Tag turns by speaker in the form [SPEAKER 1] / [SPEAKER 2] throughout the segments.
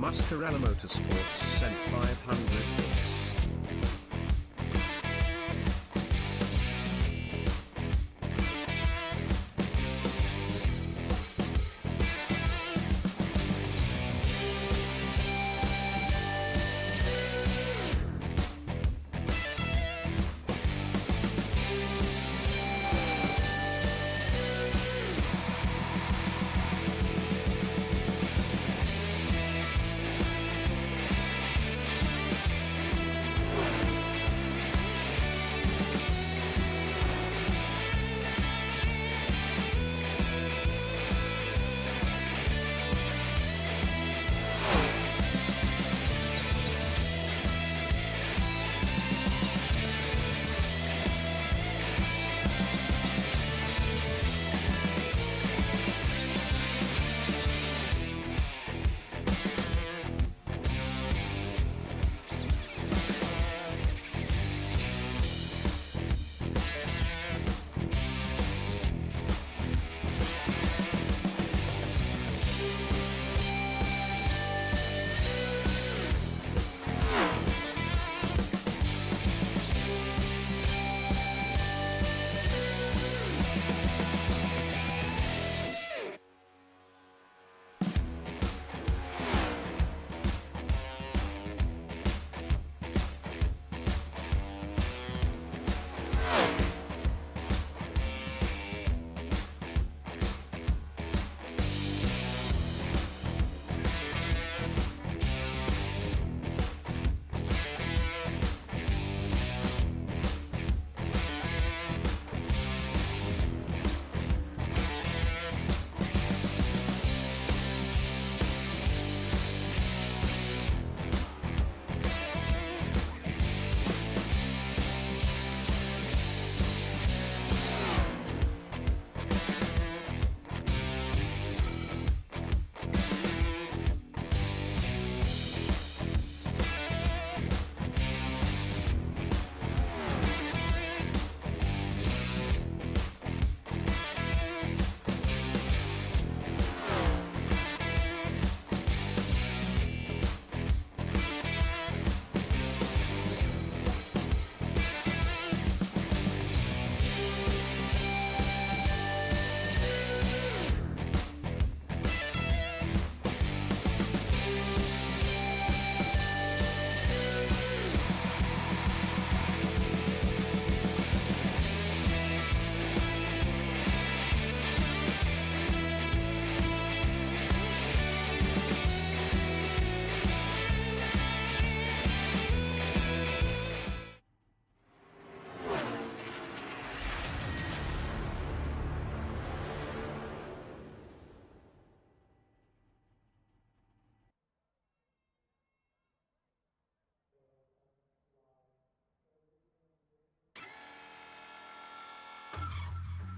[SPEAKER 1] Muscarella Motorsports sent 500 bits.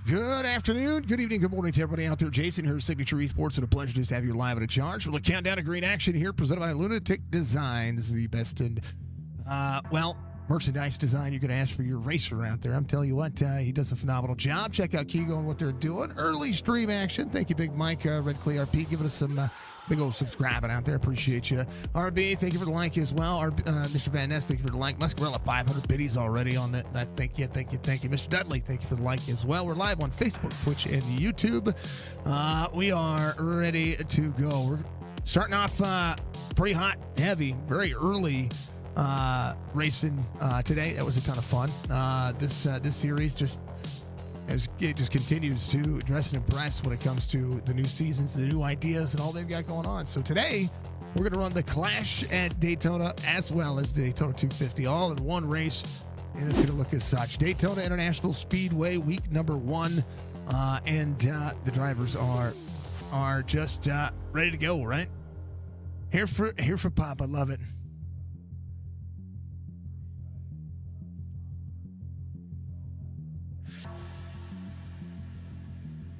[SPEAKER 2] Good afternoon, good evening, good morning to everybody out there. Jason here, Signature Esports, and a pleasure just to have you live at a charge. We'll count down to green action here, presented by Lunatic Designs, the best in, merchandise design you could ask for your racer out there. I'm telling you what, he does a phenomenal job. Check out Kigo and what they're doing. Early stream action. Thank you, Big Mike, Red Clay RP, giving us some big old subscribing out there. Appreciate you. RB, thank you for the like as well. Mr. Van Ness, thank you for the like. Muscarella, 500 biddies already on that. Thank you. Mr. Dudley, thank you for the like as well. We're live on Facebook, Twitch, and YouTube. We are ready to go. We're starting off pretty hot, heavy, very early racing today. That was a ton of fun. This series just continues to dress and impress when it comes to the new seasons, the new ideas, and all they've got going on. So today, we're going to run the Clash at Daytona as well as the Daytona 250, all in one race, and it's going to look as such. Daytona International Speedway, week number 1, and the drivers are just ready to go, right? Here for Pop. I love it.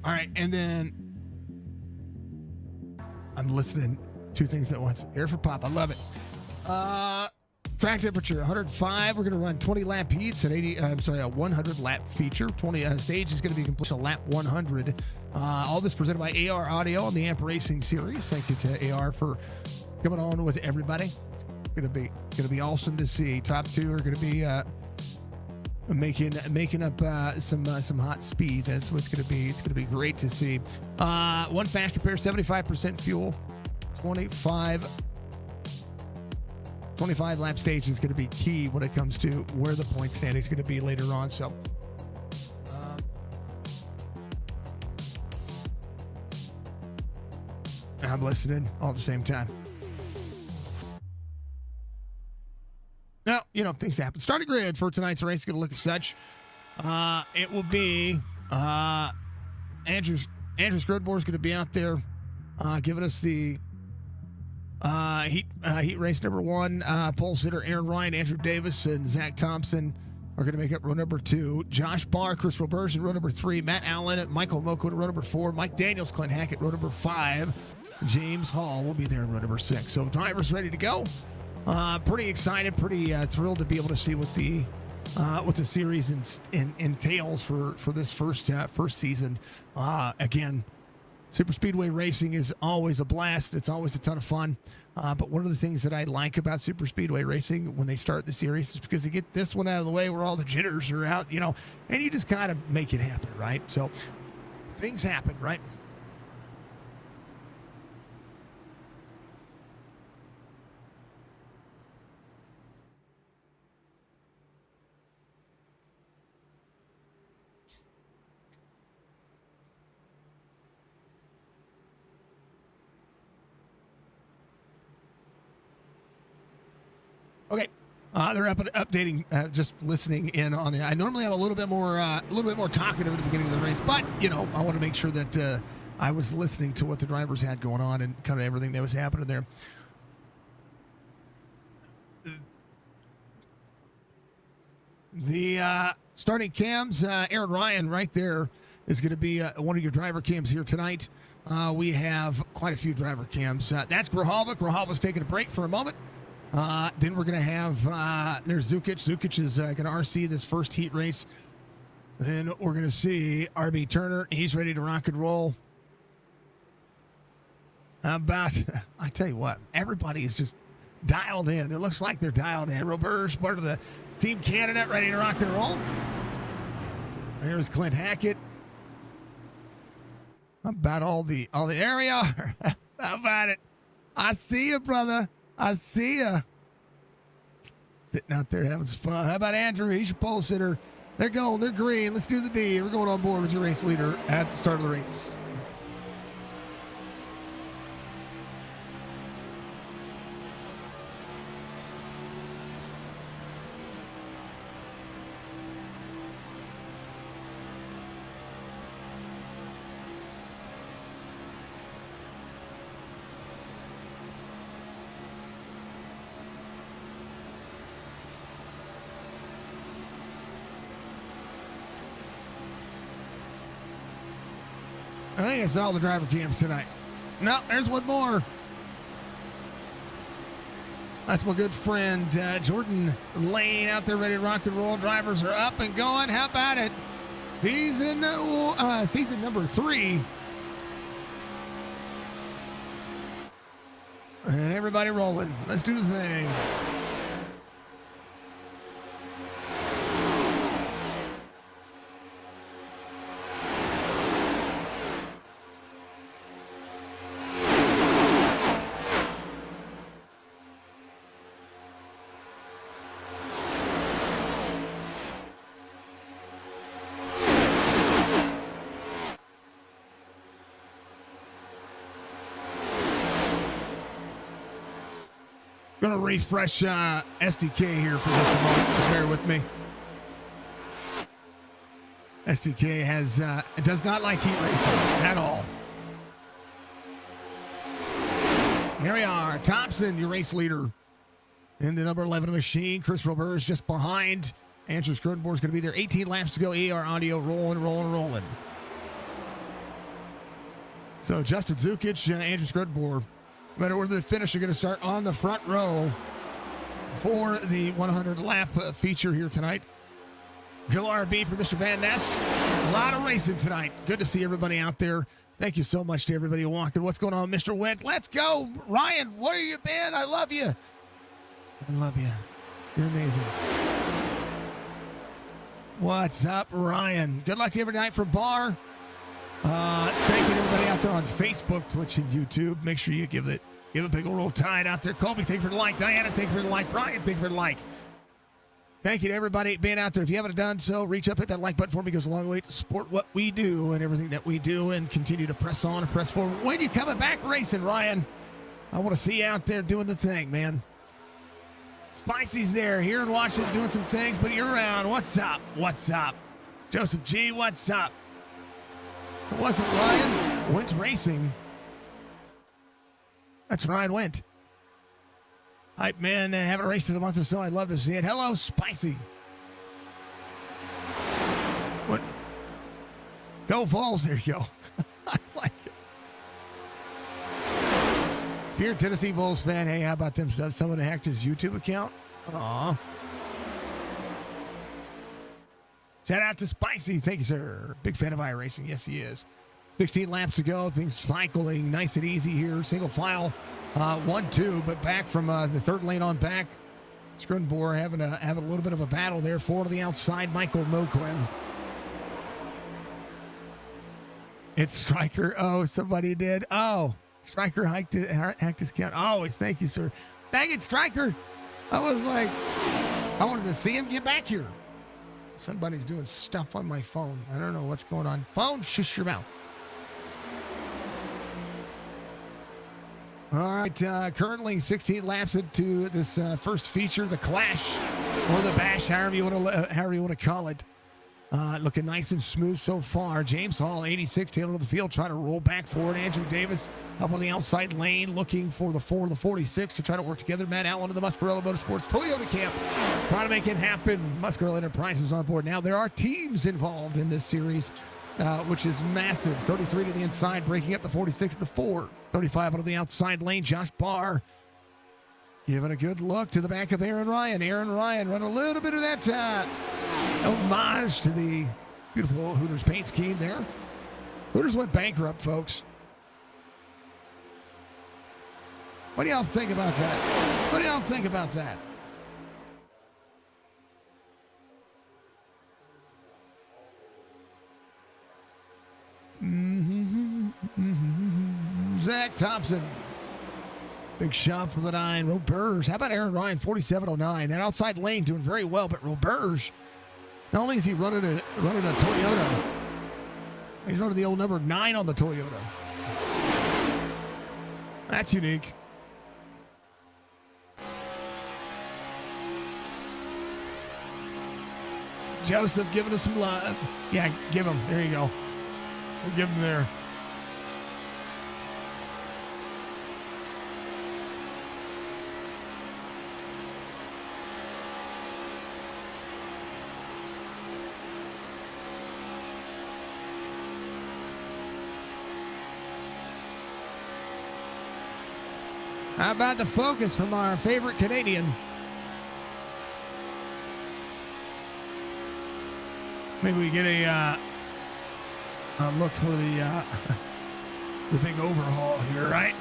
[SPEAKER 2] All right, and then I'm listening two things at once. Here for Pop. I love it. Track temperature 105. We're going to run 20 lap heats at a 100 lap feature. 20 stage is going to be complete on lap 100. All this presented by AR Audio on the iRacing series. Thank you to AR for coming on with everybody. It's gonna be awesome to see. Top two are gonna be making up some hot speed. That's what's gonna be. It's gonna be great to see. One faster pair, 75% fuel, 25 lap stage is going to be key when it comes to where the point standing is going to be later on. So, I'm listening all at the same time. Now, things happen. Starting grid for tonight's race is going to look as such. It will be Andrew Scrodmore is going to be out there giving us the heat race number one. Pole sitter Aaron Ryan, Andrew Davis, and Zach Thompson are going to make up row number 2. Josh Barr, Chris Roberge in row number 3. Matt Allen, Michael Moko in row number 4. Mike Daniels, Clint Hackett, row number 5. James Hall will be there in row number 6. So drivers ready to go. Pretty excited, pretty thrilled to be able to see what the series entails for this first season. Again, Super Speedway racing is always a blast. It's always a ton of fun. But one of the things that I like about Super Speedway racing when they start the series is because they get this one out of the way where all the jitters are out, and you just kind of make it happen, right? So things happen, right? Okay, they're updating. Just listening in on the. I normally have a little bit more talkative at the beginning of the race, but I want to make sure that I was listening to what the drivers had going on and kind of everything that was happening there. The starting cams, Aaron Ryan, right there is going to be one of your driver cams here tonight. We have quite a few driver cams. That's Grijalva. Grijalva's taking a break for a moment. Then we're going to have, there's Zukic. Zukic is going to RC this first heat race. Then we're going to see RB Turner. He's ready to rock and roll. I tell you what, everybody is just dialed in. It looks like they're dialed in. Roberge, part of the Team Canada, ready to rock and roll. There's Clint Hackett. How about all the area? How about it? I see you, brother. I see ya. Sitting out there having some fun. How about Andrew? He's your pole sitter. They're going. They're green. Let's do the D. We're going on board with your race leader at the start of the race. I think it's all the driver cams tonight. No, there's one more. That's my good friend Jordan Lane out there ready to rock and roll. Drivers are up and going. How about it? Season number 3. And everybody rolling. Let's do the thing. Going to refresh SDK here for just a moment, so bear with me. SDK does not like heat racing at all. Here we are. Thompson, your race leader in the number 11 machine. Chris Roberge just behind. Andrew Scrodmore is going to be there. 18 laps to go. ER audio rolling. So Justin Zukic, Andrew Scrodmore, no matter where the finish, are going to start on the front row for the 100-lap feature here tonight. Go RB for Mr. Van Nest. A lot of racing tonight. Good to see everybody out there Thank you so much to everybody walking. What's going on, Mr. Went? Let's go. Ryan, what are you, man? I love you. I love you. You're amazing. What's up, Ryan? Good luck to you every night from Bar. Thank you to everybody out there on Facebook, Twitch, and YouTube. Make sure you give a big old roll tide out there. Colby, thank you for the like. Diana, thank you for the like. Brian, thank you for the like. Thank you to everybody being out there. If you haven't done so, reach up, hit that like button for me. It goes a long way to support what we do and everything that we do, and continue to press on and press forward. When you coming back racing, Ryan? I want to see you out there doing the thing, man. Spicy's there, here in Washington doing some things, but you're around. What's up? What's up? Joseph G, what's up? It wasn't Ryan. Went racing. That's Ryan Went. Hype man, haven't raced in a month or so. I'd love to see it. Hello, Spicy. What? Go Falls. There you go. I like it. If you're a Tennessee Bulls fan, hey, how about them stuff? Someone hacked his YouTube account. Aw. Shout out to Spicy. Thank you, sir. Big fan of iRacing. Yes, he is. 16 laps to go. Things cycling nice and easy here. Single file. 1-2, but back from the third lane on back. Scrunbor having a little bit of a battle there. 4 to the outside. Michael Moquin. It's Striker. Oh, somebody did. Oh, Striker hacked his count. Always. Thank you, sir. Dang it, Striker. I was like, I wanted to see him get back here. Somebody's doing stuff on my phone. I don't know what's going on. Phone, shush your mouth. All right, currently 16 laps into this first feature, the Clash or the Bash, however you want to call it. Looking nice and smooth so far. James Hall, 86, tail of the field, trying to roll back forward. Andrew Davis up on the outside lane, looking for the 4 and the 46 to try to work together. Matt Allen of the Muscarella Motorsports Toyota camp, trying to make it happen. Muscarella Enterprises on board. Now there are teams involved in this series, which is massive. 33 to the inside, breaking up the 46 to the 4. 35 out of the outside lane. Josh Barr giving a good look to the back of Aaron Ryan. Aaron Ryan run a little bit of that homage to the beautiful Hooters paint scheme there. Hooters went bankrupt, folks. What do y'all think about that? What do y'all think about that? Zach Thompson. Big shot from the 9. Roberge. How about Aaron Ryan, 4709? That outside lane doing very well, but Roberge, not only is he running a Toyota, he's running the old number 9 on the Toyota. That's unique. Joseph giving us some love. Yeah, give him. There you go. We'll give him there. How about the focus from our favorite Canadian? Maybe we get a look for the big overhaul here, right?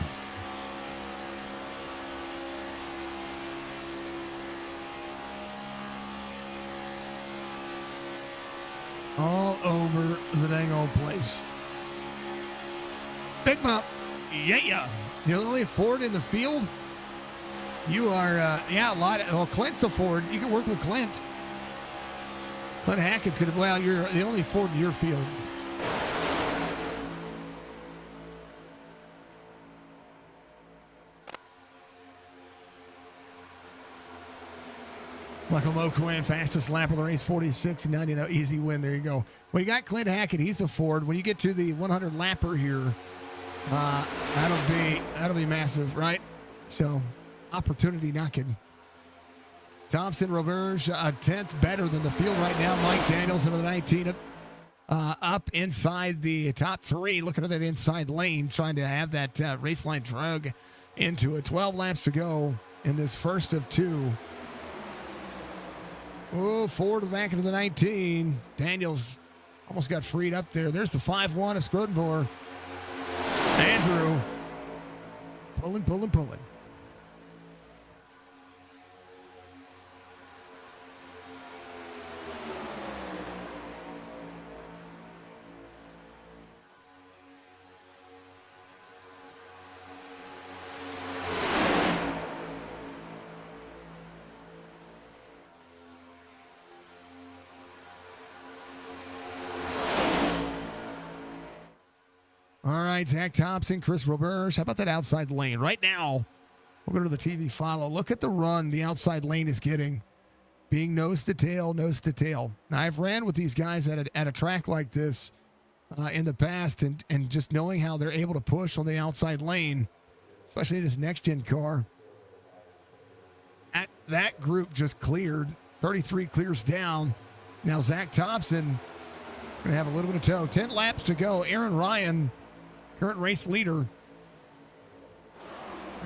[SPEAKER 2] All over the dang old place. Big Mop. Yeah. You're only a Ford in the field? You are, a lot. Well, Clint's a Ford. You can work with Clint. Clint Hackett's going to, well, you're the only Ford in your field. Michael Moquin, fastest lap of the race, 46.90. Easy win. There you go. Well, you got Clint Hackett. He's a Ford. When you get to the 100 lapper here, that'll be massive, right? So, opportunity knocking. Thompson, Roberge, a 10th better than the field right now. Mike Daniels into the 19, up inside the top 3, looking at that inside lane, trying to have that race line drug into it. 12 laps to go in this first of 2. Oh, 4 to the back into the 19. Daniels almost got freed up there. There's the 5-1 of Scrodenbor. Andrew pulling. All right, Zach Thompson, Chris Roberge. How about that outside lane? Right now, we'll go to the TV follow. Look at the run the outside lane is getting. Being nose to tail. Now, I've ran with these guys at a track like this in the past, and just knowing how they're able to push on the outside lane, especially this next-gen car. That group just cleared. 33 clears down. Now, Zach Thompson going to have a little bit of tow. 10 laps to go. Aaron Ryan, current race leader.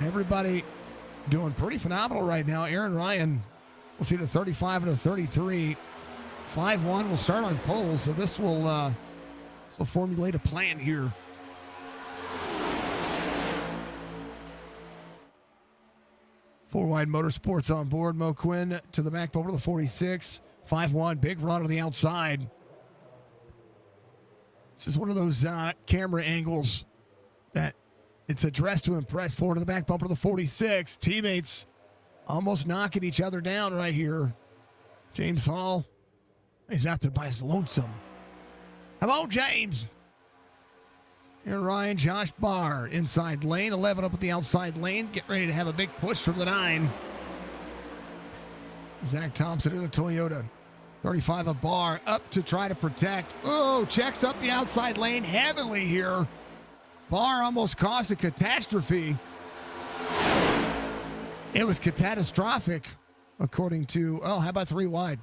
[SPEAKER 2] Everybody doing pretty phenomenal right now. Aaron Ryan, we'll see the 35 and a 33. 5-1 will start on pole, so this will formulate a plan here. Four Wide Motorsports on board. Mo Quinn to the back over the 46. 5-1, big run on the outside. This is one of those camera angles that it's a dress to impress. Forward to the back bumper of the 46. Teammates almost knocking each other down right here. James Hall is out there by his lonesome. Hello, James. Aaron Ryan, Josh Barr, inside lane. 11 up at the outside lane. Get ready to have a big push from the 9. Zach Thompson in a Toyota. 35 a Barr up to try to protect. Oh, checks up the outside lane heavily here. Barr almost caused a catastrophe. It was catastrophic, according to, how about 3 wide?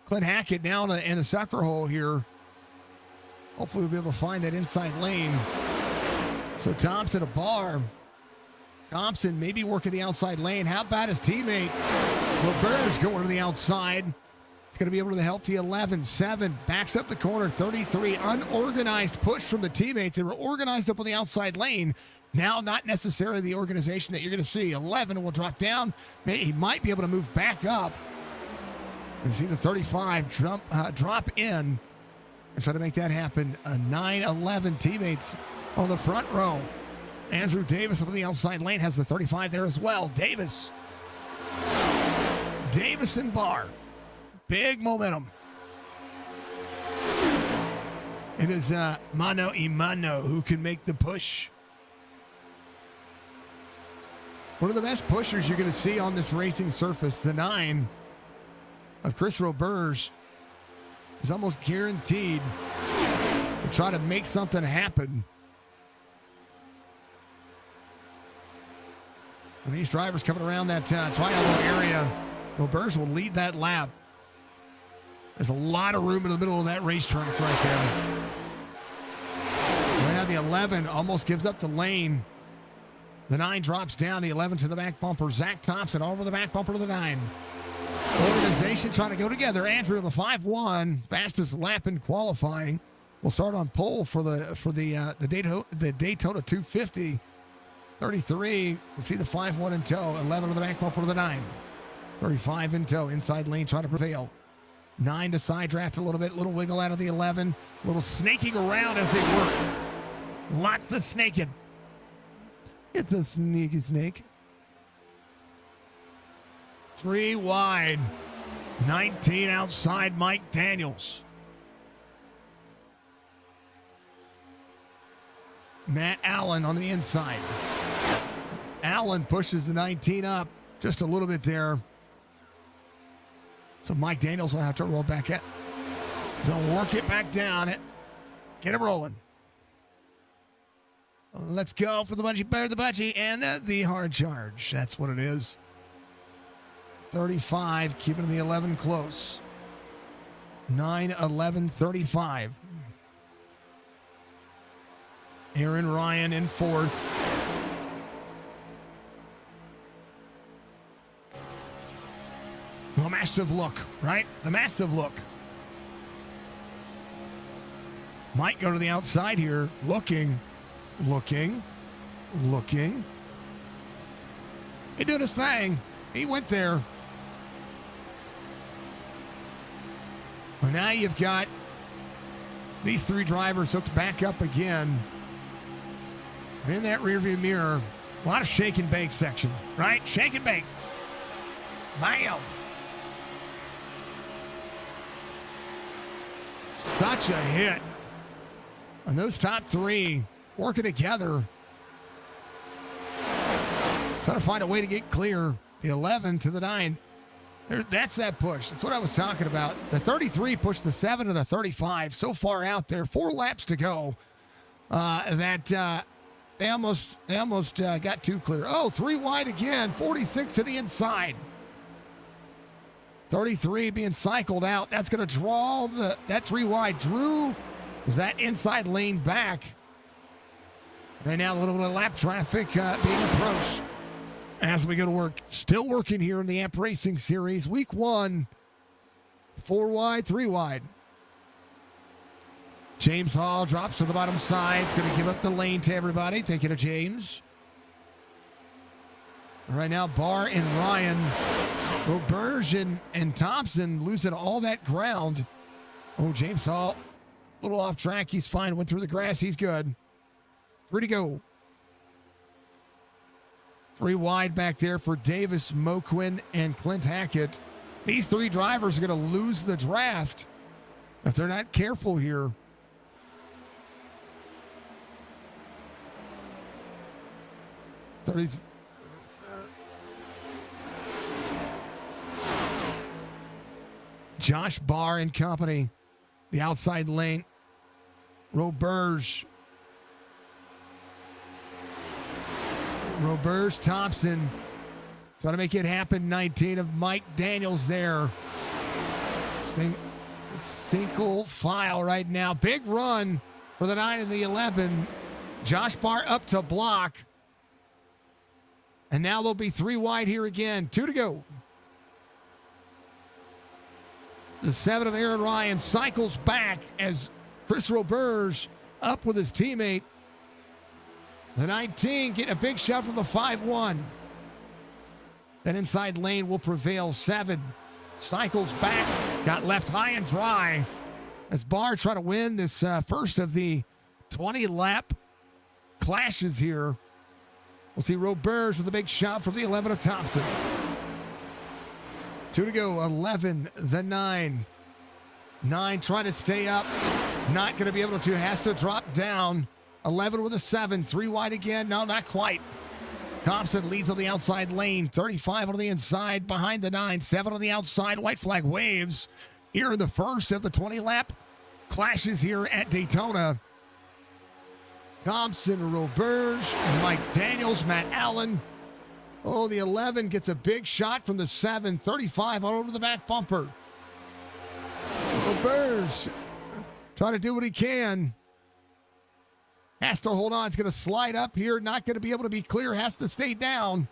[SPEAKER 2] Clint Hackett now in the sucker hole here. Hopefully we'll be able to find that inside lane. So Thompson a Barr. Thompson maybe working the outside lane. How about his teammate? Robert's going to the outside. He's going to be able to help the 11. 7 backs up the corner. 33 unorganized push from the teammates. They were organized up on the outside lane. Now not necessarily the organization that you're going to see. 11 will drop down. He might be able to move back up. And see the 35 drop in and try to make that happen. 9-11 teammates on the front row. Andrew Davis up on the outside lane has the 35 there as well. Davis and Barr. Big momentum. It is mano a mano who can make the push. One of the best pushers you're going to see on this racing surface, the 9 of Chris Roberge, is almost guaranteed to try to make something happen. And these drivers coming around that triangle area, Roberge will lead that lap. There's a lot of room in the middle of that racetrack right there. Right now the 11 almost gives up the lane. The 9 drops down, the 11 to the back bumper. Zach Thompson over the back bumper to the 9. Organization trying to go together. Andrew, the 5-1, fastest lap in qualifying. We'll start on pole for the Daytona 250. 33, we'll see the 5-1 in tow. 11 to the back bumper to the 9. 35 in tow, inside lane trying to prevail. 9 to side draft a little bit, little wiggle out of the 11. Little snaking around as they work. Lots of snaking. It's a sneaky snake. 3 wide. 19 outside Mike Daniels. Matt Allen on the inside. Allen pushes the 19 up just a little bit there. So Mike Daniels will have to roll back it. Don't work it back down. Get it rolling. Let's go for the bungee, bear the bungee, and the hard charge. That's what it is. 35, keeping the 11 close. 9-11, 35. Aaron Ryan in 4th. The massive look, right? The massive look. Might go to the outside here, looking. Looking. He did his thing. He went there. Well, now you've got these three drivers hooked back up again. In that rearview mirror, a lot of shake and bake section, right? Shake and bake. Bam. Such a hit. And those top three working together. Trying to find a way to get clear. The 11 to the 9. That's that push. That's what I was talking about. The 33 pushed the 7 to the 35. So far out there. 4 laps to go. They almost got too clear. Oh, 3 wide again. 46 to the inside. 33 being cycled out. That's going to draw that 3 wide. Drew that inside lane back. And now a little bit of lap traffic being approached as we go to work. Still working here in the Amp Racing Series. Week 1. 4 wide, 3 wide. James Hall drops to the bottom side. It's going to give up the lane to everybody. Thank you to James. Right now, Barr and Ryan. Roberge and Thompson losing all that ground. Oh, James Hall, a little off track. He's fine. Went through the grass. He's good. 3 to go. 3 wide back there for Davis, Moquin, and Clint Hackett. These 3 drivers are going to lose the draft if they're not careful here. Josh Barr and company. The outside lane. Roberge, Thompson. Trying to make it happen. 19 of Mike Daniels there. Single file right now. Big run for the 9 and the 11. Josh Barr up to block. And now there'll be 3 wide here again. 2 to go. The 7 of Aaron Ryan cycles back as Chris Roberge up with his teammate. The 19 getting a big shot from the 5-1. That inside lane will prevail. 7 cycles back. Got left high and dry as Barr trying to win this first of the 20-lap clashes here. We'll see Roberge with a big shot from the 11 of Thompson. 2 to go. 11, the 9. 9 trying to stay up. Not going to be able to. Has to drop down. 11 with a 7. 3 wide again. No, not quite. Thompson leads on the outside lane. 35 on the inside behind the 9. 7 on the outside. White flag waves. Here in the first of the 20-lap clashes here at Daytona. Thompson, Roberge, Mike Daniels, Matt Allen. Oh, the 11 gets a big shot from the 7. 35 on over the back bumper. Roberge trying to do what he can. Has to hold on. It's going to slide up here. Not going to be able to be clear. Has to stay down.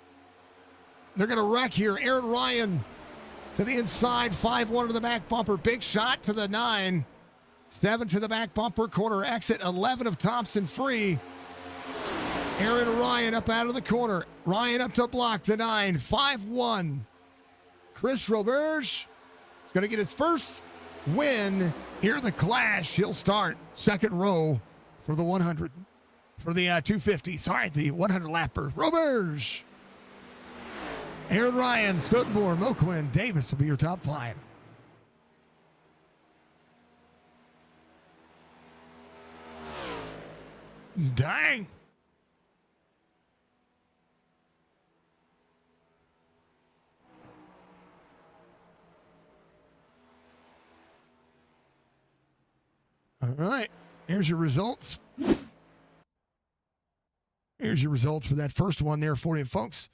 [SPEAKER 2] They're going to wreck here. Aaron Ryan to the inside. 5-1 to the back bumper. Big shot to the 9. 7 to the back bumper. Corner exit. 11 of Thompson free. Aaron Ryan up out of the corner. Ryan up to block. The 9. 5-1. Chris Roberge is going to get his first win here in the clash. He'll start second row for the 100. For the 250. Sorry, the 100 lapper. Roberge. Aaron Ryan, Scottenborn, Moquin, Davis will be your top 5. Dang. All right. Here's your results. Here's your results for that first one there for you, folks.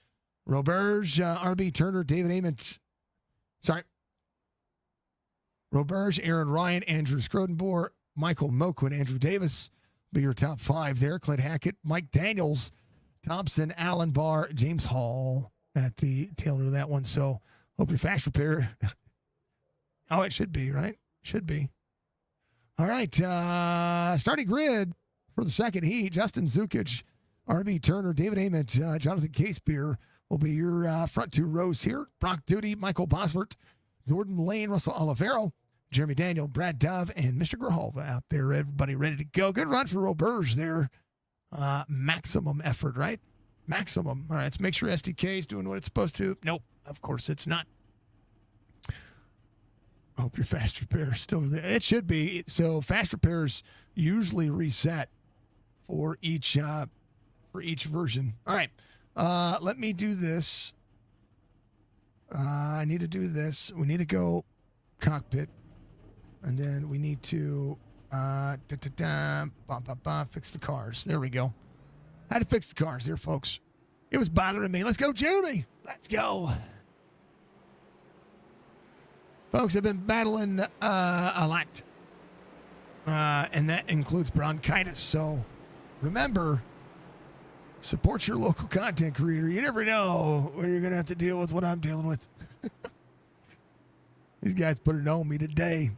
[SPEAKER 2] Roberge, RB Turner, David Ament. Sorry. Roberge, Aaron Ryan, Andrew Scrodenbor, Michael Moquin, Andrew Davis be your top 5 there. Clint Hackett, Mike Daniels, Thompson, Allen Barr, James Hall at the tail end of that one. So hope your fast repair. Oh, it should be, right? Should be. All right. Starting grid for the second heat. Justin Zukic, R.B. Turner, David Ament, Jonathan Casebeer will be your front two rows here. Brock Duty, Michael Bosworth, Jordan Lane, Russell Olivero, Jeremy Daniel, Brad Dove, and Mr. Grijalva out there. Everybody ready to go. Good run for Roberge there. Maximum effort, right? Maximum. All right, let's make sure SDK is doing what it's supposed to. Nope, of course it's not. I hope your fast repair is still there. It should be. So fast repairs usually reset for each version. All right, let me do this. I need to do this. We need to go cockpit, and then we need to fix the cars. There we go. Had to fix the cars there, folks. It was bothering me. Let's go, Jeremy. Let's go. Folks, I've been battling a lot, and that includes bronchitis. So remember, support your local content creator. You never know when you're going to have to deal with what I'm dealing with. These guys put it on me today.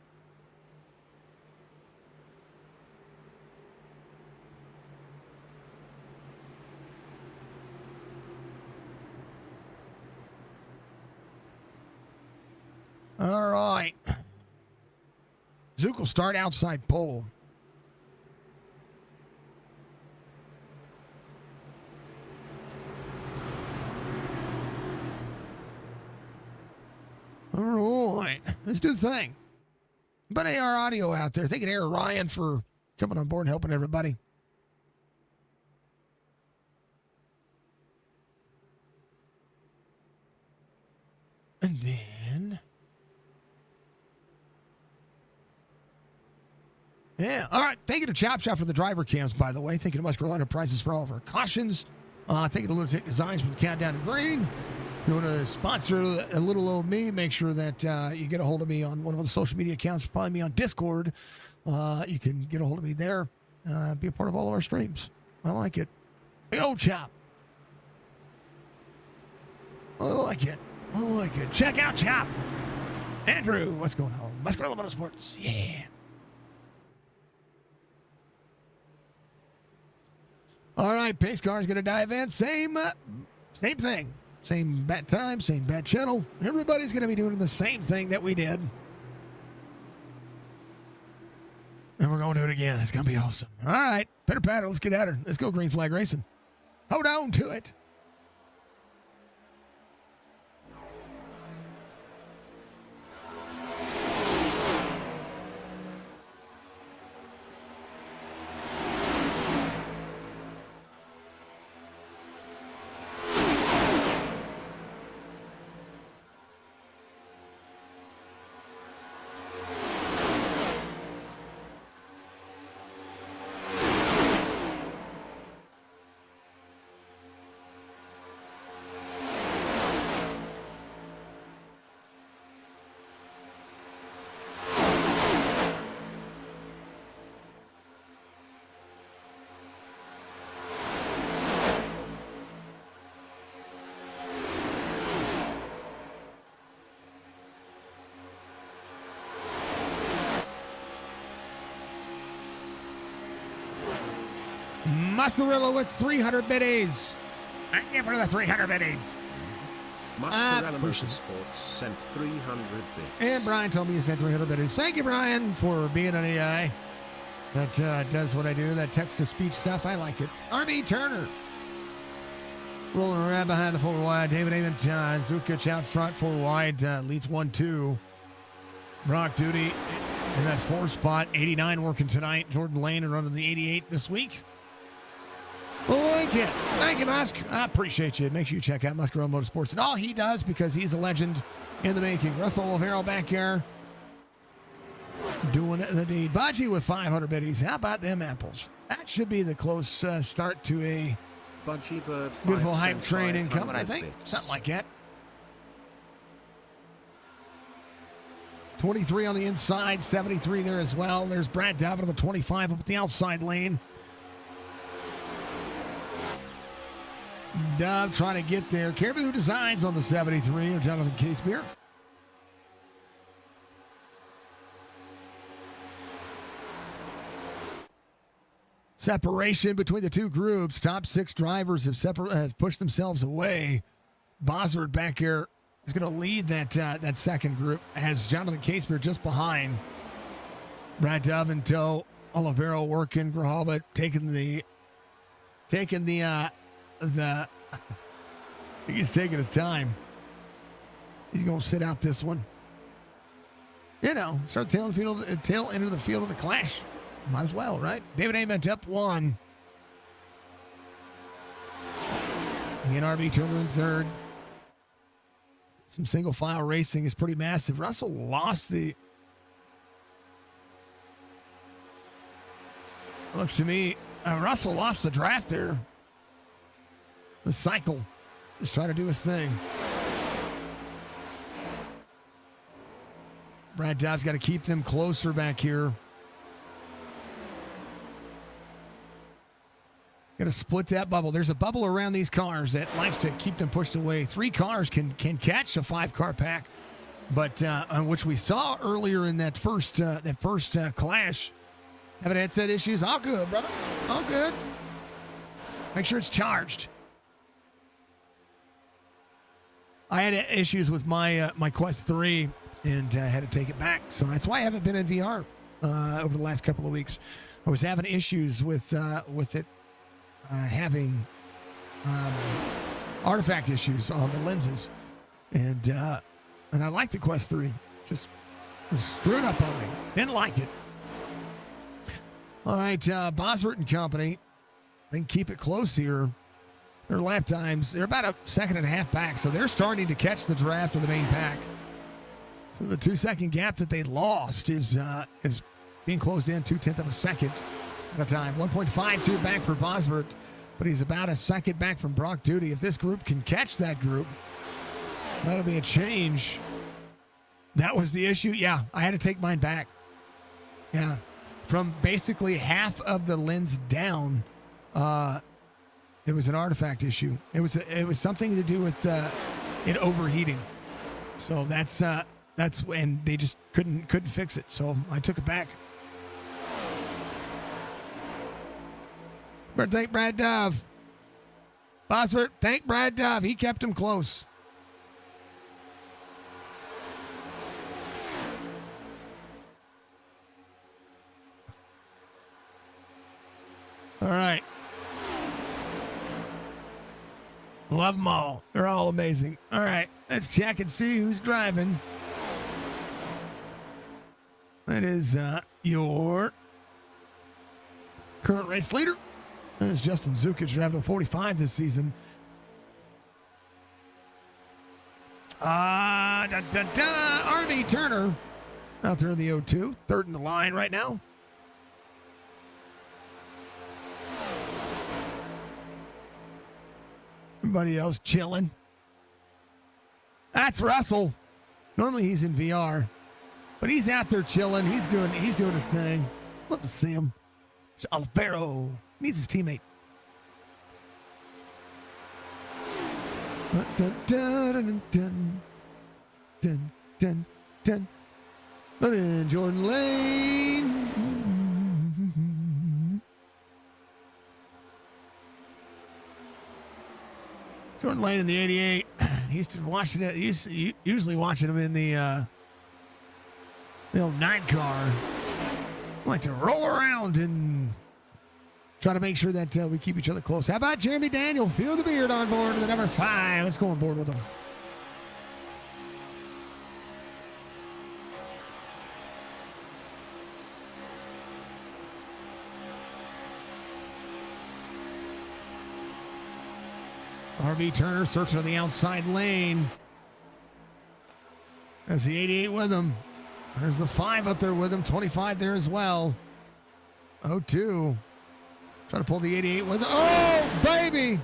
[SPEAKER 2] All right. Zook will start outside pole. All right. Let's do the thing. But AR Audio out there. Thank you to Aaron Ryan for coming on board and helping everybody. And then... yeah. All right. Thank you to Chop Shop for the driver cams, by the way. Thank you to Muscular Enterprises for all of our cautions. Thank you to Lunatic Designs for the countdown to green. If you want to sponsor a little old me, make sure that you get a hold of me on one of the social media accounts. Find me on Discord. You can get a hold of me there. Be a part of all of our streams. I like it. Big old Chop. I like it. I like it. Check out Chop. Andrew, what's going on? Muscular Motorsports. Yeah. All right, pace car is going to dive in. Same thing. Same bat time, same bat channel. Everybody's going to be doing the same thing that we did. And we're going to do it again. It's going to be awesome. All right, pitter patter. Let's get at her. Let's go green flag racing. Hold on to it. Muscarilla with 300 biddies. Thank you for the 300 biddies.
[SPEAKER 1] Muscarilla Motorsports sent 300 bits.
[SPEAKER 2] And Brian told me he sent 300 biddies. Thank you, Brian, for being an AI that does what I do, that text-to-speech stuff. I like it. R.B. Turner. Rolling around behind the 4 wide. David Ament, Zukic out front, 4 wide, leads 1-2. Brock Duty in that 4 spot. 89 working tonight. Jordan Lane running the 88 this week. Thank you, Musk. I appreciate you. Make sure you check out Muscarilla Motorsports and all he does because he's a legend in the making. Russell Olivero back here doing the deed. Budgie with 500 biddies. How about them apples? That should be the close start to a
[SPEAKER 1] Budgie Bird
[SPEAKER 2] beautiful hype train incoming, I think.
[SPEAKER 1] Bits.
[SPEAKER 2] Something like that. 23 on the inside, 73 there as well. There's Brad David on the 25 up at the outside lane. Dove trying to get there. Caribou Designs on the 73 of Jonathan Casebeer. Separation between the two groups. Top 6 drivers have pushed themselves away. Bosworth back here is going to lead that second group. Has Jonathan Casebeer just behind. Brad Dove in tow. Olivero working. Grijalva taking the I think he's taking his time. He's going to sit out this one. Start tail into the field of the clash. Might as well, right? David Ament up 1. Again, RB Turner in third. Some single file racing is pretty massive. Russell lost the. Looks to me, Russell lost the draft there. The cycle. Just trying to do his thing. Brad Dobbs got to keep them closer back here. Got to split that bubble. There's a bubble around these cars that likes to keep them pushed away. 3 cars can catch a 5-car pack, but on which we saw earlier in that first clash. Having headset issues. All good, brother. All good. Make sure it's charged. I had issues with my Quest 3 and had to take it back. So that's why I haven't been in VR over the last couple of weeks. I was having issues with it having artifact issues on the lenses, and I liked the Quest 3. Just was screwing up on me. Didn't like it. All right, Bosworth and company. They can keep it close here. Their lap times, they're about a second and a half back, so they're starting to catch the draft of the main pack. So the 2-second gap that they lost is being closed in 0.2 of a second at a time. 1.52 back for Bosworth, but he's about a second back from Brock Duty. If this group can catch that group, that'll be a change. That was the issue. Yeah, I had to take mine back. Yeah, from basically half of the lens down, it was an artifact issue. It was something to do with it overheating. So that's when they just couldn't fix it. So I took it back. But thank Brad Dove. Bosworth, thank Brad Dove. He kept him close. All right. Love them all. They're all amazing. All right. Let's check and see who's driving. That is your current race leader. That is Justin Zukic driving a 45 this season. RV Turner out there in the 02. Third in the line right now. Everybody else chilling. That's Russell. Normally he's in VR, but he's out there chilling. He's doing his thing. Love to see him. Alfaro needs his teammate. Dun, dun, dun, dun, dun, dun. And then Jordan Lane. Jordan Lane in the 88. Used to watching it. Usually watching him in the old 9 car. Like to roll around and try to make sure that we keep each other close. How about Jeremy Daniel? Feel the beard on board with the number 5. Let's go on board with him. RB Turner searching on the outside lane. There's the 88 with him. There's the 5 up there with him. 25 there as well. 02. Trying to pull the 88 with him. Oh, baby.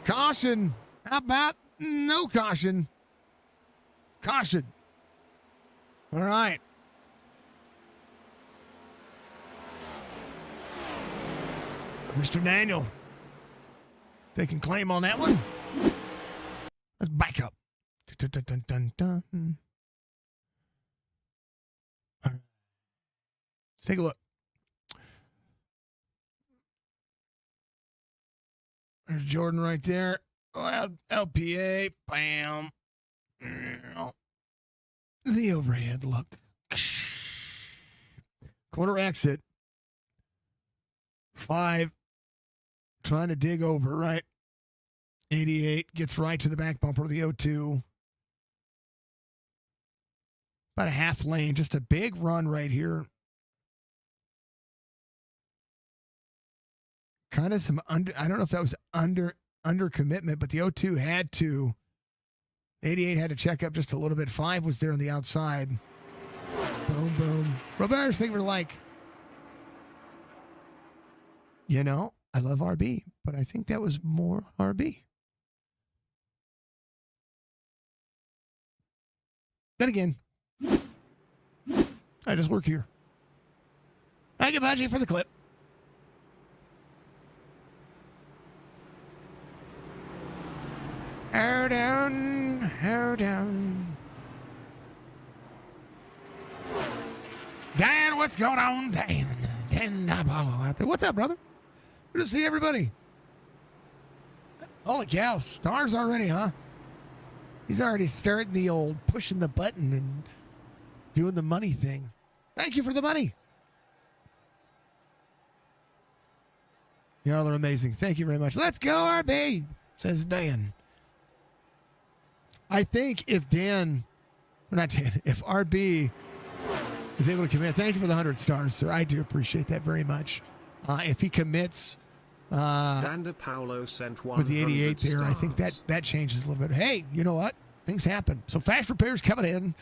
[SPEAKER 2] Caution. How about no caution? Caution. All right. Mr. Daniel. Taking claim on that one. Let's back up. Dun, dun, dun, dun. Let's take a look. There's Jordan right there. Oh, LPA. Bam. The overhead look. Corner exit. 5. Trying to dig over, right? 88 gets right to the back bumper of the 02. About a half lane. Just a big run right here. Kind of some under. I don't know if that was under commitment, but the 02 had to. 88 had to check up just a little bit. 5 was there on the outside. Boom, boom. Robert's thing for like. You know, I love RB, but I think that was more RB. Then again, I just work here. Thank you, Budgie, for the clip. How down, how down. Dan, what's going on? Dan Apollo out there. What's up, brother? Good to see everybody. Holy cow, stars already, huh? He's already starting the old pushing the button and doing the money thing. Thank you for the money. Y'all are amazing. Thank you very much. Let's go, RB, says Dan. I think if if RB is able to commit, thank you for the 100 stars, sir. I do appreciate that very much. If he commits
[SPEAKER 1] Paulo sent
[SPEAKER 2] with the 88 there,
[SPEAKER 1] stars.
[SPEAKER 2] I think that changes a little bit. Hey, you know what? Things happen. So Fast Repairs coming in.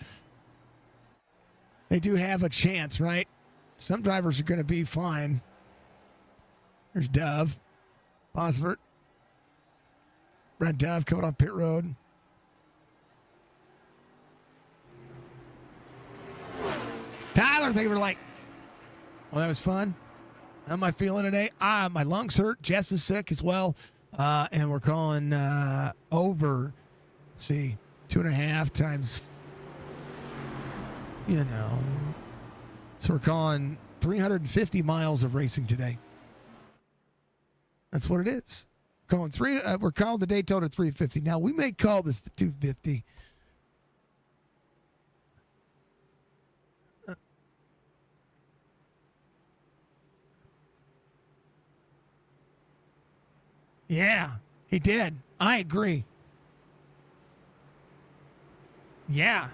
[SPEAKER 2] They do have a chance, right? Some drivers are going to be fine. There's Dove, Bosford, Brent Dove coming off pit road. Tyler, thank you for the like. Well, that was fun. How am I feeling today? My lungs hurt. Jess is sick as well. And we're calling over, let's see, 2.5 times, you know. So we're calling 350 miles of racing today. That's what it is. We're calling the Daytona 350. Now, we may call this the 250. Yeah, he did. I agree. Yeah.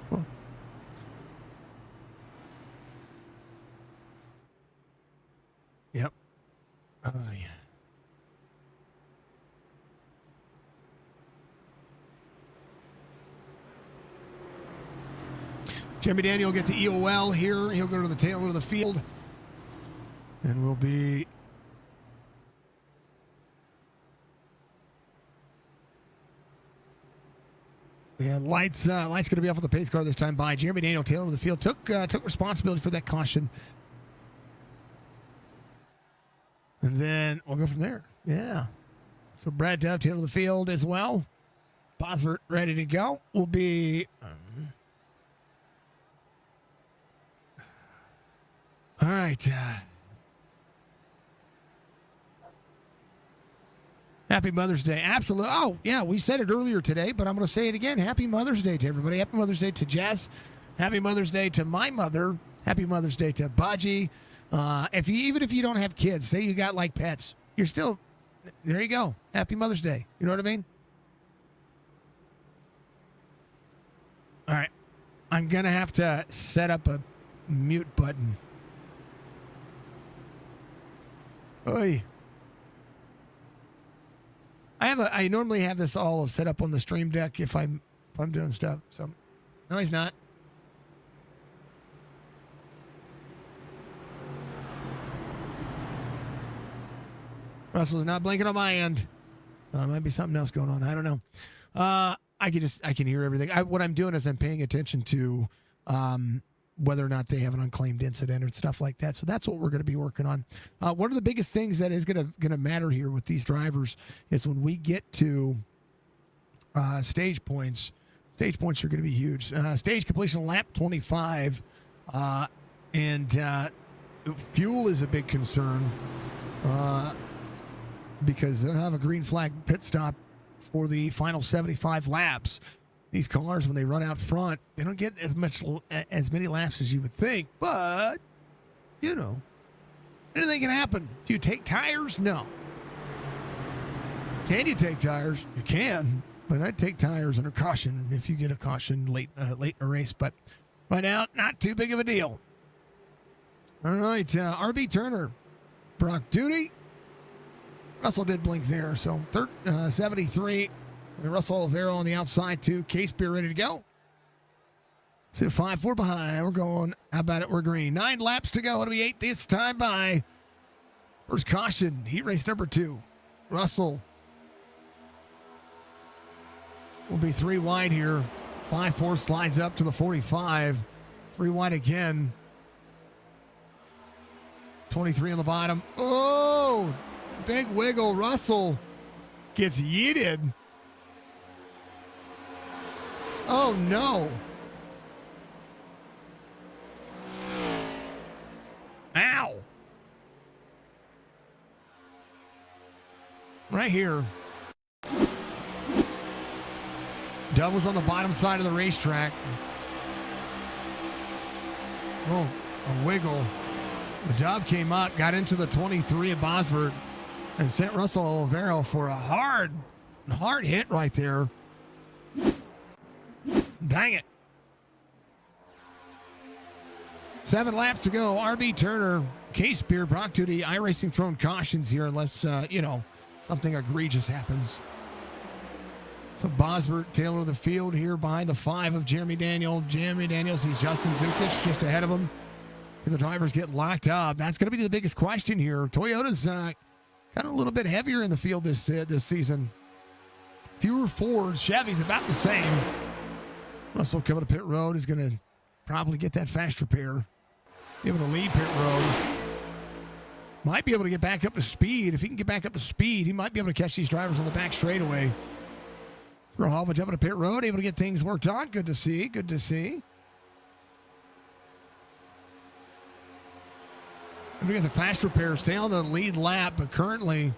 [SPEAKER 2] Well, yep. Oh, yeah. Jeremy Daniel will get the EOL here. He'll go to the tail end of the field. And we'll be lights going to be off of the pace car this time by Jeremy Daniel. Tail of the field took responsibility for that caution, and then we'll go from there. Yeah. So Brad Dove, tail of the field as well. Bosworth ready to go. We'll be all right. Happy Mother's Day. Absolutely. Oh, yeah, we said it earlier today, but I'm going to say it again. Happy Mother's Day to everybody. Happy Mother's Day to Jess. Happy Mother's Day to my mother. Happy Mother's Day to Baji. Even if you don't have kids, say you got like pets, you're still, there you go. Happy Mother's Day. You know what I mean? All right. I'm going to have to set up a mute button. Oy. I normally have this all set up on the stream deck if I'm doing stuff. So no, he's not. Russell's not blinking on my end. There might be something else going on. I don't know. I can hear everything. What I'm doing is I'm paying attention to whether or not they have an unclaimed incident or stuff like that. So that's what we're going to be working on. One of the biggest things that is going to matter here with these drivers is when we get to stage points. Stage points are going to be huge. Stage completion lap 25, and fuel is a big concern because they don't have a green flag pit stop for the final 75 laps. These cars, when they run out front, they don't get as many laps as you would think. But, you know, anything can happen. Do you take tires? No. Can you take tires? You can, but I'd take tires under caution if you get a caution late in a race. But right now, not too big of a deal. All right, RB Turner, Brock Duty. Russell did blink there, so 73. And Russell Oliveira on the outside, too. Case Beer ready to go. See, 5-4 behind. We're going. How about it? We're green. 9 laps to go. It'll be 8 this time by. First caution. Heat race number 2. Russell will be 3 wide here. 5-4 slides up to the 45. 3 wide again. 23 on the bottom. Oh, big wiggle. Russell gets yeeted. Oh, no. Ow. Right here. Dove was on the bottom side of the racetrack. Oh, a wiggle. The Dove came up, got into the 23 of Bosworth, and sent Russell Oliveira for a hard hit right there. Dang it. 7 laps to go. RB Turner, Case Beer, Brock Duty, iRacing throwing cautions here unless, something egregious happens. So Bosworth, tail of the field here behind the 5 of Jeremy Daniel. Jeremy Daniel sees Justin Zukic just ahead of him. And the drivers get locked up. That's going to be the biggest question here. Toyota's kind of a little bit heavier in the field this season. Fewer Fords. Chevy's about the same. Russell coming to pit road is going to probably get that fast repair. Be able to lead pit road. Might be able to get back up to speed. If he can get back up to speed, he might be able to catch these drivers on the back straightaway. Grohova jumping to pit road, able to get things worked on. Good to see. Good to see. And we got the fast repair. Stay on the lead lap, but currently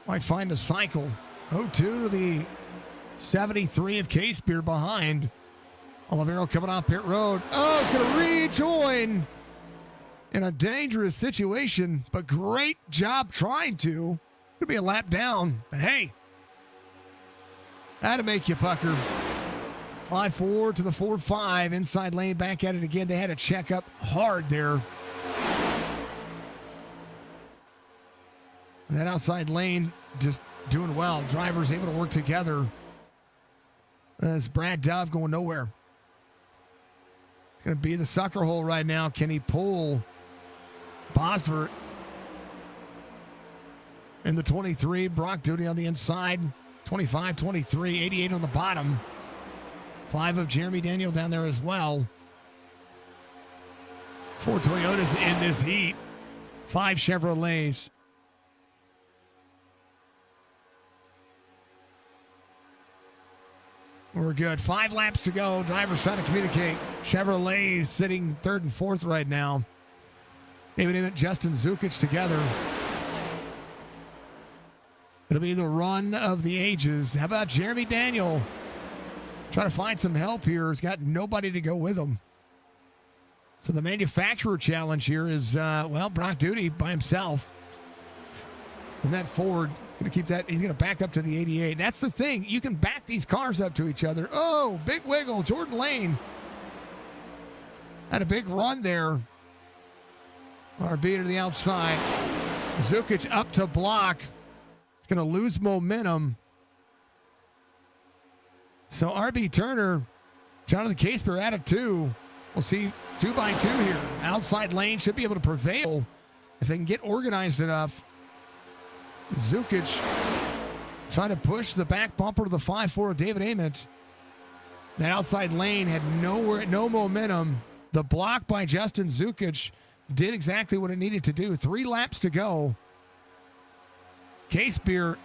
[SPEAKER 2] might find a cycle. 0-2 to the 73 of Case Beer behind. Oliveira coming off pit road. Oh, it's going to rejoin in a dangerous situation, but great job trying to. Could be a lap down, but hey, that'll make you pucker. 5-4 to the 4-5. Inside lane, back at it again. They had to check up hard there. And that outside lane just doing well. Drivers able to work together. As Brad Dove going nowhere. It's going to be the sucker hole right now. Can he pull Bosworth in the 23? Brock Duty on the inside. 25, 23, 88 on the bottom. 5 of Jeremy Daniel down there as well. 4 Toyotas in this heat. 5 Chevrolets. We're good. 5 laps to go. Drivers trying to communicate. Chevrolets sitting 3rd and 4th right now. David Emmett, Justin Zukic together. It'll be the run of the ages. How about Jeremy Daniel? Trying to find some help here. He's got nobody to go with him. So the manufacturer challenge here is, Brock Duty by himself. And that Ford, going to keep that. He's going to back up to the 88. And that's the thing. You can back these cars up to each other. Oh, big wiggle. Jordan Lane had a big run there. RB to the outside. Zukic up to block. It's going to lose momentum. So RB Turner, Jonathan Caseper at it 2. We'll see 2 by 2 here. Outside lane should be able to prevail if they can get organized enough. Zukic trying to push the back bumper to the 5-4 of David Ament. That outside lane had no momentum. The block by Justin Zukic did exactly what it needed to do. 3 laps to go. Casebeer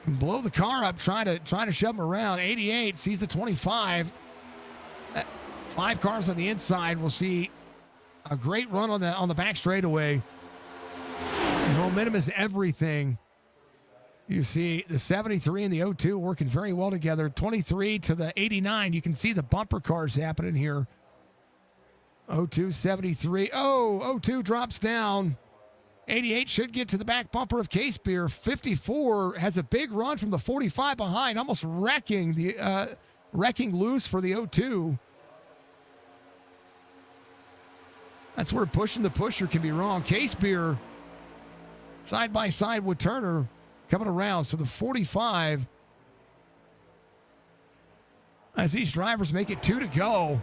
[SPEAKER 2] can blow the car up, trying to shove him around. 88 sees the 25. 5 cars on the inside. We'll see a great run on the back straightaway. Momentum is everything. You see the 73 and the 02 working very well together. 23 to the 89. You can see the bumper cars happening here. 02, 73. Oh, 02 drops down. 88 should get to the back bumper of Case Beer. 54 has a big run from the 45 behind, almost wrecking loose for the 02. That's where pushing the pusher can be wrong. Case Beer side by side with Turner coming around. So the 45, as these drivers make it 2 to go.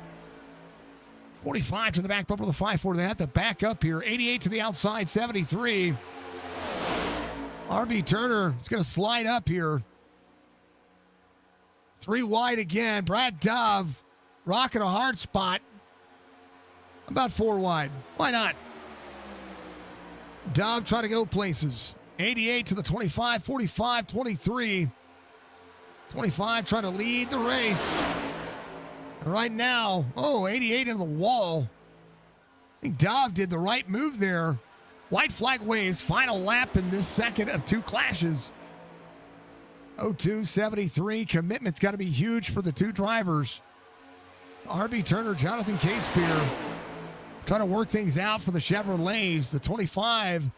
[SPEAKER 2] 45 to the back bumper of the 5-4. They have to back up here. 88 to the outside, 73. RB Turner is going to slide up here. 3 wide again. Brad Dove rocking a hard spot. About 4 wide. Why not? Dove trying to go places. 88 to the 25, 45, 23. 25 trying to lead the race. Right now, 88 in the wall. I think Dove did the right move there. White flag waves, final lap in this second of 2 clashes. 02, 73, commitment's got to be huge for the 2 drivers. RB Turner, Jonathan Casebeer trying to work things out for the Chevrolets. The 25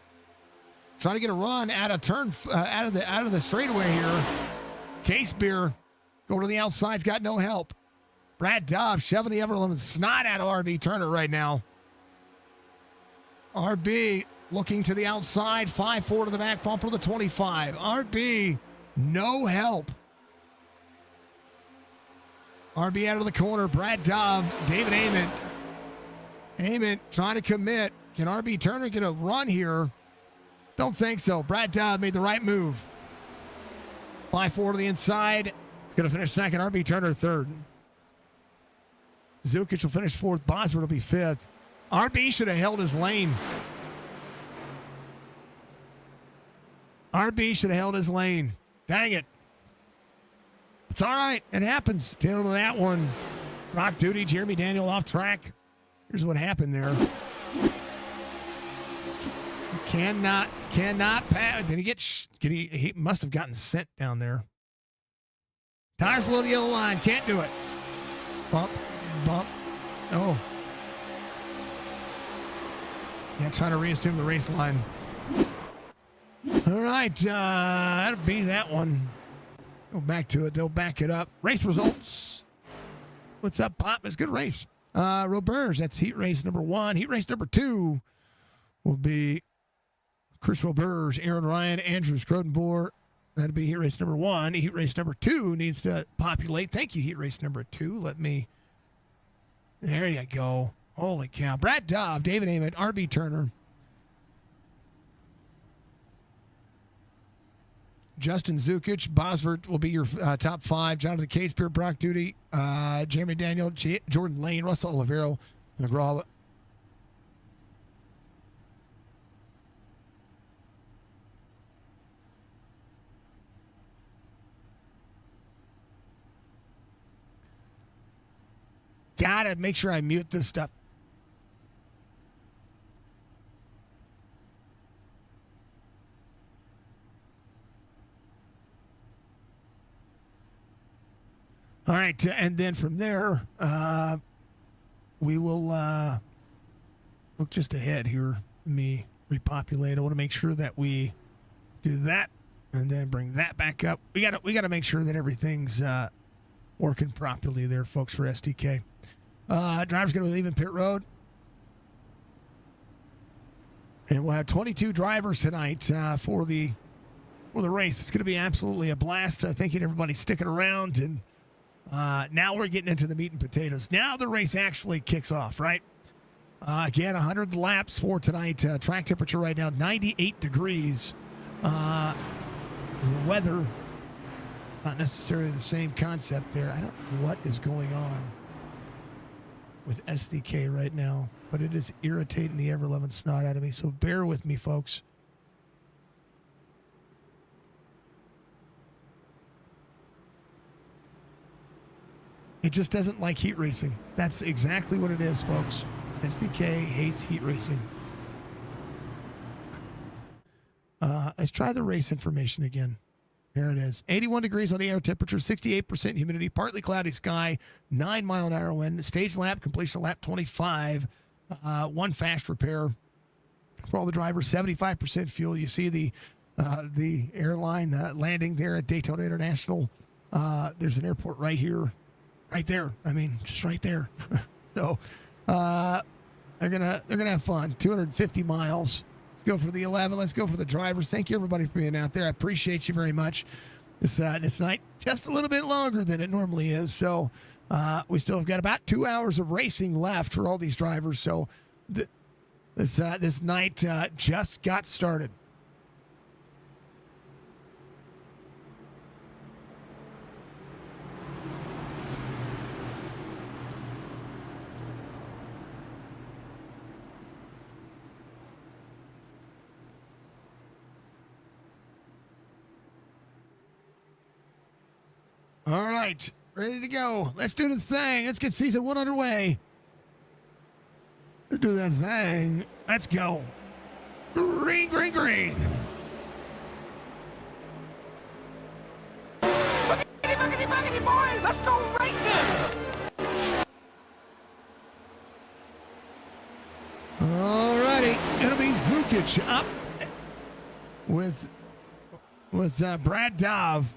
[SPEAKER 2] trying to get a run out of the straightaway here. Casebeer going to the outside's got no help. Brad Dove shoving the ever-living snot out of RB Turner right now. RB looking to the outside, 5-4 to the back bumper of the 25. RB, no help. RB out of the corner, Brad Dove, David Ament. Ament trying to commit. Can RB Turner get a run here? Don't think so. Brad Dove made the right move. 5-4 to the inside. He's going to finish second. RB Turner third. Zukic will finish fourth. Bosworth will be fifth. RB should have held his lane. RB should have held his lane. Dang it. It's all right. It happens. Tail to that one. Rock Duty, Jeremy Daniel off track. Here's what happened there. Cannot pass. Did he get? He must have gotten sent down there. Tires below the yellow line. Can't do it. Bump. Oh. Yeah, trying to reassume the race line. All right. That'll be that one. Go back to it. They'll back it up. Race results. What's up, Pop? It's a good race. Roberge, that's heat race number 1. Heat race number 2 will be Chris Roberge, Aaron Ryan, Andrew Scrodenboer. That'll be heat race number 1. Heat race number 2 needs to populate. Thank you, heat race number 2. There you go. Holy cow. Brad Dove, David Ament, RB Turner. Justin Zukic, Bosworth will be your top 5. Jonathan Casebeer, Brock Duty, Jeremy Daniel, Jordan Lane, Russell Olivero, and McGraw. Gotta make sure I mute this stuff. All right, and then from there, we will look just ahead here. Let me repopulate. I want to make sure that we do that, and then bring that back up. We got to make sure that everything's working properly there, folks, for SDK. Drivers going to be leaving pit road, and we'll have 22 drivers tonight for the race. It's going to be absolutely a blast. Thank you to everybody sticking around, and now we're getting into the meat and potatoes. Now the race actually kicks off, right? Again, 100 laps for tonight. Track temperature right now, 98 degrees. The weather, not necessarily the same concept there. I don't know what is going on with SDK right now, but it is irritating the ever-loving snot out of me, so bear with me, folks. It just doesn't like heat racing. That's exactly what it is, folks. SDK hates heat racing. Let's try the race information again. There it is. 81 degrees on the air temperature, 68% humidity, partly cloudy sky, 9-mile-an-hour wind, stage lap, completion lap 25, one fast repair for all the drivers, 75% fuel. You see the airline landing there at Daytona International. There's an airport right here, right there. I mean, just right there. So they're gonna have fun. 250 miles. Let's go for the 11. Let's go for the drivers. Thank you, everybody, for being out there. I appreciate you very much. This night, just a little bit longer than it normally is. So we still have got about 2 hours of racing left for all these drivers. So this night just got started. All right, ready to go. Let's do the thing. Let's get season 1 underway. Let's do that thing. Let's go. Green, green, green.
[SPEAKER 3] Boogity, boogity, boys, let's go racing.
[SPEAKER 2] All righty, it'll be Zukic up with Brad Dove.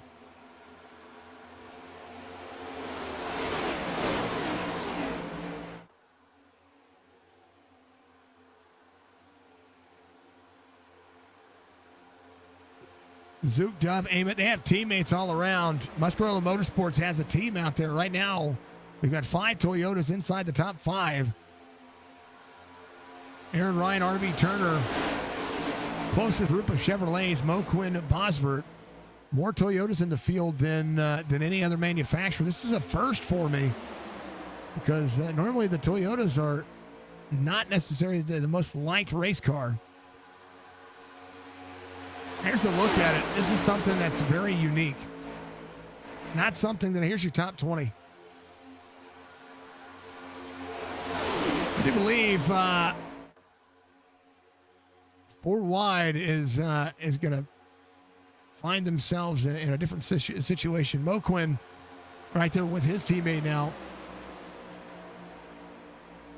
[SPEAKER 2] Zook, Dove, Amit, they have teammates all around. Muscarella Motorsports has a team out there right now. We've got 5 Toyotas inside the top 5. Aaron Ryan, RB Turner. Closest group of Chevrolets, Mo Quinn, Bosvert. More Toyotas in the field than any other manufacturer. This is a first for me because normally the Toyotas are not necessarily the most liked race car. Here's a look at it. This is something that's very unique. Not something that, here's your top 20. I do believe 4 Wide is going to find themselves in a different situation. Mo Quinn right there with his teammate now.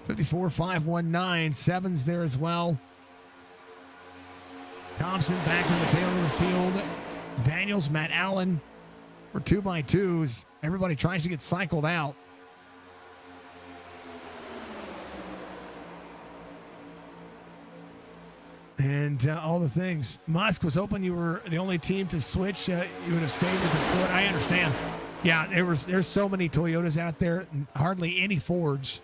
[SPEAKER 2] 54-519. Sevens there as well. Thompson back in the tail of the field. Daniels, Matt Allen for 2x2s. Everybody tries to get cycled out. And all the things. Musk was hoping you were the only team to switch. You would have stayed with the Ford. I understand. Yeah, there's so many Toyotas out there, hardly any Fords.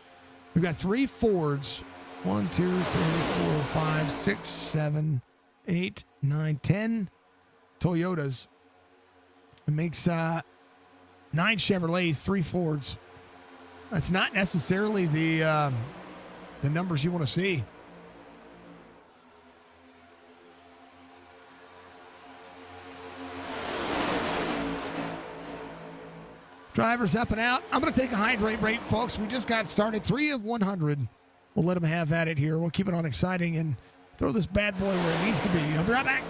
[SPEAKER 2] We've got 3 Fords. 1, 2, 3, 4, 5, 6, 7, 8, 9, 10 Toyotas. It makes 9 Chevrolets, 3 Fords. That's not necessarily the numbers you want to see. Drivers up and out. I'm going to take a hydrate break, folks. We just got started. 3 of 100. We'll let them have at it here. We'll keep it on exciting and throw this bad boy where it needs to be. I'll be right back.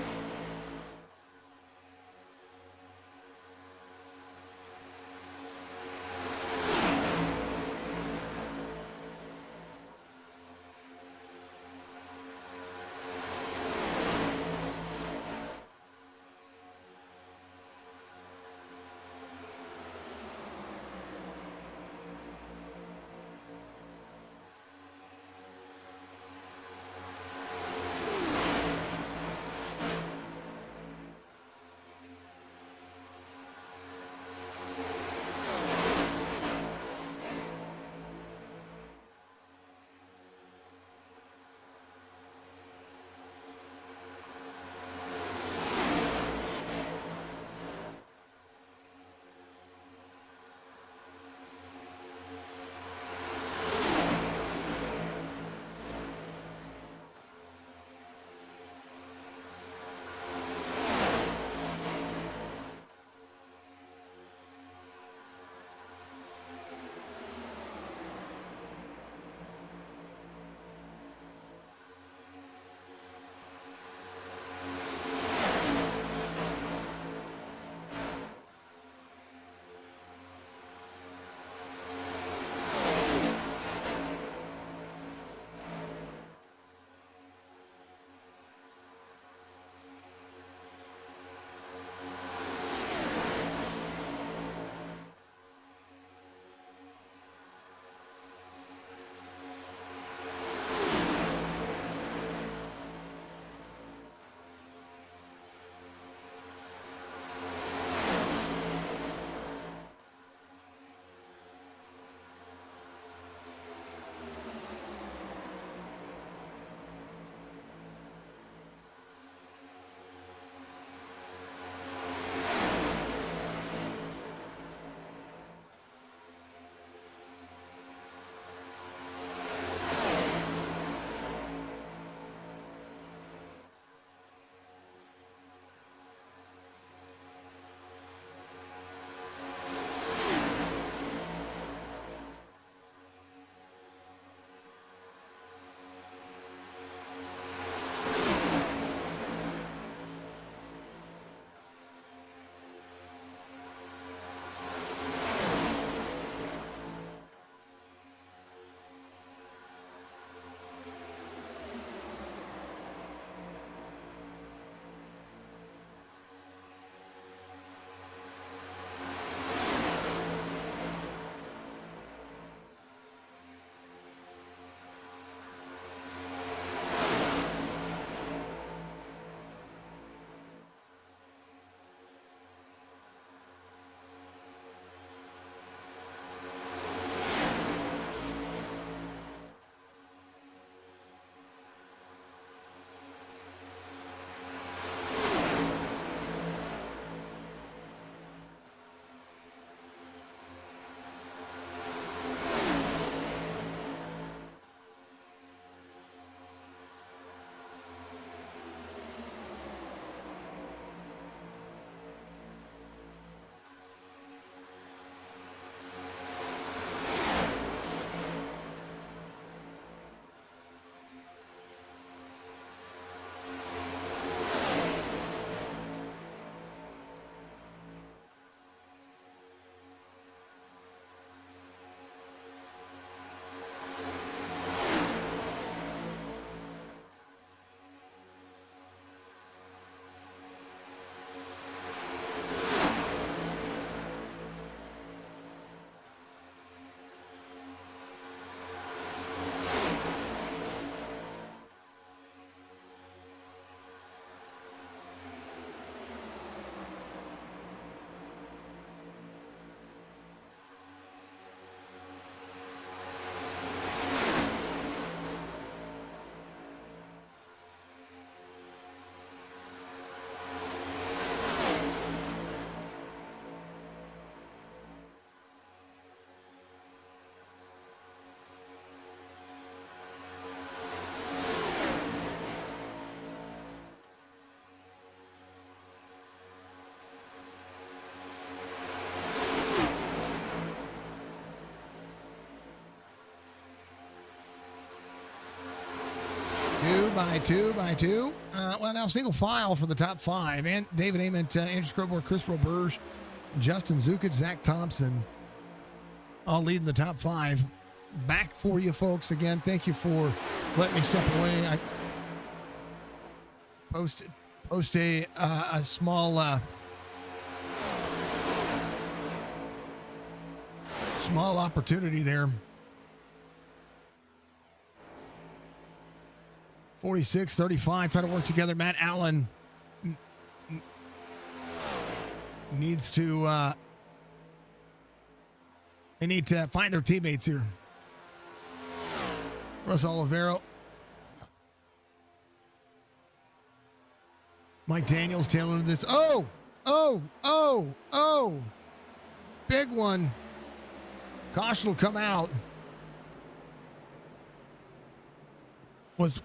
[SPEAKER 2] by two. Well, now single file for the top five. And David Ament, Andrew Scrobor, Chris Roberge, Justin Zukic, Zach Thompson, all leading the top five. Back for you folks again. Thank you for letting me step away. I post a small small opportunity there. 46-35, trying to work together. Matt Allen needs to they need to find their teammates here. Russell Olivero, Mike Daniels tailing this. Oh, big one. Caution will come out. Let's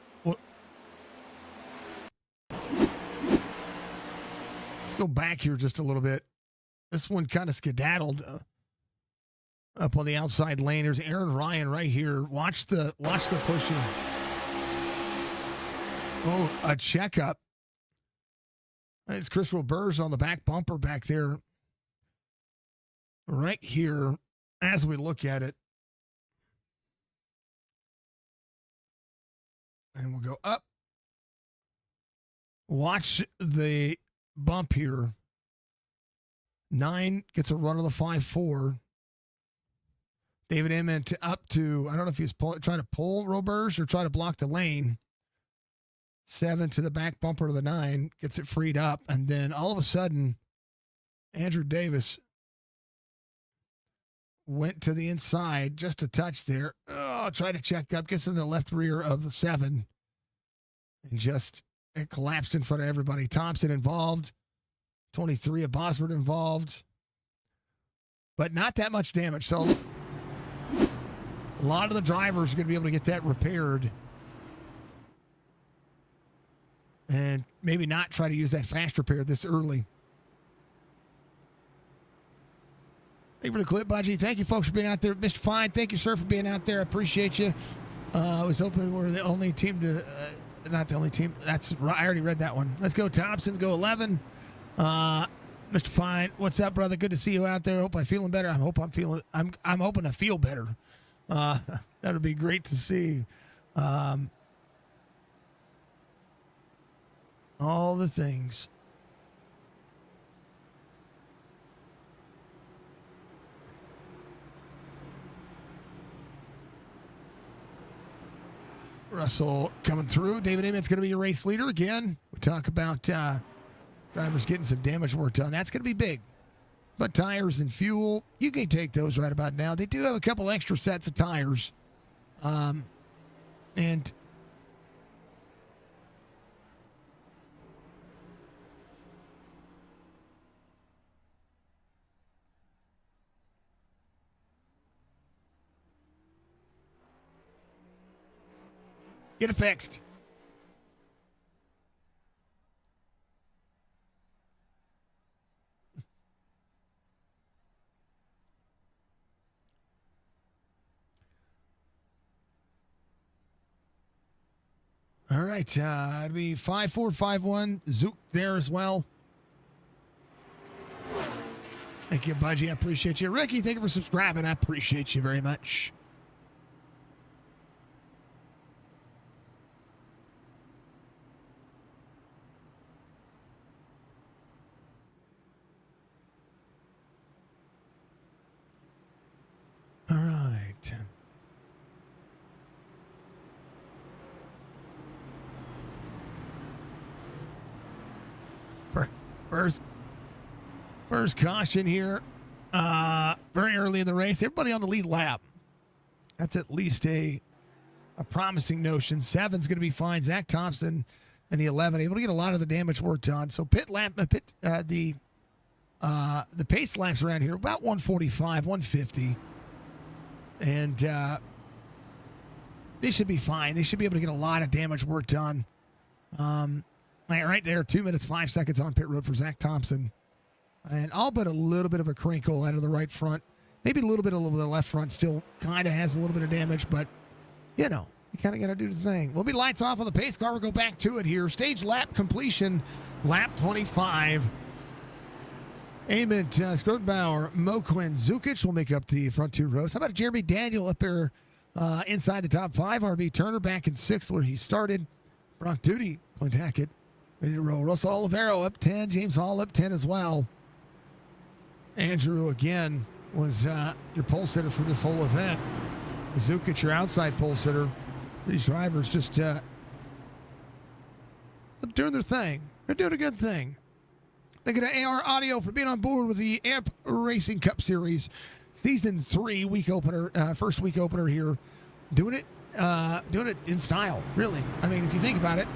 [SPEAKER 2] go back here just a little bit. This one kind of skedaddled up on the outside lane. There's Aaron Ryan right here. Watch the pushing. Oh, a checkup. It's Chris Roberge on the back bumper back there. Right here as we look at it. And we'll go up. Watch the bump here. 9 gets a run on the 5-4. David Ament up to, I don't know if he's trying to pull Roberge or try to block the lane. 7 to the back bumper of the 9, gets it freed up. And then all of a sudden, Andrew Davis went to the inside, just a touch there. Oh, try to check up, gets in the left rear of the 7. And just, it collapsed in front of everybody. Thompson involved. 23 of Bosworth involved. But not that much damage. So a lot of the drivers are going to be able to get that repaired. And maybe not try to use that fast repair this early. Thank you for the clip, Budgie. Thank you, folks, for being out there. Mr. Fine, thank you, sir, for being out there. I appreciate you. I was hoping we're the only team to... not the only team. That's I already read that one. Let's go Thompson. Go 11. Mr. Fine, what's up, brother? Good to see you out there. Hope I'm feeling better. I'm hoping to feel better. That would be great to see. All the things. Russell coming through. David Ament's going to be your race leader again. We talk about drivers getting some damage work done. That's going to be big. But tires and fuel, you can take those right about now. They do have a couple extra sets of tires. And get it fixed. All right, it'll be 5-4-5-1. Zook there as well. Thank you, Budgie. I appreciate you. Ricky, thank you for subscribing. I appreciate you very much. All right. First caution here. Very early in the race. Everybody on the lead lap. That's at least a promising notion. 7's going to be fine. Zach Thompson and the 11 able to get a lot of the damage work done. So the pace laps around here about 145, 150. And they should be fine. They should be able to get a lot of damage work done. Right there, 2 minutes, 5 seconds on pit road for Zach Thompson. And all but a little bit of a crinkle out of the right front. Maybe a little bit of the left front still kind of has a little bit of damage, but, you know, You kind of got to do the thing. We'll be lights off on the pace car. We'll go back to it here. Stage lap completion, lap 25. Amit, Skrotenbauer, Moquin, Zukic will make up the front two rows. How about Jeremy Daniel up there inside the top five? RB Turner back in sixth where he started. Brock Duty, Clint Hackett, ready to roll. Russell Olivero up 10. James Hall up 10 as well. Andrew, again, was your pole sitter for this whole event. Zukic, your outside pole sitter. These drivers just doing their thing. They're doing a good thing. Thank you to AR Audio for being on board with the AMP Racing Cup Series Season 3 week opener, first week opener here. Doing it in style, really. I mean, if you think about it,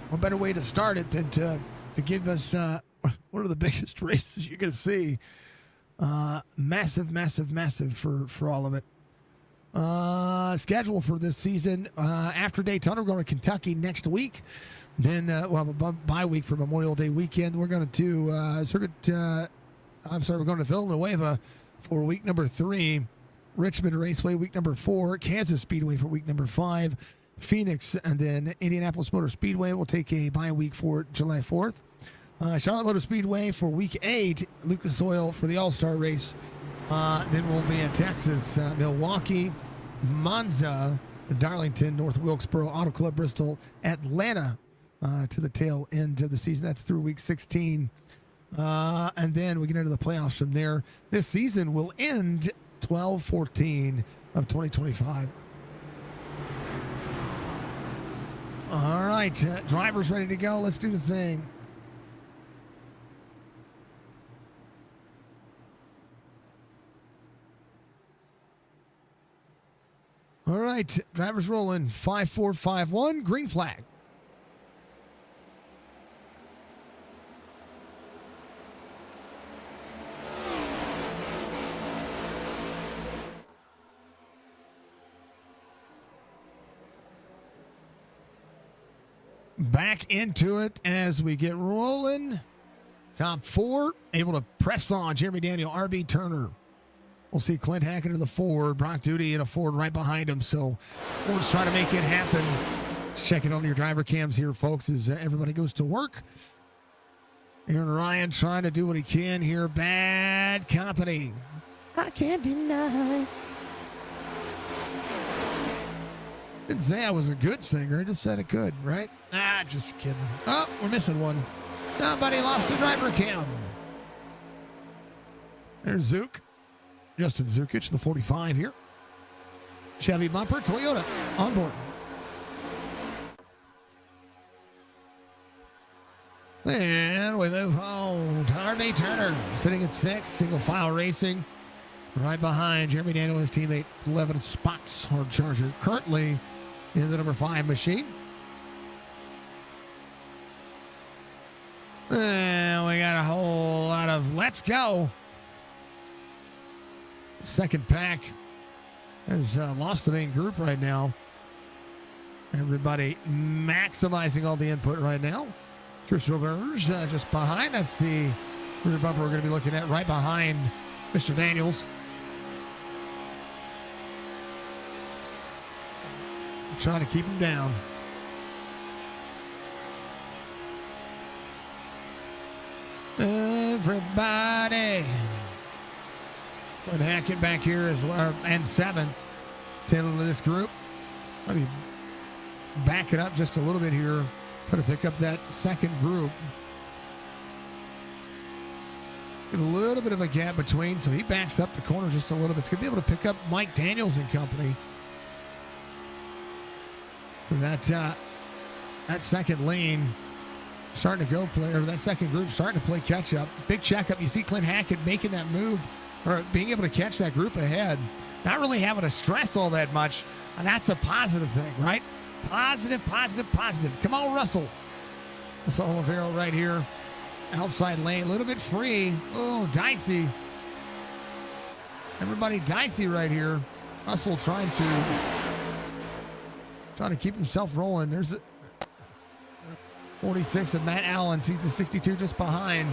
[SPEAKER 2] what better way to start it than to give us one of the biggest races you're going to see. Massive for all of it. Schedule for this season. After Daytona, we're going to Kentucky next week. Then we'll have a bye week for Memorial Day weekend. We're going to we're going to Villanueva for week number 3. Richmond Raceway week number 4. Kansas Speedway for week number 5. Phoenix and then Indianapolis Motor Speedway will take a bye week for July 4th. Charlotte Motor Speedway for week 8. Lucas Oil for the All-Star race. Then we'll be in Texas, Milwaukee, Monza, Darlington, North Wilkesboro, Auto Club Bristol, Atlanta to the tail end of the season. That's through week 16. And then we get into the playoffs from there. This season will end 12/14 of 2025. All right, drivers ready to go. Let's do the thing. All right, drivers rolling. 5, 4, 5, 1. Green flag. Back into it as we get rolling. Top 4, able to press on. Jeremy Daniel, RB Turner. We'll see Clint Hackett in the Ford, Brock Duty in a Ford right behind him. So Ford's trying to make it happen. Let's check it on your driver cams here, folks, as everybody goes to work. Aaron Ryan trying to do what he can here. Bad company. I can't deny. Didn't say I was a good singer. I just said it could, right? Just kidding. Oh, we're missing one. Somebody lost the driver cam. There's Zook. Justin Zukic, the 45 here. Chevy bumper, Toyota on board. And we move on to RB Turner, sitting at 6th, single file racing. Right behind Jeremy Daniel and his teammate, 11 spots, hard charger, currently in the number 5 machine. And we got a whole lot of let's go. Second pack has lost the main group right now. Everybody maximizing all the input right now. Chris Roberge just behind. That's the rear bumper we're going to be looking at right behind Mr. Daniels. Trying to keep him down. Everybody. But Hackett back here as well, and 7th. Tail of this group. Let me back it up just a little bit here. Try to pick up that second group. Get a little bit of a gap between, so he backs up the corner just a little bit. It's going to be able to pick up Mike Daniels and company. So that second lane starting to go play, or that second group starting to play catch up. Big checkup. You see Clint Hackett making that move, or being able to catch that group ahead. Not really having to stress all that much. And that's a positive thing, right? Positive. Come on, Russell. Russell Olivero right here. Outside lane, a little bit free. Oh, dicey. Everybody dicey right here. Russell trying to keep himself rolling. There's a 46 of Matt Allen. Sees the 62 just behind.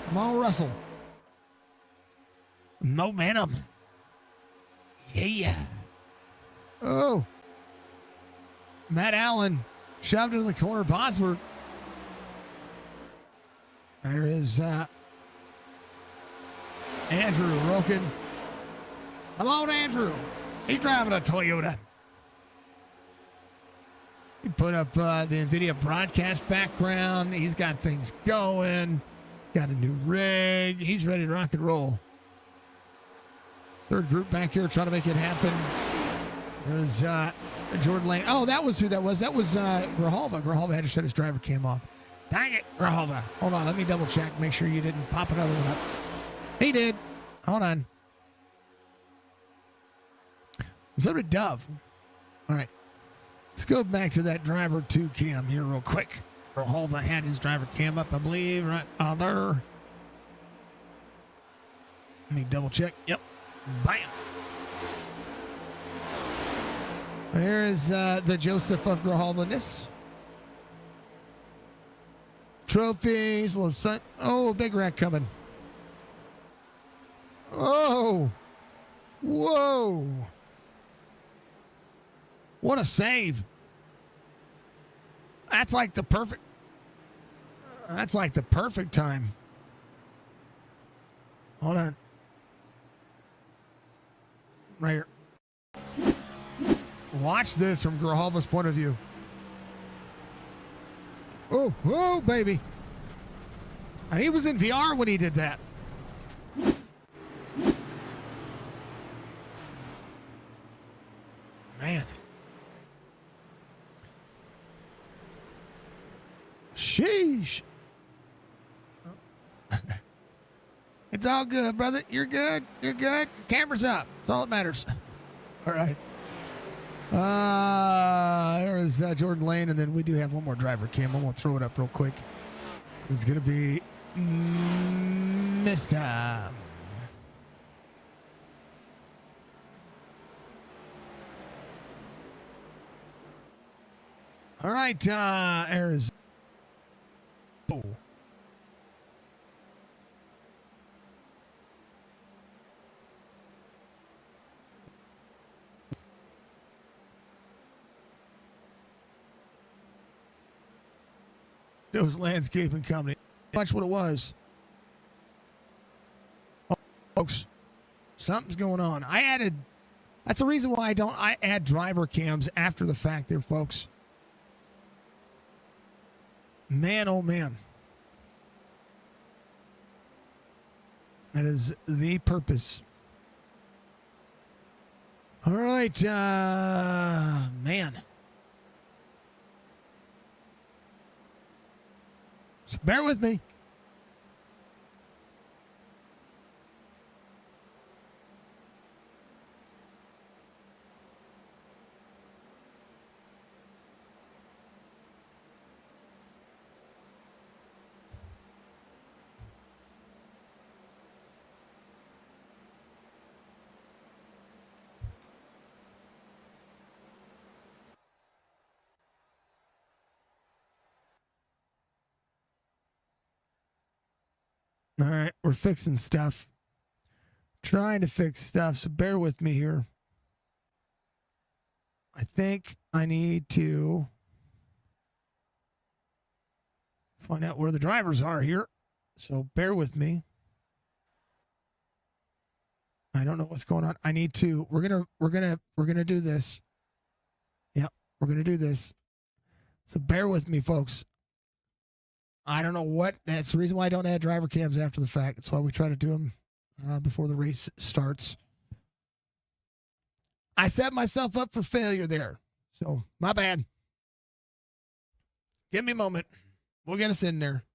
[SPEAKER 2] Come on, Russell. Momentum. Yeah. Oh. Matt Allen shoved into the corner. Bosworth. There is Andrew Roken. Hello, Andrew. He's driving a Toyota. He put up the NVIDIA broadcast background. He's got things going. Got a new rig. He's ready to rock and roll. Third group back here trying to make it happen. There's Jordan Lane. Oh, that was who that was. That was Grijalva. Grijalva had to shut his driver cam off. Dang it, Grijalva. Hold on, let me double check. Make sure you didn't pop another one up. He did. Hold on. And so did Dove. All right. Let's go back to that driver 2 cam here real quick. Grijalva had his driver cam up, I believe, right on there. Let me double check. Yep. Bam. There's the Joseph of Grijalva-ness. Trophies. Little sun. Oh, big rack coming. Oh. Whoa. What a save. That's like the perfect time. Hold on. Right here. Watch this from Grijalva's point of view. Oh, whoa, baby. And he was in VR when he did that. Man. Sheesh. It's all good, brother. You're good. You're good. Camera's up. That's all that matters. All right. There's Jordan Lane, and then we do have one more driver cam. I'm going to throw it up real quick. It's going to be Mr. All right, Arizona. Oh. Those landscaping company. Much what it was. Oh, folks, something's going on. That's the reason why I add driver cams after the fact there, folks. Man, oh man. That is the purpose. All right, man. So bear with me. All right, we're fixing stuff. Trying to fix stuff, so bear with me here. I think I need to find out where the drivers are here. So bear with me. I don't know what's going on. I need to we're gonna do this. Yep, we're gonna do this. So bear with me, folks. I don't know what. That's the reason why I don't add driver cams after the fact. That's why we try to do them before the race starts. I set myself up for failure there. So, my bad. Give me a moment. We'll get us in there.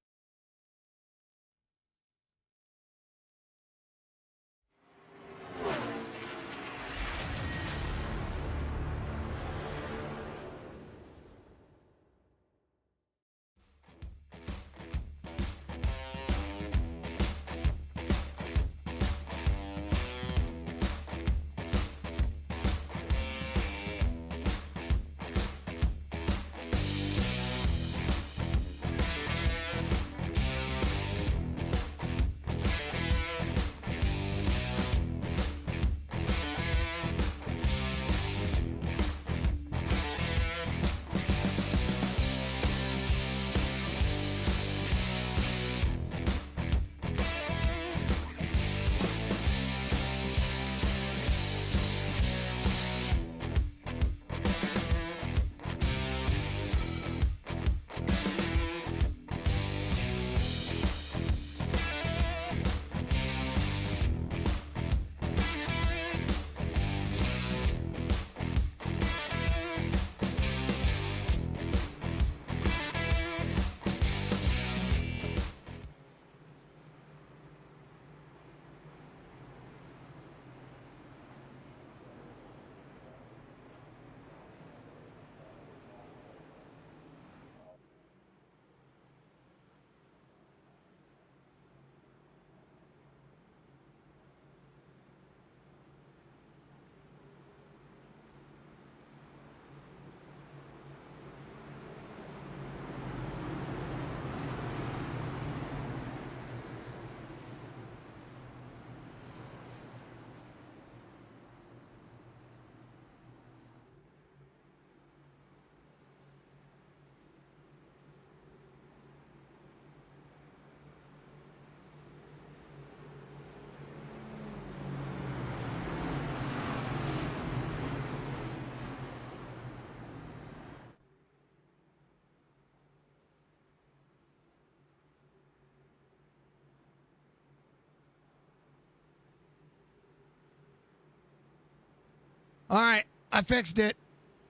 [SPEAKER 2] All right, I fixed it.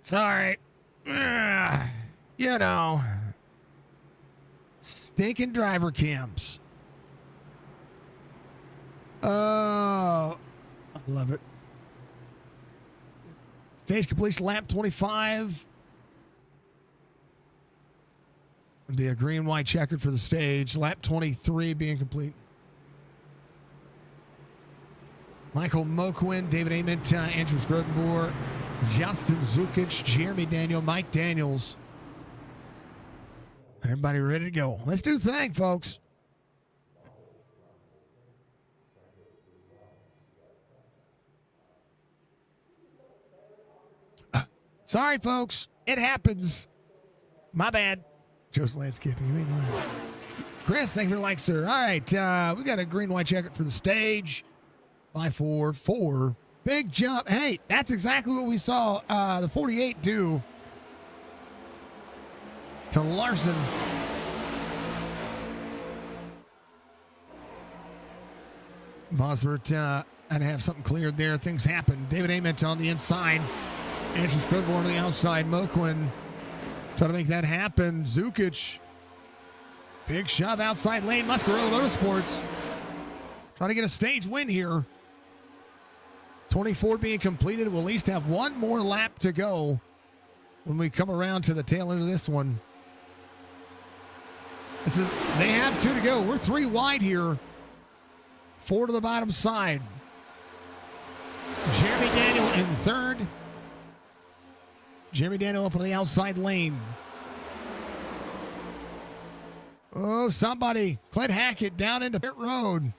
[SPEAKER 2] Sorry. You know, stinking driver cams. Oh, I love it. Stage completion lap 25. It'll be a green, white checkered for the stage. Lap 23 being complete. Michael Moquin, David Ament, Andrew Scrotenboer, Justin Zukic, Jeremy Daniel, Mike Daniels. Everybody ready to go. Let's do the thing, folks. Sorry, folks. It happens. My bad. Joe's landscaping. You mean lying. Chris, thank you for the like, sir. All right. We got a green, white checkered for the stage. 5-4-4. Big jump. Hey, that's exactly what we saw the 48 do to Larson. Bosworth had to have something cleared there. Things happen. David Ament on the inside. Andrew Scrubborn on the outside. Moquin trying to make that happen. Zukic. Big shove outside lane. Muscarella Motorsports trying to get a stage win here. 24 being completed. We'll at least have one more lap to go when we come around to the tail end of this one. They have 2 to go. We're 3 wide here. 4 to the bottom side. Jeremy Daniel in third. Jeremy Daniel up on the outside lane. Oh, somebody. Clint Hackett down into pit road.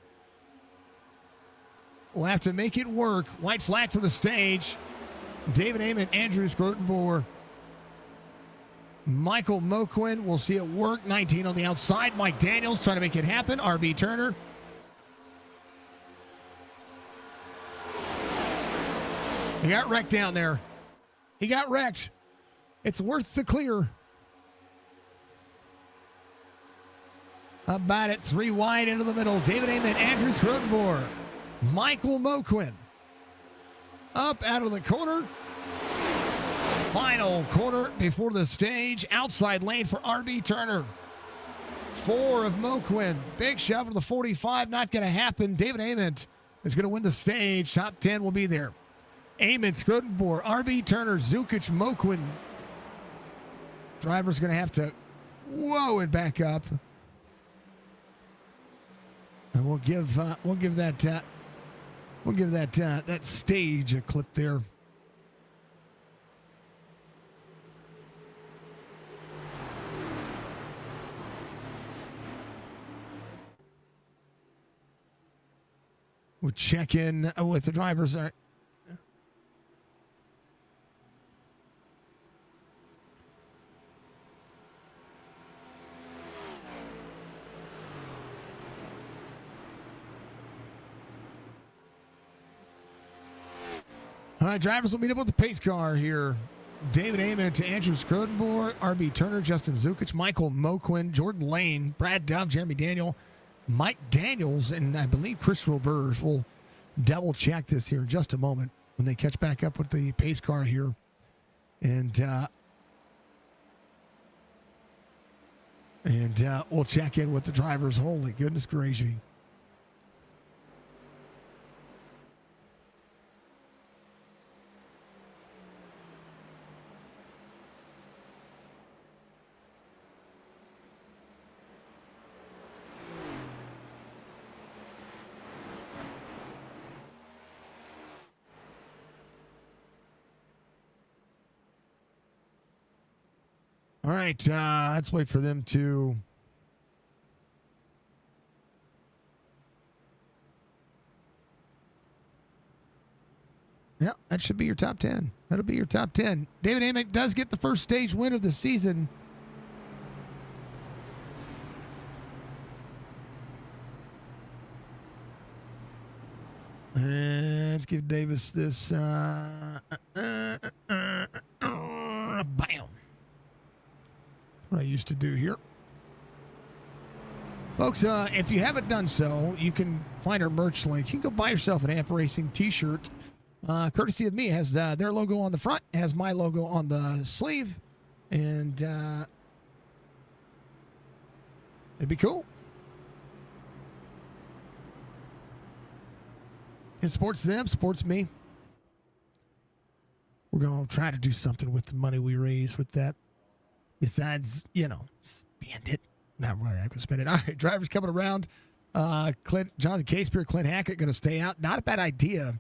[SPEAKER 2] We'll have to make it work. White flag for the stage. David Ament, Andrew Scrotenboer, Michael Moquin. We'll see it work. 19 on the outside. Mike Daniels trying to make it happen. RB Turner. He got wrecked down there. He got wrecked. It's worth the clear. About it. 3 wide into the middle. David Ament, Andrew Scrotenboer, Michael Moquin. Up out of the corner. Final corner before the stage. Outside lane for RB Turner. 4 of Moquin. Big shove to the 45. Not going to happen. David Ament is going to win the stage. Top 10 will be there. Ament, Scrotenboer, RB Turner, Zukic, Moquin. Driver's going to have to whoa it back up. And we'll give that stage a clip there. We'll check in with the drivers. All right. All right, drivers will meet up with the pace car here. David Ament, Andrew Scrotenboer, RB Turner, Justin Zukic, Michael Moquin, Jordan Lane, Brad Dove, Jeremy Daniel, Mike Daniels, and I believe Chris Roberge. Will double check this here in just a moment when they catch back up with the pace car here. And we'll check in with the drivers. Holy goodness gracious. All right, let's wait for them to. Yeah, that should be your top 10. That'll be your top 10. David Ament does get the first stage win of the season. And let's give Davis this. Bam. What I used to do here. Folks, if you haven't done so, you can find our merch link. You can go buy yourself an iRacing t-shirt courtesy of me. Has their logo on the front, has my logo on the sleeve, and it'd be cool. It supports them, supports me. We're going to try to do something with the money we raise with that. Besides, spend it. Not where I can spend it. All right, drivers coming around. Jonathan Casepier, Clint Hackett going to stay out. Not a bad idea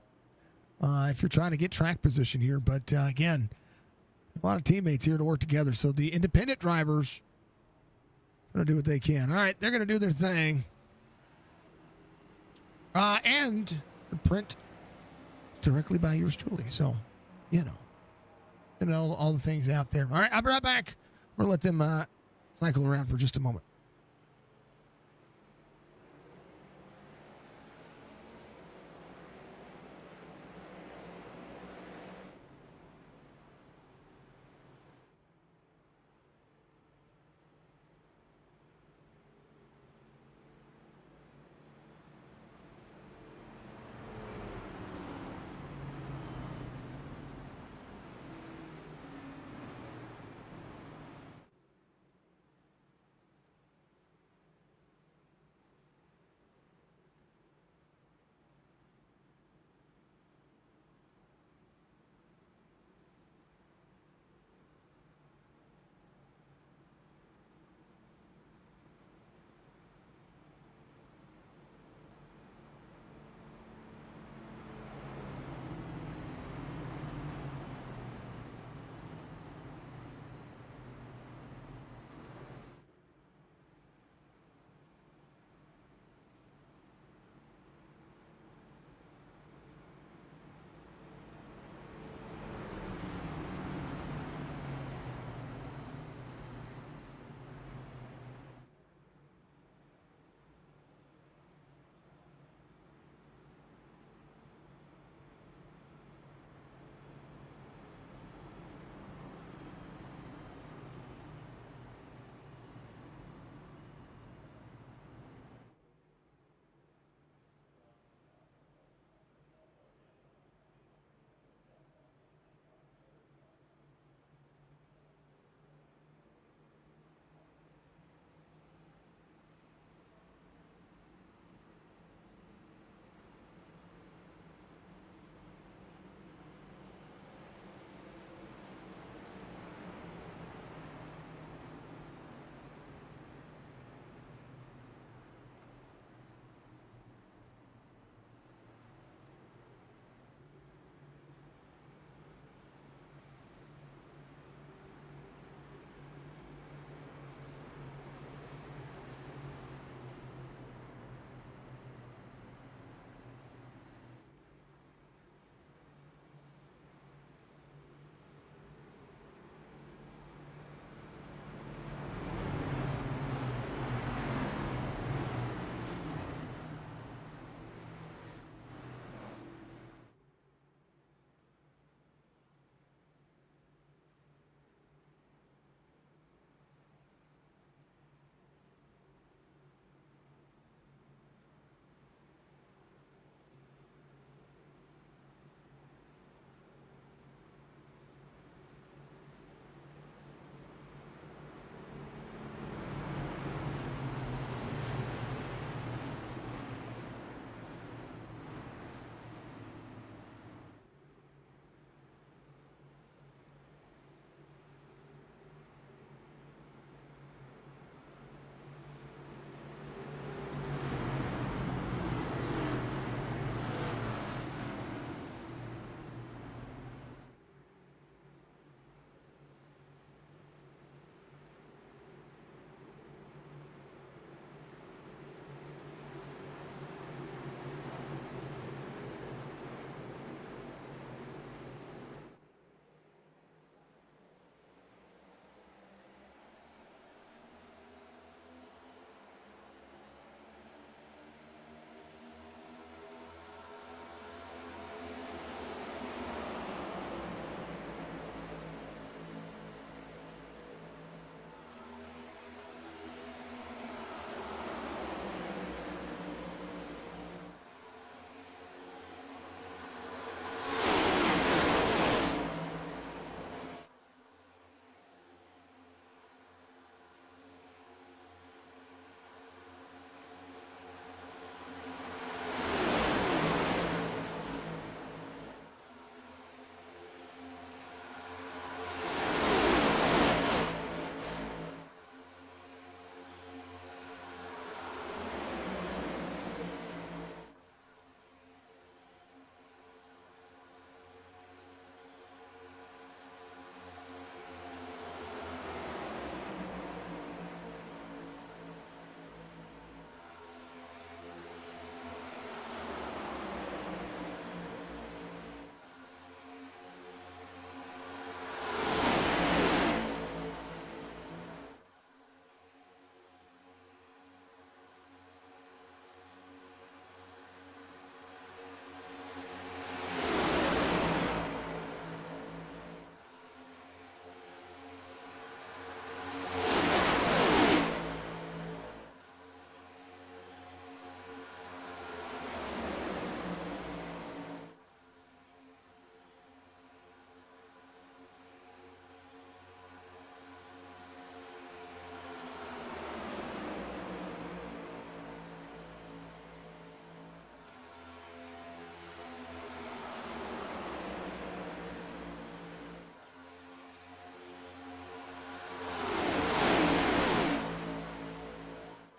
[SPEAKER 2] if you're trying to get track position here. But again, a lot of teammates here to work together. So the independent drivers are going to do what they can. All right, they're going to do their thing. And print directly by yours truly. So, all the things out there. All right, I'll be right back. We'll let them cycle around for just a moment.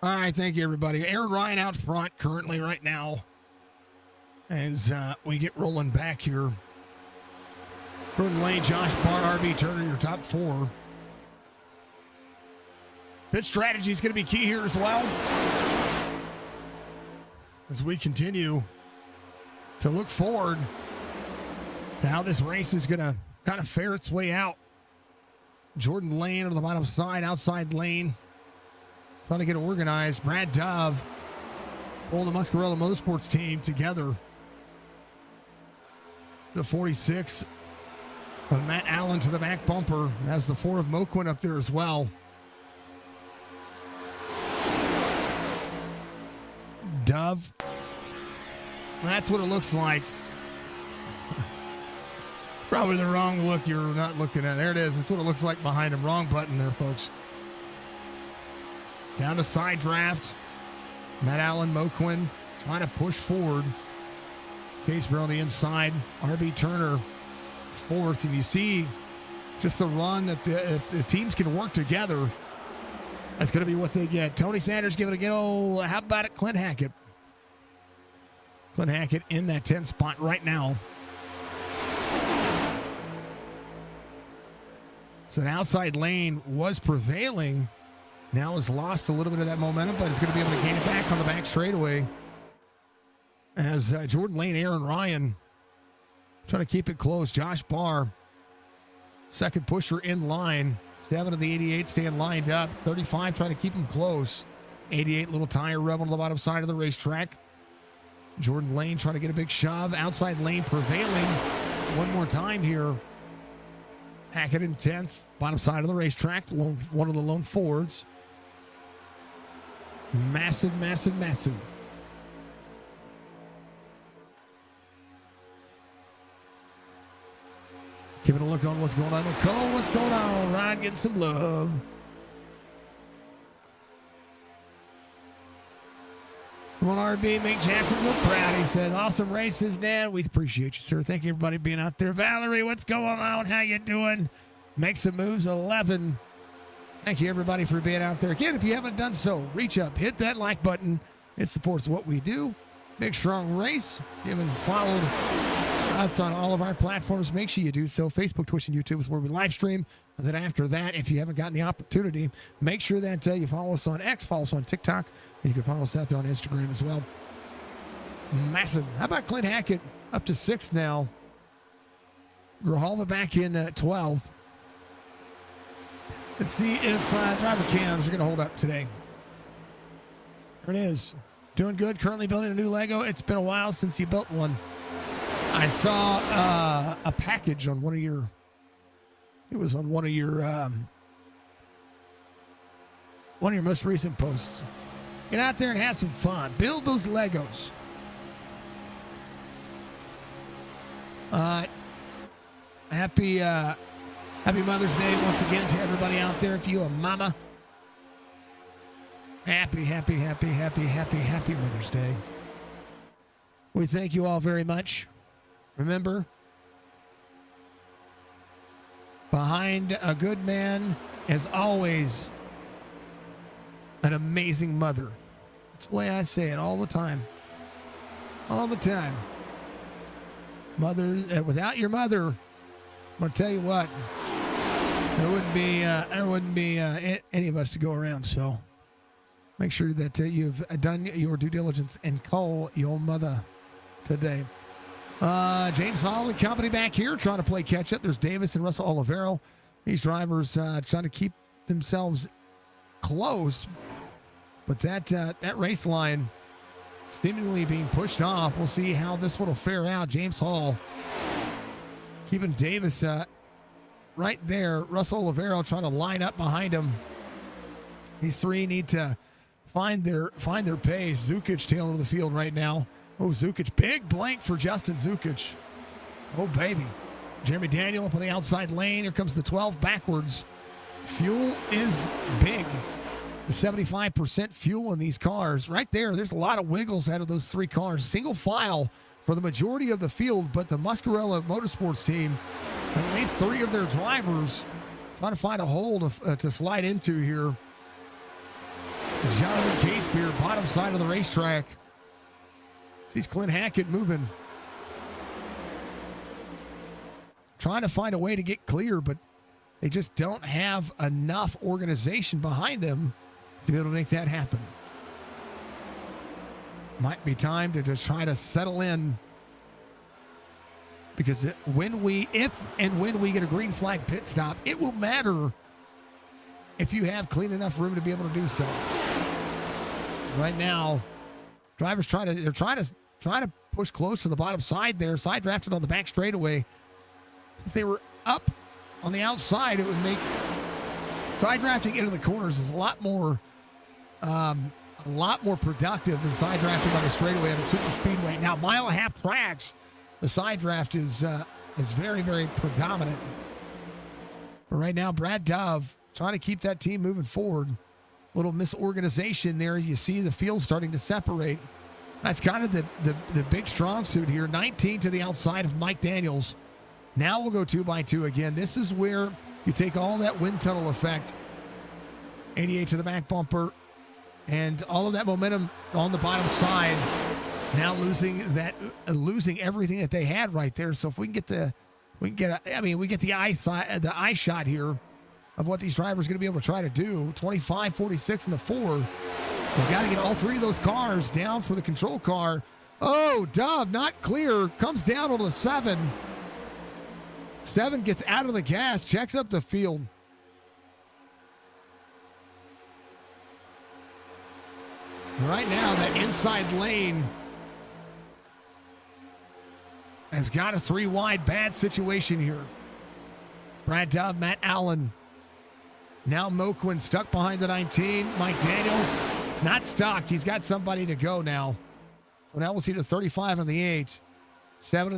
[SPEAKER 2] All right, thank you, everybody. Aaron Ryan out front currently right now as we get rolling back here. Jordan Lane, Josh Barr, RB Turner, your top four. Pit strategy is going to be key here as well as we continue to look forward to how this race is going to kind of fare its way out. Jordan Lane on the bottom side, outside lane, trying to get organized. Brad Dove pulling the Muscarella Motorsports team together. The 46 of Matt Allen to the back bumper. Has the 4 of Moquin up there as well. Dove. That's what it looks like. Probably the wrong look you're not looking at. There it is. That's what it looks like behind him. Wrong button there, folks. Down to side draft. Matt Allen, Moquin trying to push forward. Casper on the inside. RB Turner fourth. And you see just the run that if the teams can work together, that's going to be what they get. Tony Sanders giving it a get. Oh, how about it? Clint Hackett. Clint Hackett in that 10 spot right now. So an outside lane was prevailing. Now has lost a little bit of that momentum, but is going to be able to gain it back on the back straightaway. As Jordan Lane, Aaron Ryan trying to keep it close. Josh Barr, second pusher in line. 7 of the 88 staying lined up. 35 trying to keep him close. 88 little tire rev on the bottom side of the racetrack. Jordan Lane trying to get a big shove. Outside lane prevailing one more time here. Hackett in 10th. Bottom side of the racetrack. One of the lone Fords. Massive, massive, massive. Giving a look on what's going on. Cole, what's going on? Ryan getting some love. Come on, RB, make Jackson look proud. He said, awesome races, Dan. We appreciate you, sir. Thank you, everybody, being out there. Valerie, what's going on? How you doing? Make some moves, 11. Thank you, everybody, for being out there. Again, if you haven't done so, reach up, hit that like button. It supports what we do. Big Strong Race. If you haven't followed us on all of our platforms, make sure you do so. Facebook, Twitch, and YouTube is where we live stream. And then after that, if you haven't gotten the opportunity, make sure that you follow us on X, follow us on TikTok, and you can follow us out there on Instagram as well. Massive. How about Clint Hackett up to 6th now? Grijalva back in 12th. Let's see if driver cams are going to hold up today. There it is. Doing good. Currently building a new Lego. It's been a while since you built one. I saw a package on one of your. It was on one of your most recent posts. Get out there and have some fun. Build those Legos. Happy Mother's Day once again to everybody out there. If you a mama, happy Mother's Day. We thank you all very much. Remember, behind a good man is always an amazing mother. That's the way I say it all the time. All the time. Mother, without your mother, I'm going to tell you what, there wouldn't be any of us to go around. So make sure that you've done your due diligence and call your mother today. James Hall and company back here trying to play catch up. There's Davis and Russell Olivero. These drivers trying to keep themselves close, but that race line seemingly being pushed off. We'll see how this one will fare out. James Hall keeping Davis right there. Russell Olivero trying to line up behind him. These three need to find their pace. Zukic tail of the field right now. Oh, Zukic. Big blank for Justin Zukic. Oh, baby. Jeremy Daniel up on the outside lane. Here comes the 12 backwards. Fuel is big. The 75% fuel in these cars. Right there, there's a lot of wiggles out of those three cars. Single file for the majority of the field, but the Muscarella Motorsports team, at least three of their drivers, trying to find a hole to slide into here. Jonathan here, bottom side of the racetrack. Sees Clint Hackett moving. Trying to find a way to get clear, but they just don't have enough organization behind them to be able to make that happen. Might be time to just try to settle in, because if and when we get a green flag pit stop, it will matter if you have clean enough room to be able to do so. Right now, drivers trying to push close to the bottom side there, side drafted on the back straightaway. If they were up on the outside, it would make side drafting into the corners is a lot more productive than side drafting on the straightaway on a super speedway. Now, mile and a half tracks, the side draft is very, very predominant. But right now, Brad Dove trying to keep that team moving forward. Little misorganization there. You see the field starting to separate. That's kind of the big strong suit here. 19 to the outside of Mike Daniels. Now we'll go 2x2 again. This is where you take all that wind tunnel effect. 88 to the back bumper. And all of that momentum on the bottom side. Now losing everything that they had right there. So if we can get the eye shot here of what these drivers are going to be able to try to do. 25, 46, and the 4. They've got to get all three of those cars down for the control car. Oh, Dove not clear. Comes down on the 7. 7 gets out of the gas, checks up the field. Right now, that inside lane has got a 3 wide bad situation here. Brad Dove, Matt Allen. Now Moquin stuck behind the 19. Mike Daniels not stuck. He's got somebody to go now. So now we'll see the 35 on the 8. 7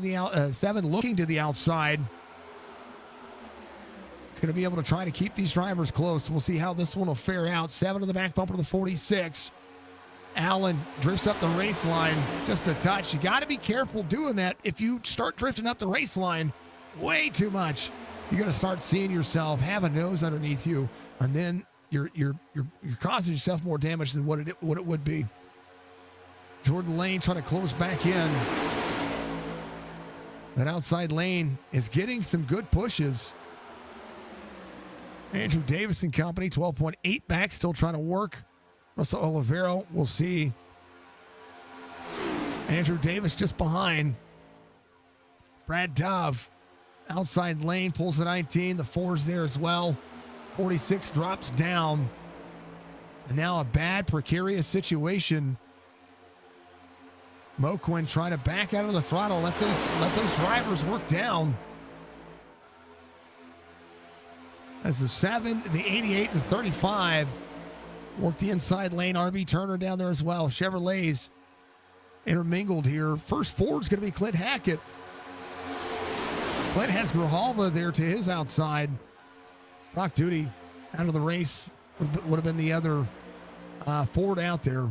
[SPEAKER 2] looking to the outside. It's going to be able to try to keep these drivers close. We'll see how this one will fare out. 7 to the back bumper to the 46. Allen drifts up the race line just a touch. You got to be careful doing that. If you start drifting up the race line way too much, you're going to start seeing yourself have a nose underneath you, and then you're causing yourself more damage than what it would be. Jordan Lane trying to close back in. That outside lane is getting some good pushes. Andrew Davis and company, 12.8 back, still trying to work. Russell Olivero, we'll see. Andrew Davis just behind. Brad Dove, outside lane, pulls the 19. The 4's there as well. 46 drops down. And now a bad, precarious situation. Moquin trying to back out of the throttle. Let those drivers work down. As the 7, the 88, and the 35 work the inside lane. RB Turner down there as well. Chevrolets intermingled here. First forward's going to be Clint Hackett. Clint has Grijalva there to his outside. Rock Duty out of the race would have been the other Ford out there.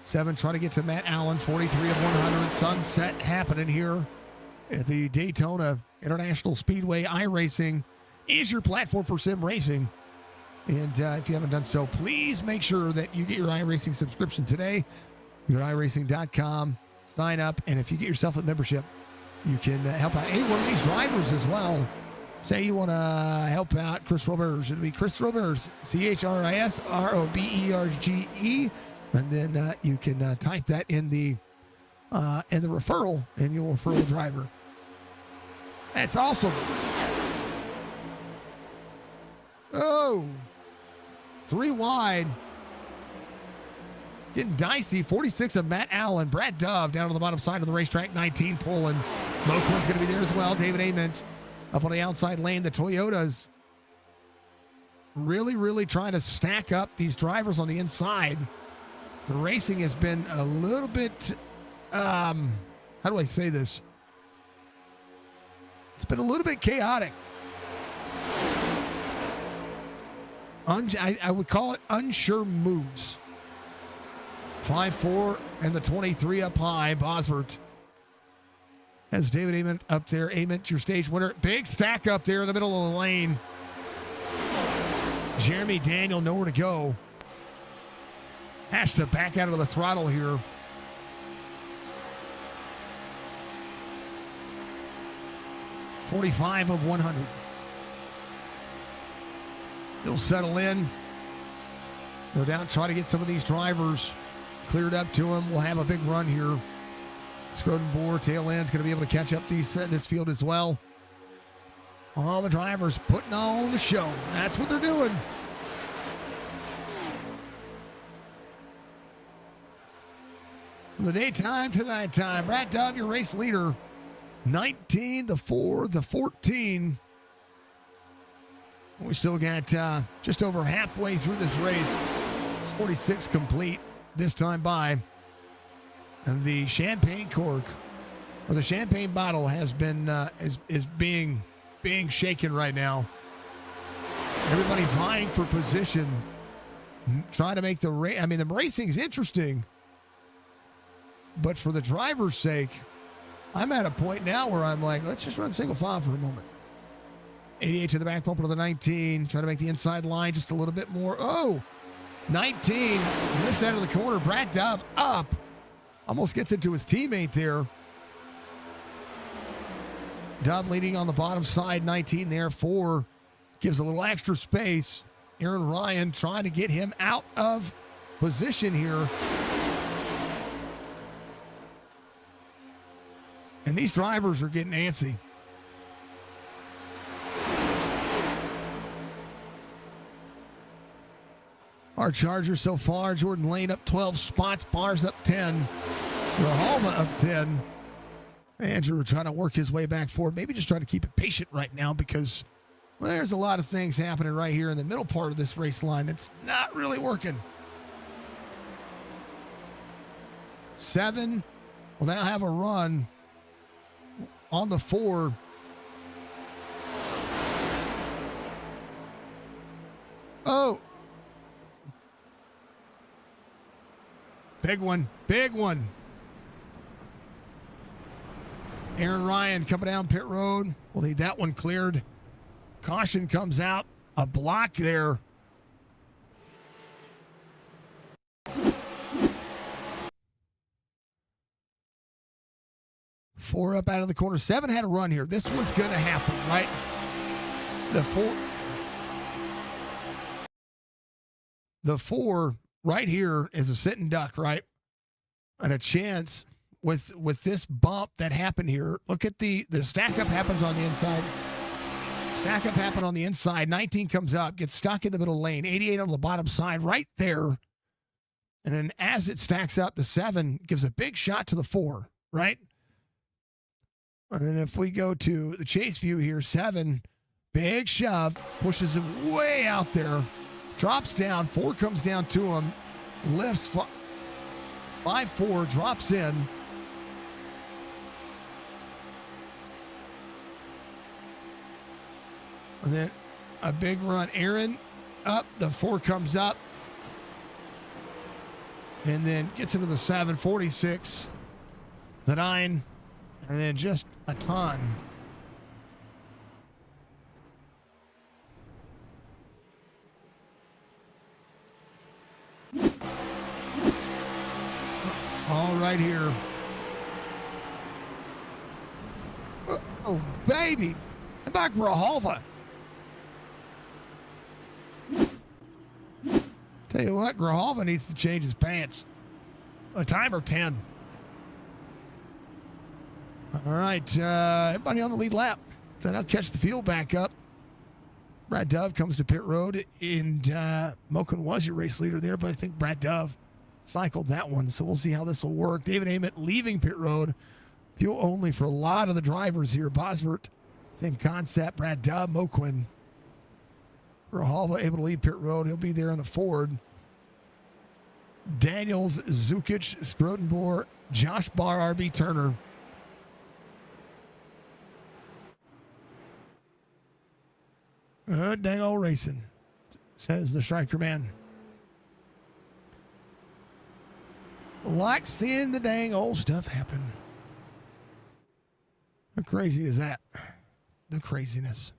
[SPEAKER 2] 7 trying to get to Matt Allen. 43 of 100. Sunset happening here at the Daytona International Speedway. iRacing is your platform for sim racing. And if you haven't done so, please make sure that you get your iRacing subscription today. You go to iRacing.com, sign up, and if you get yourself a membership, you can help out any one of these drivers as well. Say you want to help out Chris Roberge. It'll be Chris Roberge, CHRISROBERGE, and then you can type that in the referral, and you'll refer the driver. That's awesome. Oh, 3 wide. Getting dicey. 46 of Matt Allen. Brad Dove down on the bottom side of the racetrack. 19 pulling. Moquin's going to be there as well. David Ament up on the outside lane. The Toyotas really, really trying to stack up these drivers on the inside. The racing has been a little bit, how do I say this? It's been a little bit chaotic. I would call it unsure moves. 5-4 and the 23 up high. Bosworth has David Ament up there. Ament, your stage winner. Big stack up there in the middle of the lane. Jeremy Daniel nowhere to go. has to back out of the throttle here. .45 of 100. He'll settle in. No doubt try to get some of these drivers cleared up to him. We'll have a big run here. Scrodenbohr, tail end's going to be able to catch up this field as well. All the drivers putting on the show. That's what they're doing. From the daytime to the nighttime, Brad Dove, your race leader. 19, the 4, the 14. We still got just over halfway through this race. It's 46 complete this time by. And the champagne cork, or the champagne bottle, has been is being shaken right now. Everybody vying for position, trying to make the race. I mean, the racing's interesting, but for the driver's sake, I'm at a point now where I'm like, let's just run single file for a moment. 88 to the back bumper to the 19. Trying to make the inside line just a little bit more. Oh, 19. This end of the corner. Brad Dove up. Almost gets into his teammate there. Dove leading on the bottom side. 19 there. 4 gives a little extra space. Aaron Ryan trying to get him out of position here. And these drivers are getting antsy. Our Charger so far, Jordan Lane up 12 spots, Bars up 10, Grijalva up 10. Andrew trying to work his way back forward, maybe just trying to keep it patient right now because, well, there's a lot of things happening right here in the middle part of this race line. It's not really working. 7 will now have a run on the 4. Oh. Big one. Big one. Aaron Ryan coming down pit road. We'll need that one cleared. Caution comes out. A block there. Four up out of the corner. 7 had a run here. This was going to happen, right? The 4 right here is a sitting duck, right? And a chance with this bump that happened here. Look at the stack up happens on the inside. Stack up happened on the inside. 19 comes up, gets stuck in the middle lane. 88 on the bottom side right there. And then as it stacks up, the 7 gives a big shot to the 4, right? And then if we go to the chase view here, 7, big shove, pushes him way out there. Drops down, 4 comes down to him, lifts 5-4, drops in. And then a big run. Aaron up, the 4 comes up. And then gets into the 7, 46, the 9, and then just a ton. All right here. Oh, baby. How about Grijalva? Tell you what, Grijalva needs to change his pants. A timer 10. All right, everybody on the lead lap. Then I'll catch the field back up. Brad Dove comes to pit road, and Moken was your race leader there, but I think Brad Dove cycled that one, so we'll see how this will work. David Ament leaving pit road. Fuel only for a lot of the drivers here. Bosvert, same concept. Brad Dove, Moquin. Grijalva able to lead pit road. He'll be there on the Ford. Daniels, Zukic, Scrodenbohr, Josh Barr, RB Turner. Dang old racing, says the striker man. Like seeing the dang old stuff happen. How crazy is that? The craziness.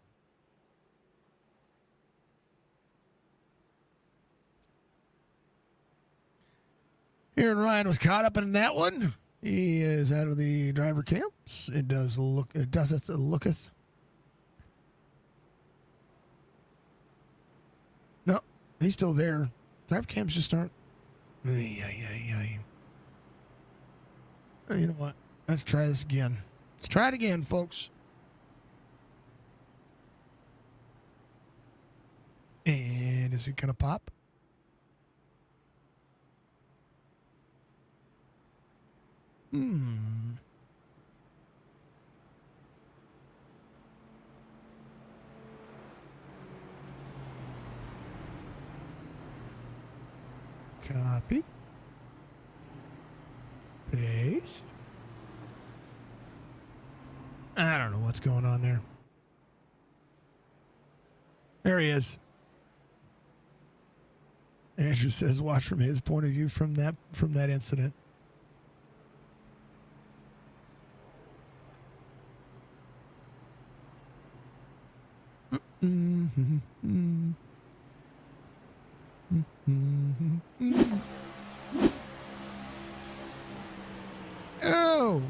[SPEAKER 2] Aaron Ryan was caught up in that one. He is out of the driver camps. It doeseth looketh. No, he's still there. Driver camps just aren't. You know what? Let's try this again. Let's try it again, folks. And is it going to pop? Copy. Paste. I don't know what's going on there. There he is. Andrew says, watch from his point of view from that incident. Oh,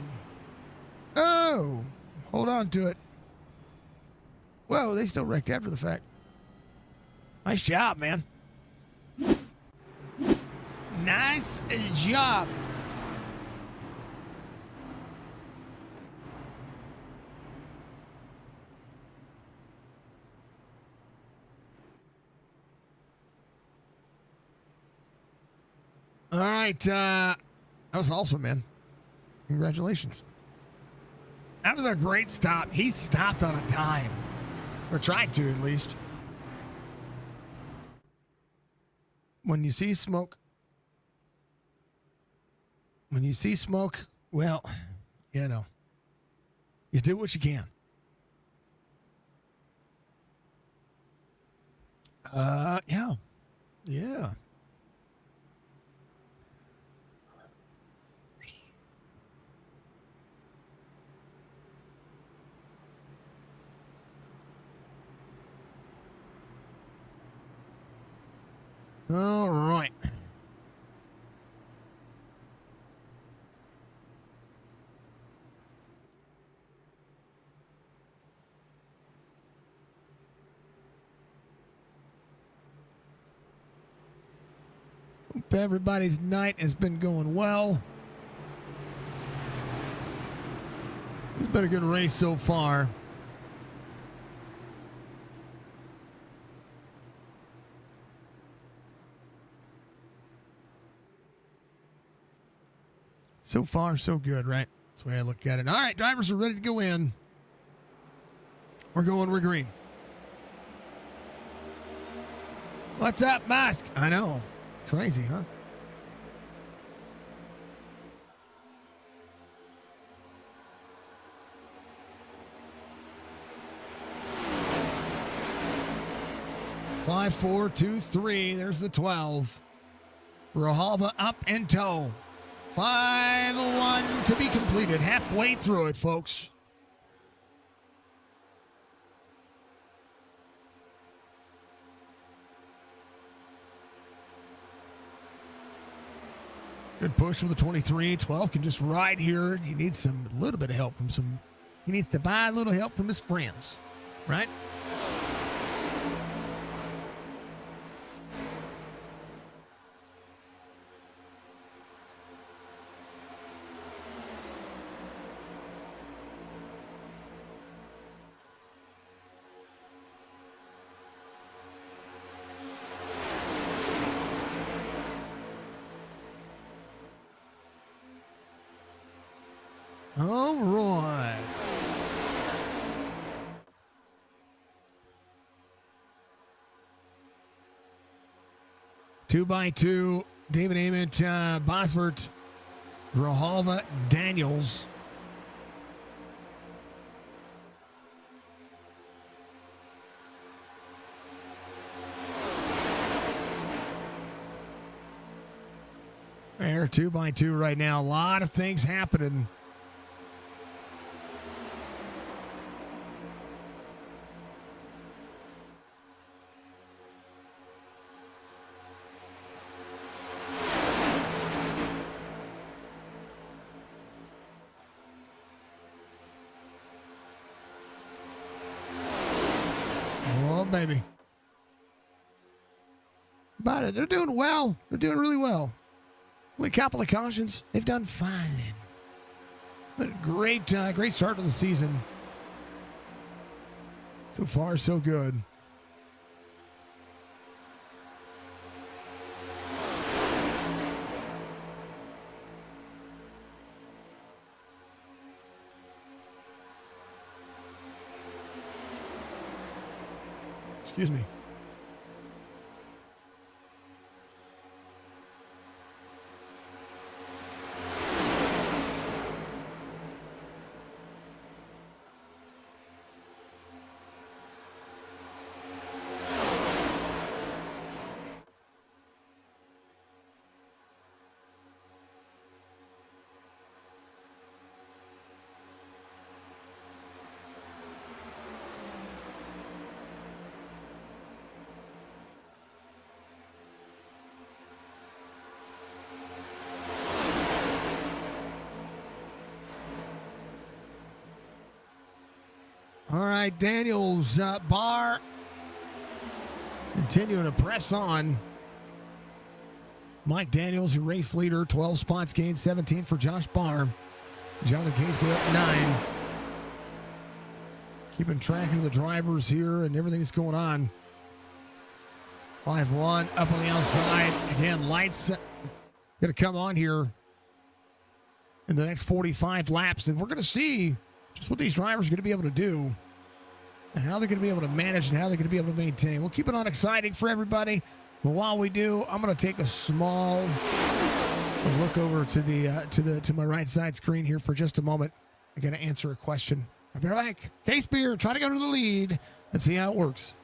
[SPEAKER 2] hold on to it. Whoa, they still wrecked after the fact. Nice job, man. Nice job. All right. That was awesome, man. Congratulations. That was a great stop. He stopped on a dime. Or tried to, at least. When you see smoke, well, you know, you do what you can. Yeah. All right. Hope everybody's night has been going well. It's been a good race so far. So far, so good, right? That's the way I look at it. All right, drivers are ready to go in. We're green. What's up, Musk? I know. Crazy, huh? Five, 4, 2, 3. There's the 12. Rahalva up in tow. 5-1 to be completed. Halfway through it, folks. Good push from the 23. 12 can just ride here. He needs a little bit of help from he needs to buy a little help from his friends, right? All right. Two by two, David Ament, Bosworth, Grijalva, Daniels. There, 2 by 2 right now. A lot of things happening. baby. About it. They're doing well. They're doing really well. Only a couple of cautions. They've done fine. But great start to the season. So far, so good. Excuse me. All right, Daniels, Barr continuing to press on. Mike Daniels, your race leader, 12 spots gained, 17 for Josh Barr. Jonathan Casey up 9. Keeping track of the drivers here and everything that's going on. 5-1 up on the outside. Again, lights going to come on here in the next 45 laps, and we're going to see just what these drivers are going to be able to do and how they're going to be able to manage and how they're going to be able to maintain. We'll keep it on exciting for everybody. But while we do, I'm going to take a small look over to my right side screen here for just a moment. I'm going to answer a question. I'll be right back. Case Beer, try to go to the lead. Let's see how it works.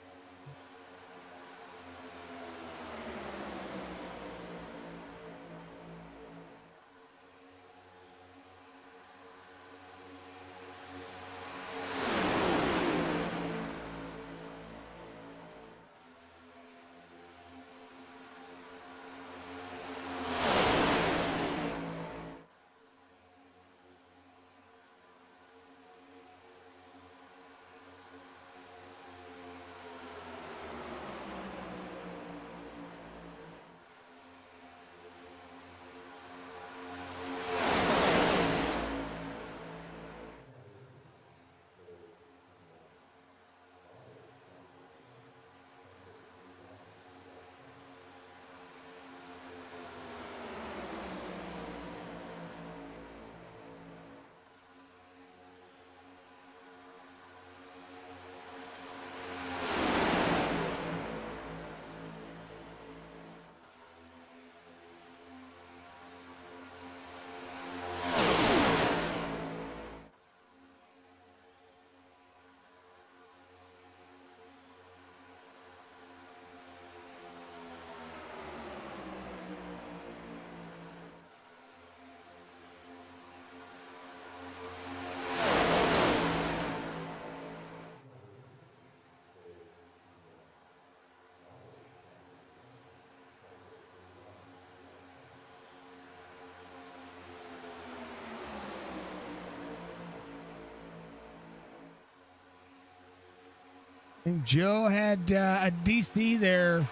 [SPEAKER 2] I think Joe had a DC there.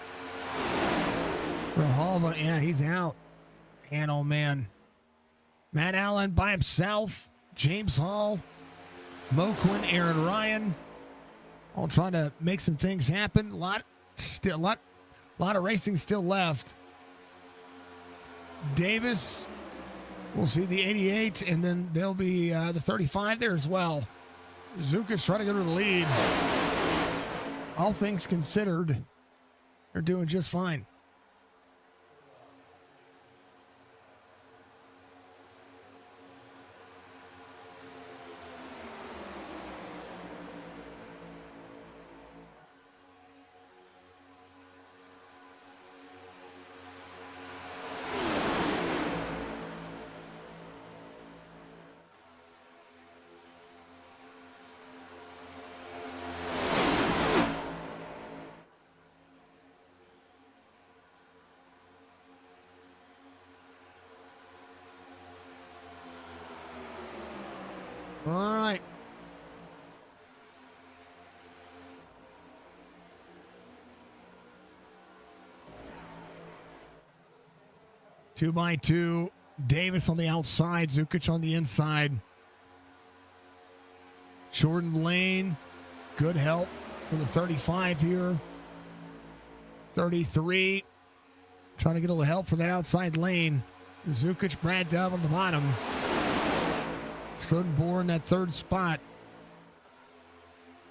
[SPEAKER 2] Rahalva, yeah, he's out. And oh man. Matt Allen by himself. James Hall. Mo Quinn, Aaron Ryan. All trying to make some things happen. A lot of racing still left. Davis. We'll see the 88, and then there'll be the 35 there as well. Zuka's trying to go to the lead. All things considered, they're doing just fine. 2x2. Davis on the outside. Zukic on the inside. Jordan Lane. Good help for the 35 here. 33. Trying to get a little help for that outside lane. Zukic, Brad Dove on the bottom. Scrodenboer in that third spot.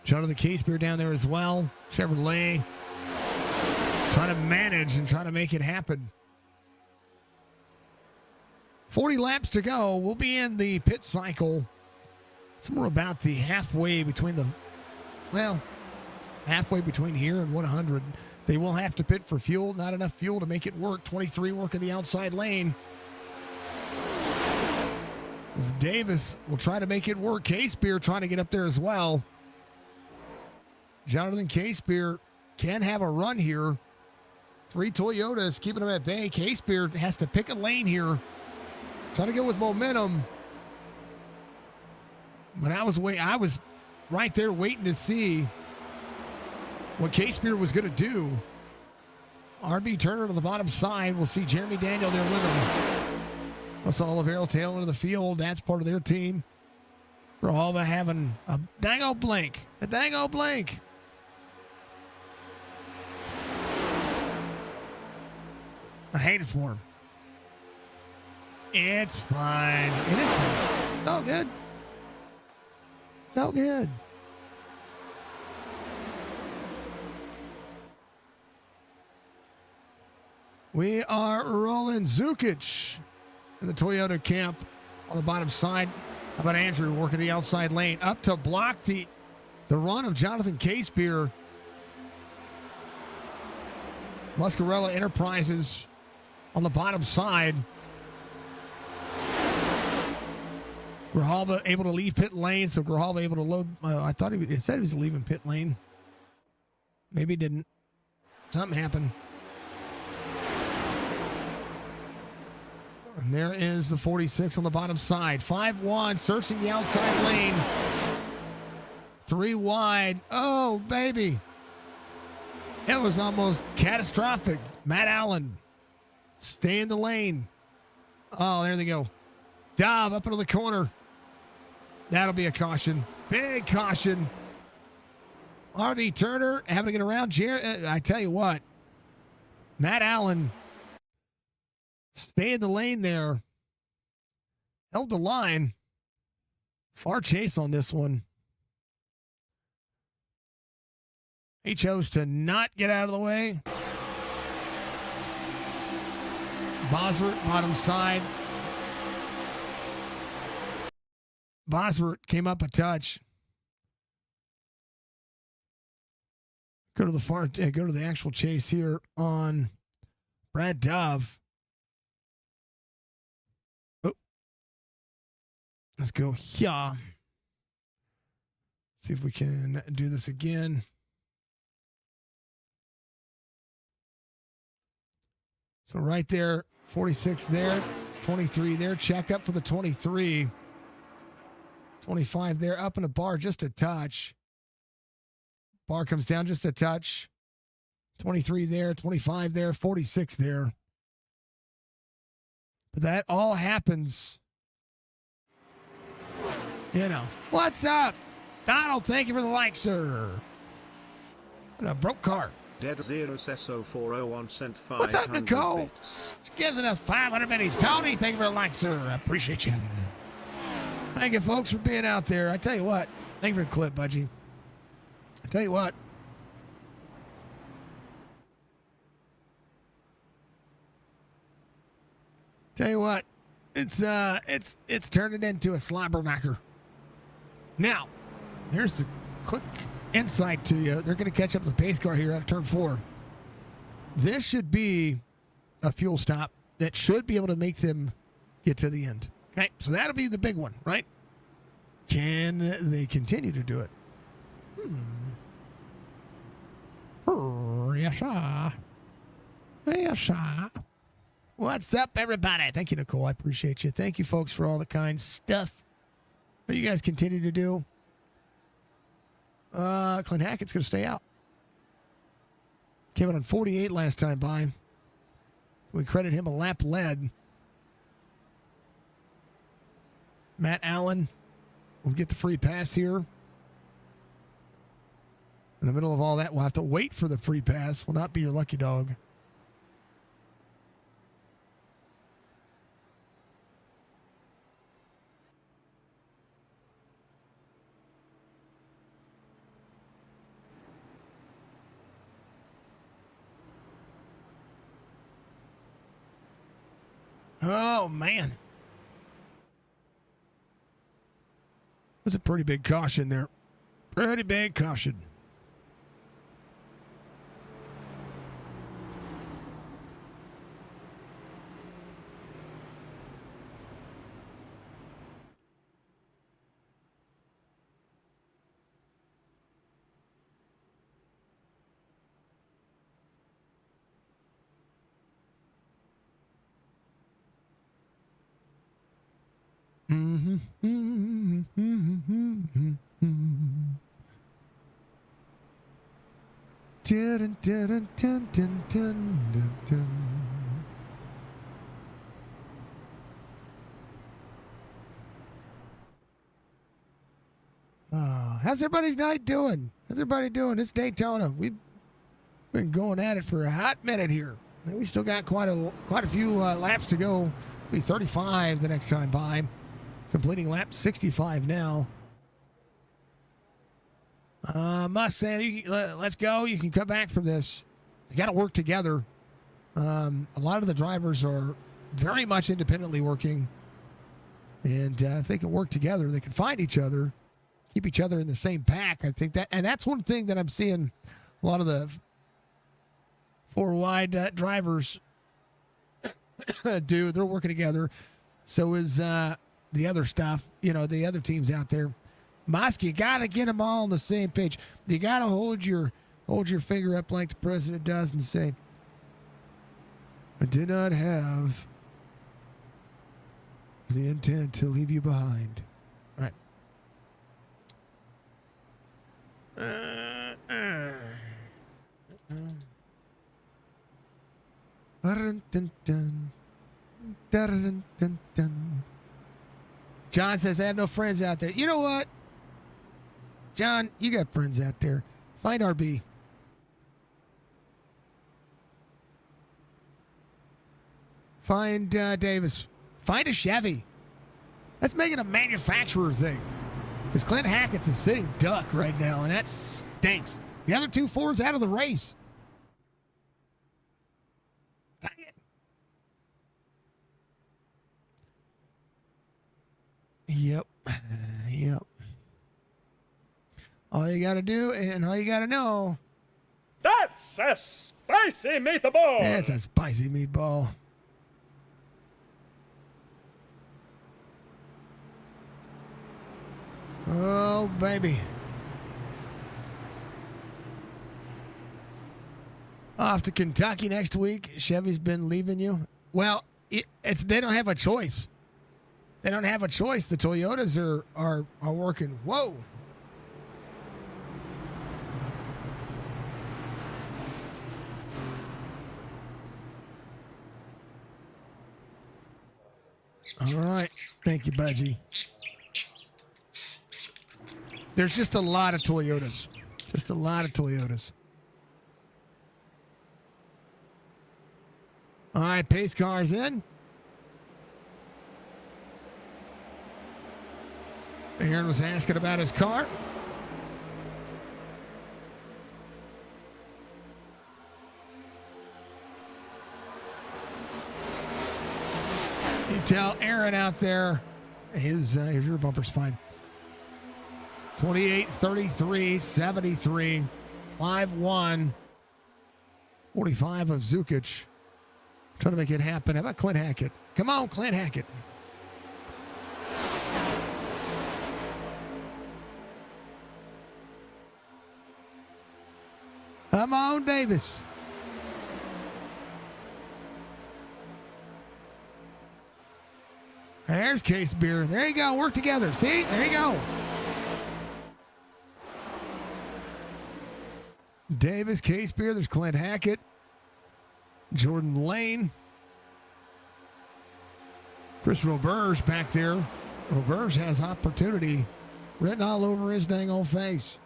[SPEAKER 2] Jonathan Casebeer down there as well. Chevrolet trying to manage and trying to make it happen. 40 laps to go. We'll be in the pit cycle somewhere about the halfway between here and 100. They will have to pit for fuel. Not enough fuel to make it work. 23 working the outside lane. As Davis will try to make it work. Casebeer trying to get up there as well. Jonathan Casebeer can have a run here. 3 Toyotas keeping him at bay. Casebeer has to pick a lane here. Trying to go with momentum. But I was right there waiting to see what Casebeer was going to do. RB Turner to the bottom side. We'll see Jeremy Daniel there with him. Plus Olivero Taylor to the field. That's part of their team. Grijalva having a dang old blink. A dang old blink. I hate it for him. It's fine. It is fine. So good. So good. We are rolling Zukic in the Toyota camp on the bottom side. How about Andrew working the outside lane up to block the run of Jonathan Casebeer. Muscarella Enterprises on the bottom side. Grijalva able to leave pit lane, so Grijalva able to load. I thought it said he was leaving pit lane. Maybe he didn't. Something happened. And there is the 46 on the bottom side. 5-1, searching the outside lane. 3 wide. Oh, baby. It was almost catastrophic. Matt Allen. Stay in the lane. Oh, there they go. Dove up into the corner. That'll be a caution. Big caution. RB Turner having to get around. I tell you what. Matt Allen. Stay in the lane there. Held the line. Far chase on this one. He chose to not get out of the way. Bosworth, bottom side. Bosworth came up a touch. Go to the actual chase here on Brad Dove. Oh. Let's go here. See if we can do this again. So right there, 46 there, 23 there. Check up for the 23. 25 there, up in the bar just a touch. Bar comes down just a touch. 23 there, 25 there, 46 there. But that all happens. You know. What's up? Donald, thank you for the like, sir. And a broke car.
[SPEAKER 1] Dead 0SO401 sent 500
[SPEAKER 2] What's up, Nicole?
[SPEAKER 1] bits.
[SPEAKER 2] Gives it a 500 pennies. Tony, thank you for the like, sir. I appreciate you. Thank you, folks, for being out there. I tell you what. Thank you for the clip, Budgie. I tell you what. It's turning into a slobber knocker. Now, here's the quick insight to you. They're going to catch up the pace car here out of turn 4. This should be a fuel stop that should be able to make them get to the end. Okay, so that'll be the big one, right? Can they continue to do it? Yes, sir. Yes, sir. What's up, everybody? Thank you, Nicole. I appreciate you. Thank you, folks, for all the kind stuff that you guys continue to do. Clint Hackett's going to stay out. Came out on 48 last time by. We credit him a lap led. Matt Allen will get the free pass here. In the middle of all that, we'll have to wait for the free pass. Will not be your lucky dog. Oh, man. That's a pretty big caution there. Pretty big caution. Dun, dun, dun, dun, dun, dun, dun. How's everybody's night doing? How's everybody doing? It's Daytona. We've been going at it for a hot minute here. And we still got quite a few laps to go. Be 35 the next time by. Completing lap 65 now. Mustang, let's go. You can come back from this. You got to work together. A lot of the drivers are very much independently working. And if they can work together, they can find each other, keep each other in the same pack. I think that, and that's one thing that I'm seeing a lot of the four wide drivers do. They're working together. So is the other stuff, the other teams out there. Musk, you got to get them all on the same page. You got to hold your finger up like the president does and say, I did not have the intent to leave you behind. All right. Dun, dun, dun. Dun, dun, dun. John says, I have no friends out there. You know what? John, you got friends out there. Find RB. Find Davis. Find a Chevy. Let's make it a manufacturer thing. Because Clint Hackett's a sitting duck right now, and that stinks. The other two Fords out of the race. Dang it. Yep. All you got to do and all you got to know.
[SPEAKER 4] That's a spicy meatball.
[SPEAKER 2] That's a spicy meatball. Oh, baby. Off to Kentucky next week. Chevy's been leaving you. Well, they don't have a choice. They don't have a choice. The Toyotas are working. Whoa. All right. Thank you, Budgie. There's just a lot of Toyotas. Just a lot of Toyotas. All right, pace car's in. Aaron was asking about his car. You tell Aaron out there, his rear bumper's fine. 28, 33, 73, 5-1, 45 of Zukic. Trying to make it happen. How about Clint Hackett? Come on, Clint Hackett. Come on, Davis. There's Case Beer. There you go. Work together. See? There you go. Davis, Case Beer. There's Clint Hackett. Jordan Lane. Chris Roberge back there. Roberge has opportunity written all over his dang old face.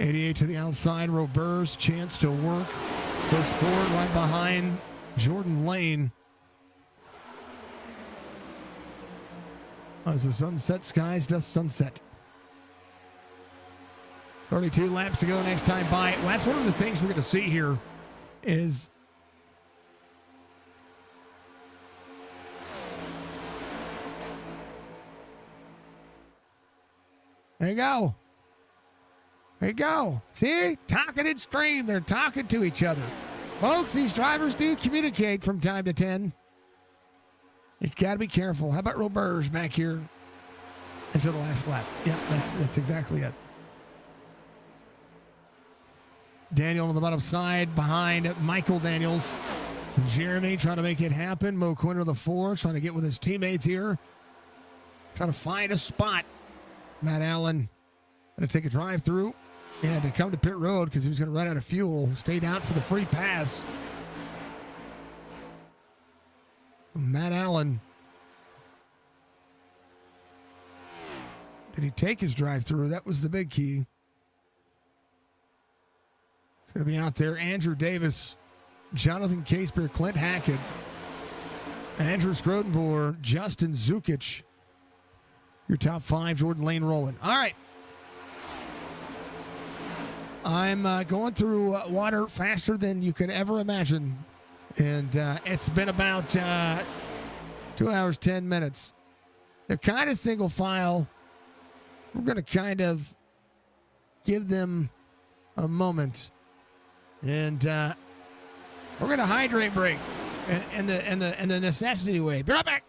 [SPEAKER 2] '88 to the outside. Roberge, chance to work. First forward right behind Jordan Lane. As the sunset skies does sunset. 32 laps to go next time by. Well, that's one of the things we're going to see here is there you go. There you go. See? Talking in stream. They're talking to each other. Folks, these drivers do communicate from time to time. It's got to be careful. How about Roberge back here until the last lap? Yeah, that's exactly it. Daniel on the bottom side behind Michael Daniels. Jeremy trying to make it happen. Mo Quinn of the 4 trying to get with his teammates here. Trying to find a spot. Matt Allen going to take a drive through. And to come to pit road because he was going to run out of fuel. Stayed out for the free pass. Matt Allen. Did he take his drive through? That was the big key. It's going to be out there. Andrew Davis, Jonathan Casebeer, Clint Hackett, Andrew Scrodenboer, Justin Zukic. Your top 5, Jordan Lane rolling. All right. I'm going through water faster than you could ever imagine. And it's been about 2 hours, 10 minutes. They're kind of single file. We're going to kind of give them a moment. And we're going to hydrate break and the necessity way. Be right back.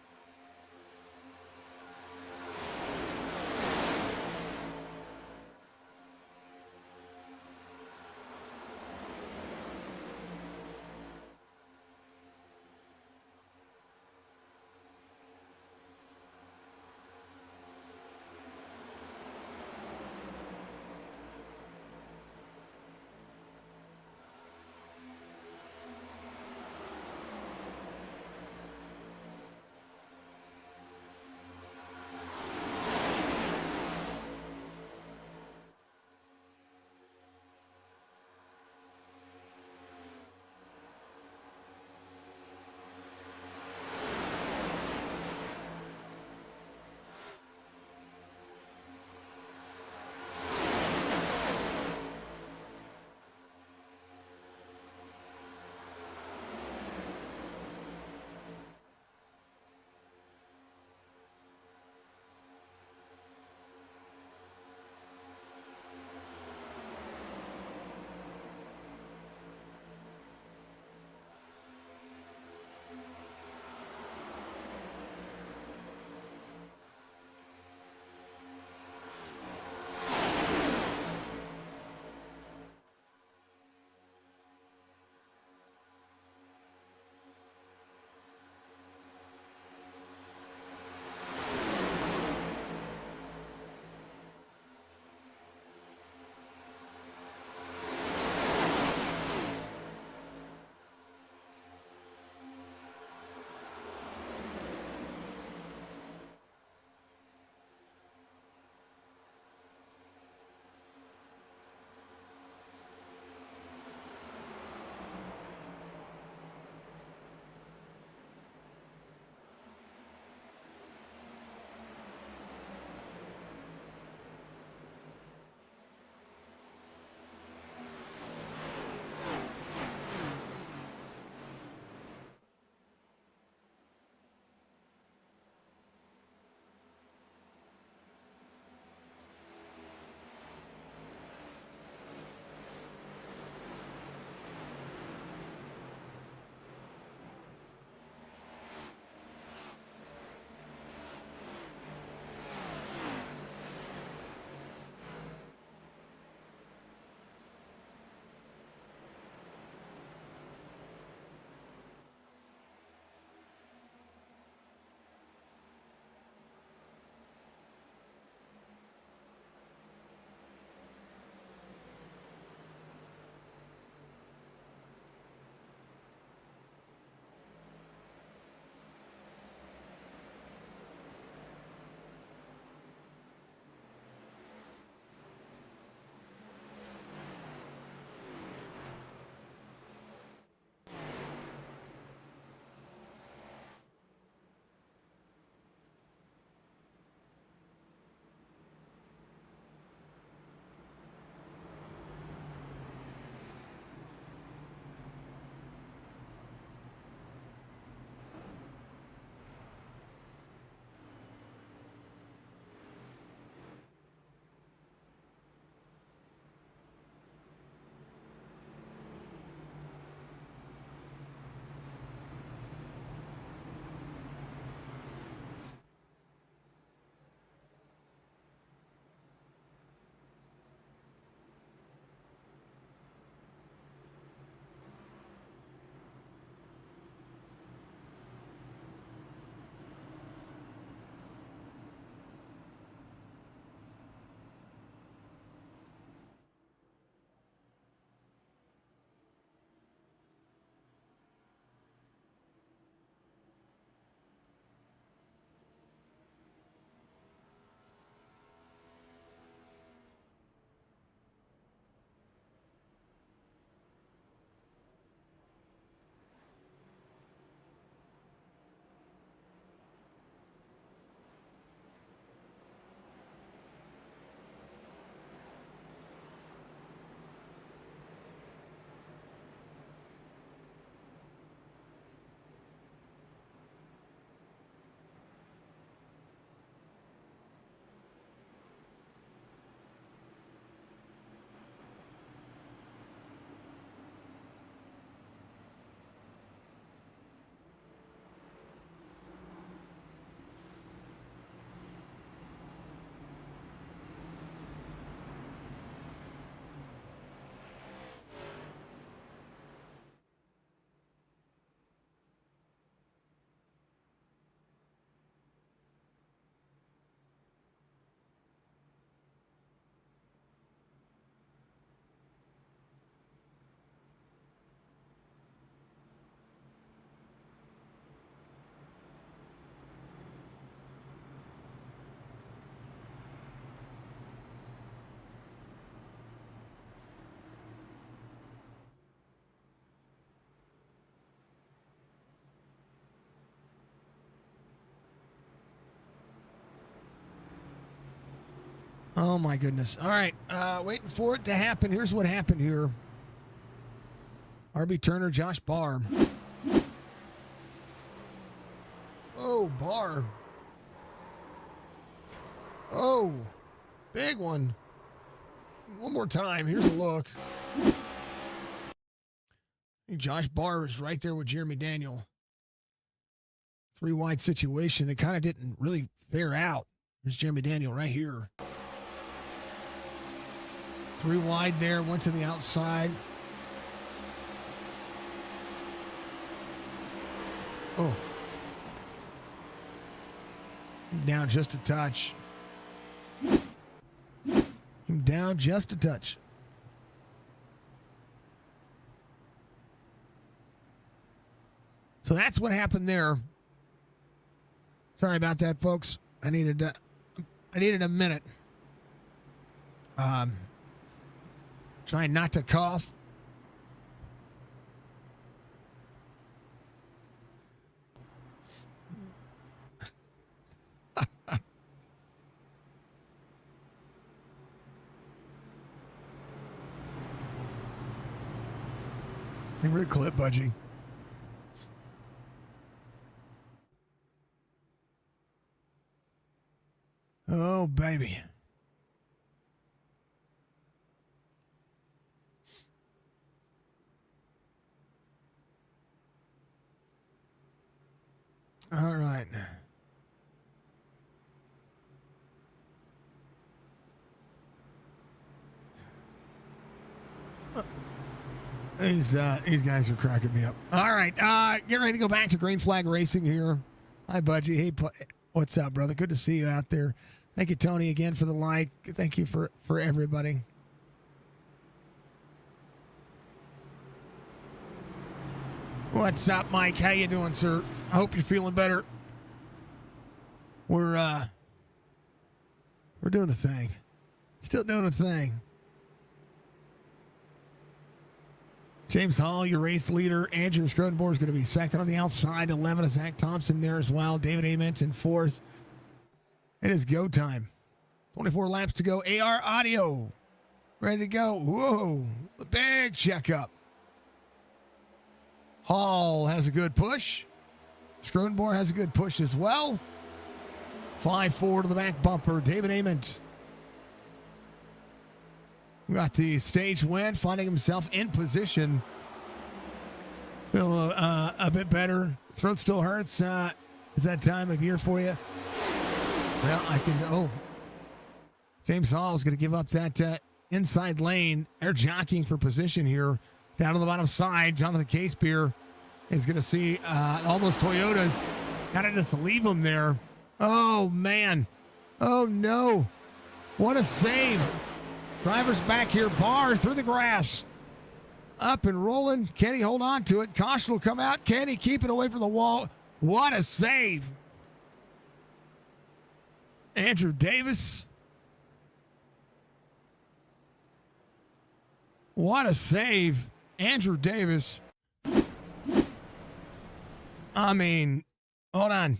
[SPEAKER 2] Oh, my goodness. All right. Waiting for it to happen. Here's what happened here. RB Turner, Josh Barr. Oh, Barr. Oh, big one. One more time. Here's a look. I think Josh Barr is right there with Jeremy Daniel. 3 wide situation. It kind of didn't really fare out. There's Jeremy Daniel right here. 3 wide there. Went to the outside. Oh. Down just a touch. Down just a touch. So that's what happened there. Sorry about that, folks. I needed a minute. Trying not to cough. Favorite clip, Budgie. Oh, baby. All right. These guys are cracking me up. All right, get ready to go back to Green Flag Racing here. Hi, Budgie. Hey, what's up, brother? Good to see you out there. Thank you, Tony, again for the like. Thank you for everybody. What's up, Mike? How you doing, sir? I hope you're feeling better. We're doing a thing. Still doing a thing. James Hall, your race leader. Andrew Schrodenborg is going to be second on the outside. 11 is Zach Thompson there as well. David Ament in fourth. It is go time. 24 laps to go. AR Audio ready to go. Whoa, the big checkup. Hall has a good push. Schrodenborg has a good push as well. 5-4 to the back bumper. David Ament. We got the stage win, finding himself in position. Feel a bit better. Throat still hurts. Is that time of year for you? Well, I can. Oh, James Hall is going to give up that inside lane. They're jockeying for position here. Down to the bottom side, Jonathan Casebeer is going to see all those Toyotas. Got to just leave them there. Oh, man. Oh, no. What a save. Driver's back here. Barr through the grass. Up and rolling. Can he hold on to it? Caution will come out. Can he keep it away from the wall? What a save. Andrew Davis. What a save. Andrew Davis. I mean, hold on.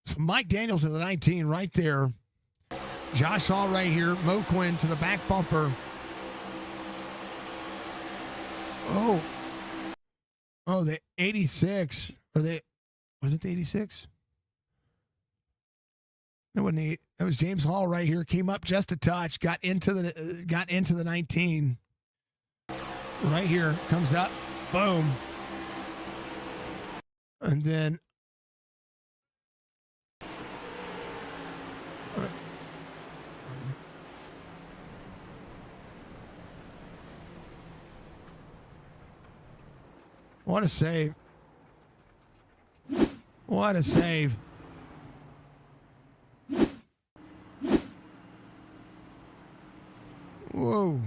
[SPEAKER 2] So Mike Daniels in the 19 right there. Josh Hall right here. Mo Quinn to the back bumper. Oh. Oh, the 86. Or they was it the 86? That wasn't the, that was James Hall right here. Came up just a touch. Got into the 19. Right here. Comes up. Boom. And then what a save. What a save. Whoa.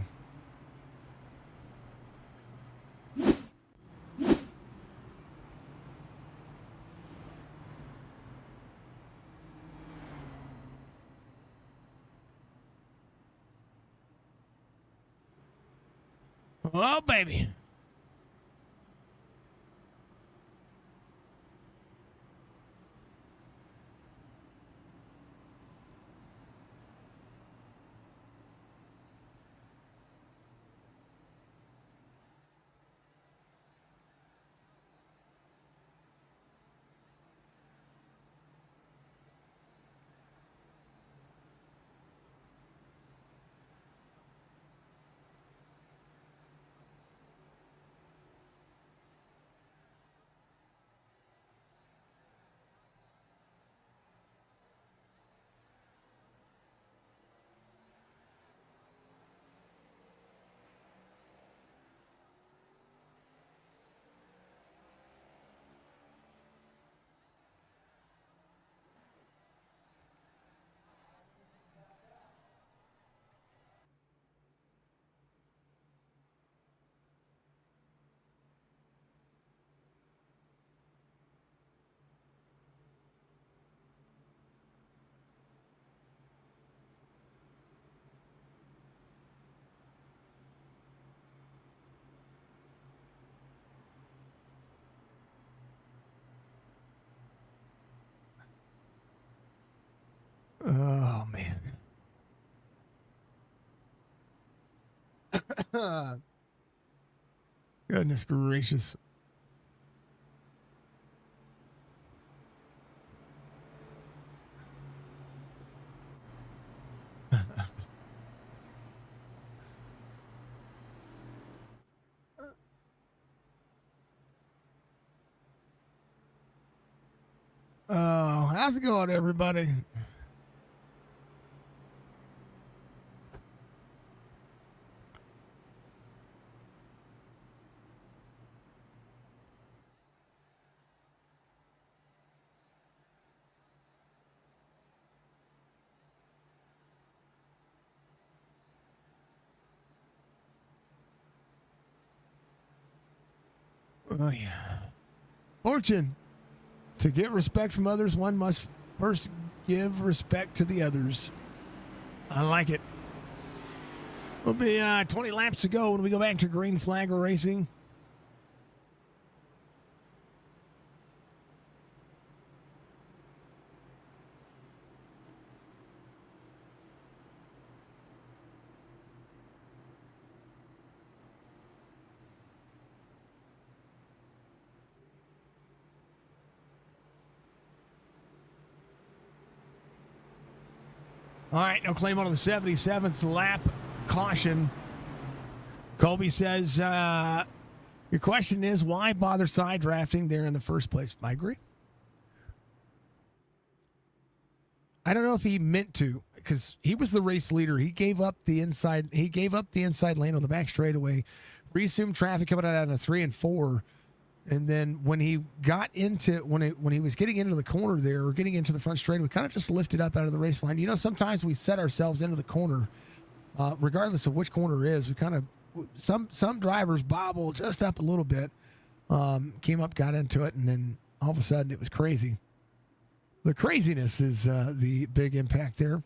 [SPEAKER 2] Oh, baby. Goodness gracious. Oh, how's it going, everybody? Oh, yeah. Fortune. To get respect from others, one must first give respect to the others. I like it. Will be 20 laps to go when we go back to green flag racing. All right, no claim on the 77th lap. Caution. Colby says, your question is, why bother side drafting there in the first place? I agree. I don't know if he meant to, because he was the race leader. He gave up the inside. He gave up the inside lane on the back straightaway. Resumed traffic coming out of 3 and 4. And then when he got into when he was getting into the corner there, or getting into the front straight, we kind of just lifted up out of the race line. You know, sometimes we set ourselves into the corner, regardless of which corner it is. We kind of some drivers bobble just up a little bit, came up, got into it, and then all of a sudden it was crazy. The craziness is the big impact there.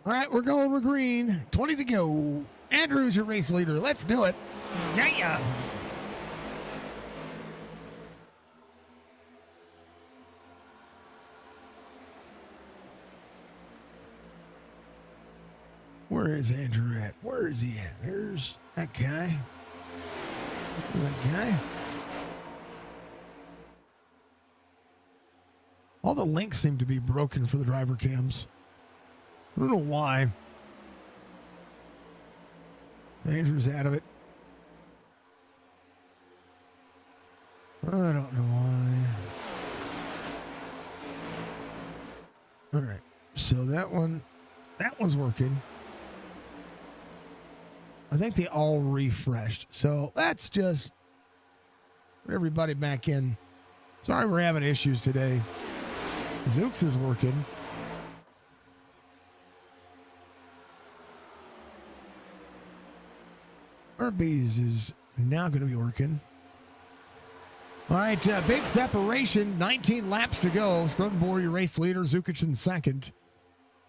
[SPEAKER 2] All right, we're going with green. 20 to go. Andrew's your race leader. Let's do it. Yeah. Where is Andrew at? Where is he at? There's that guy. That guy. All the links seem to be broken for the driver cams. I don't know why. Andrew's out of it. I don't know why. All right. So that one's working. I think they all refreshed. So let's just put everybody back in. Sorry we're having issues today. Zooks is working. Arby's is now going to be working. All right, big separation. 19 laps to go. Scrotenborg, your race leader. Zukic in second.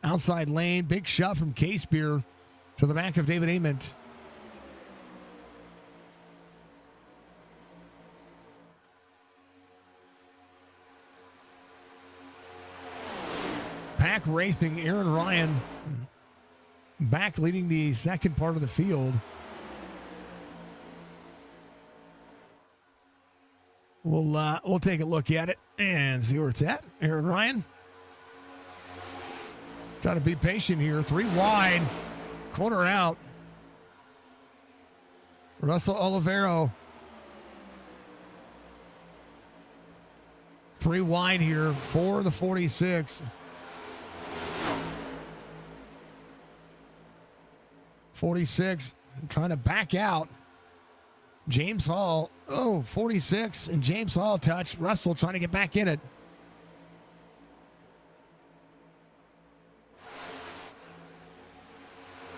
[SPEAKER 2] Outside lane. Big shove from K-Spear to the back of David Ament. Pack Racing, Aaron Ryan back leading the second part of the field. We'll take a look at it and see where it's at. Aaron Ryan. Trying to be patient here. 3 wide. Corner out. Russell Olivero. 3 wide here. 4 of the 46. 46 trying to back out. James Hall Oh, 46, and James Hall touch. Russell trying to get back in it.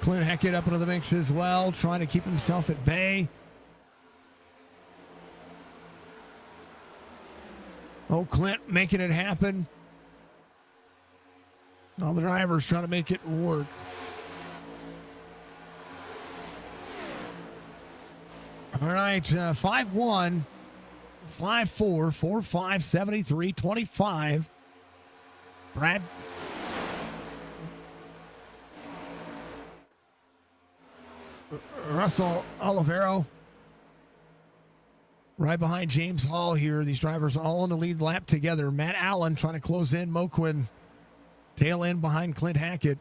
[SPEAKER 2] Clint Hackett up into the mix as well, trying to keep himself at bay. Oh, Clint making it happen. All the drivers trying to make it work. All right, 5-1, 5-4, 4-5, 73, 25. Brad. Russell Olivero right behind James Hall here. These drivers all in the lead lap together. Matt Allen trying to close in. Moquin tail end behind Clint Hackett.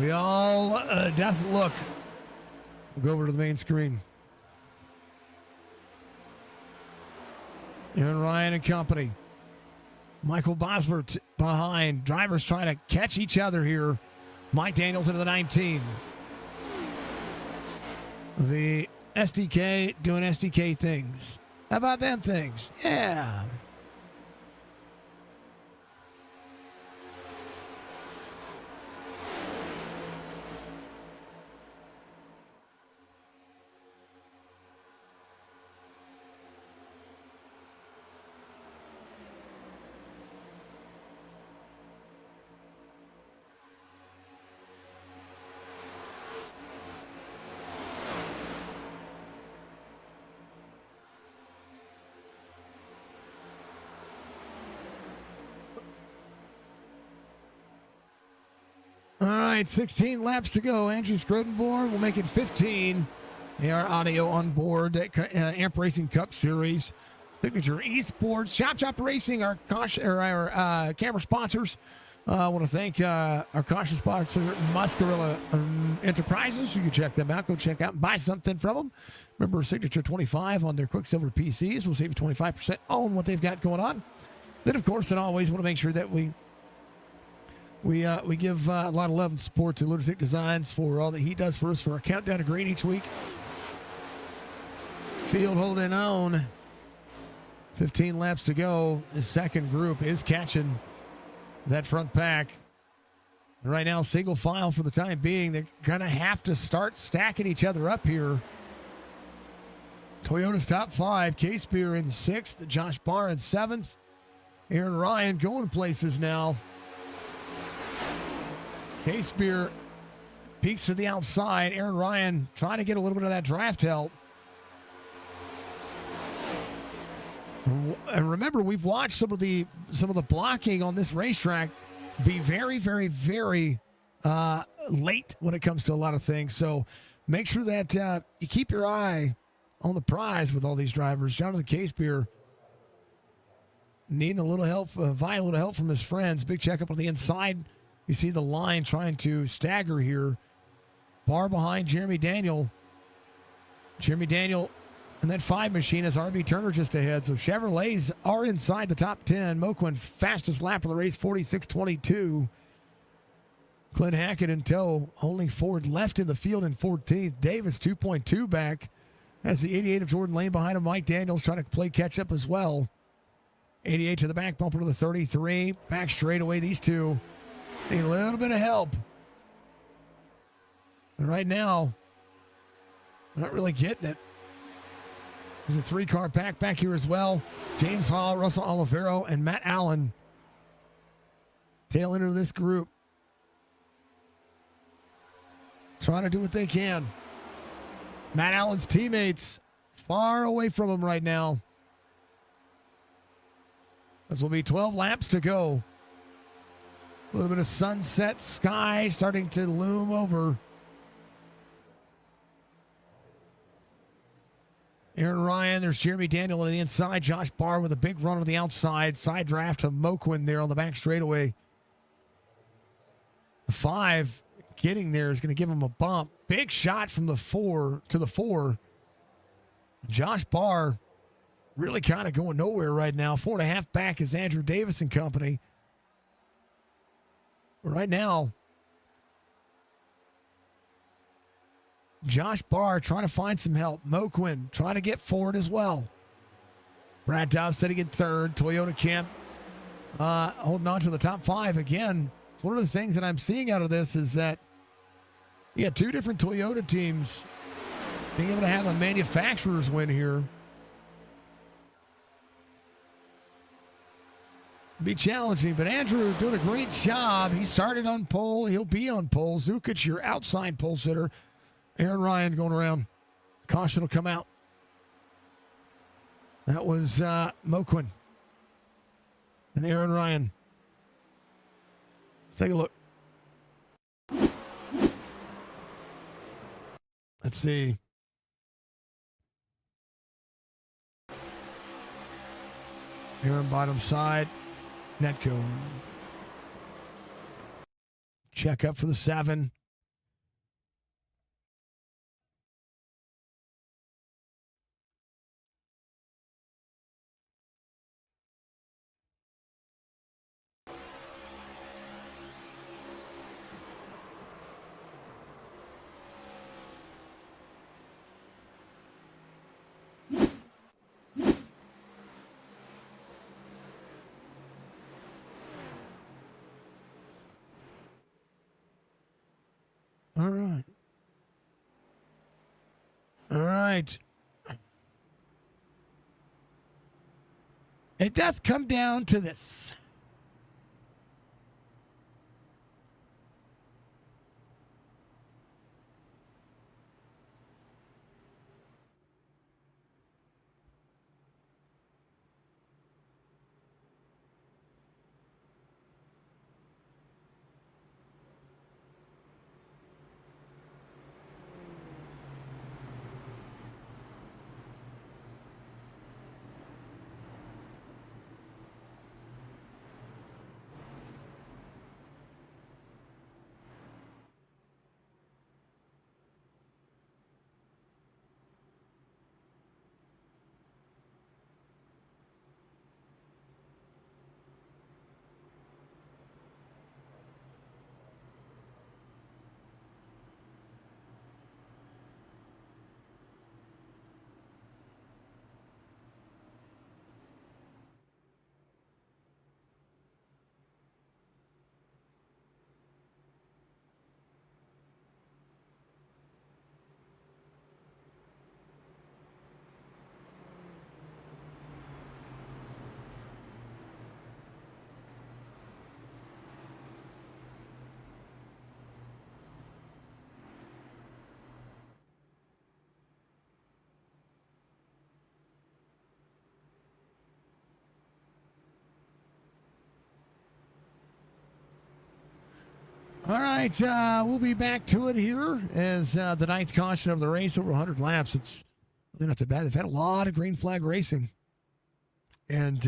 [SPEAKER 2] We all death look. We'll go over to the main screen. Aaron Ryan and company. Michael Bosworth behind. Drivers trying to catch each other here. Mike Daniels into the 19. The SDK doing SDK things. How about them things? Yeah. All right, 16 laps to go. Andrew Scrodenborn will make it 15. AR audio on board at Amp Racing Cup Series. Signature Esports. Chop Racing, our camera sponsors. I want to thank our caution sponsor, Muscarella Enterprises. You can check them out. Go check out and buy something from them. Remember, Signature 25 on their Quicksilver PCs. We'll save you 25% on what they've got going on. Then, of course, and always want to make sure that we give a lot of love and support to Lunatic Designs for all that he does for us for our countdown to green each week. Field holding on. 15 laps to go. The second group is catching that front pack. And right now, single file for the time being. They're going to have to start stacking each other up here. Toyota's top five. K-Spear in sixth. Josh Barr in seventh. Aaron Ryan going places now. K-Spear peeks to the outside. Aaron Ryan trying to get a little bit of that draft help. And remember, we've watched some of the blocking on this racetrack be very, very, very late when it comes to a lot of things. So make sure that you keep your eye on the prize with all these drivers. Jonathan K-Spear needing a little help, vying a little help from his friends. Big checkup on the inside. You see the line trying to stagger here. Barr behind Jeremy Daniel. Jeremy Daniel and that 5 machine is RB Turner just ahead. So Chevrolets are inside the top 10. Moquin fastest lap of the race, 46.22. Clint Hackett in tow. Only Ford left in the field in 14th. Davis 2.2 back. Has the 88 of Jordan Lane behind him. Mike Daniels trying to play catch up as well. 88 to the back bumper to the 33. Back straight away, these two need a little bit of help. And right now, not really getting it. There's a 3-car pack back here as well. James Hall, Russell Olivero, and Matt Allen. Tail end of this group. Trying to do what they can. Matt Allen's teammates far away from him right now. This will be 12 laps to go. A little bit of sunset sky starting to loom over. Aaron Ryan, there's Jeremy Daniel on the inside. Josh Barr with a big run on the outside. Side draft to Moquin there on the back straightaway. The 5 getting there is going to give him a bump. Big shot from the 4 to the 4. Josh Barr really kind of going nowhere right now. 4.5 back is Andrew Davis and company. Right now, Josh Barr trying to find some help. Moquin trying to get forward as well. Brad Dobb sitting in third. Toyota Camp holding on to the top five again. It's one of the things that I'm seeing out of this is that you got two different Toyota teams being able to have a manufacturer's win here. Be challenging, but Andrew doing a great job. He started on pole. He'll be on pole. Zukic, your outside pole sitter. Aaron Ryan going around. Caution will come out. That was Moquin and Aaron Ryan. Let's take a look. Let's see. Aaron bottom side. Netco. Check up for the 7. All right. All right. It does come down to this. All right, we'll be back to it here as the ninth caution of the race, over 100 laps. It's really not that bad. They've had a lot of green flag racing, and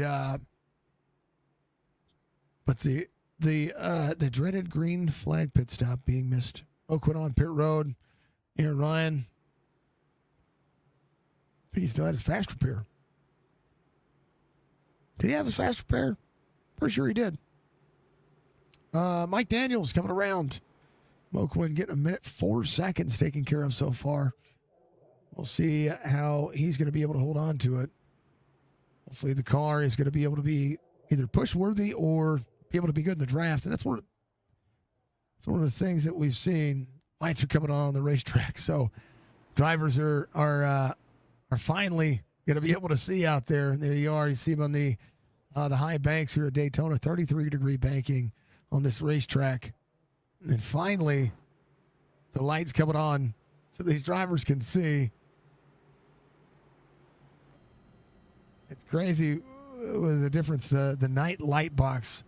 [SPEAKER 2] but the dreaded green flag pit stop being missed. Oakwood on pit road. Aaron Ryan. I think he still had his fast repair. Did he have his fast repair? Pretty sure he did. Mike Daniels coming around. Moquin getting 1:04 seconds taken care of so far. We'll see how he's going to be able to hold on to it. Hopefully the car is going to be able to be either push worthy or be able to be good in the draft. And that's one of the things that we've seen. Lights are coming on the racetrack, so drivers are finally going to be able to see out there. And there you are. You see them on the high banks here at Daytona, 33-degree banking on this racetrack. And finally, the lights coming on so these drivers can see. It's crazy what the difference the night light box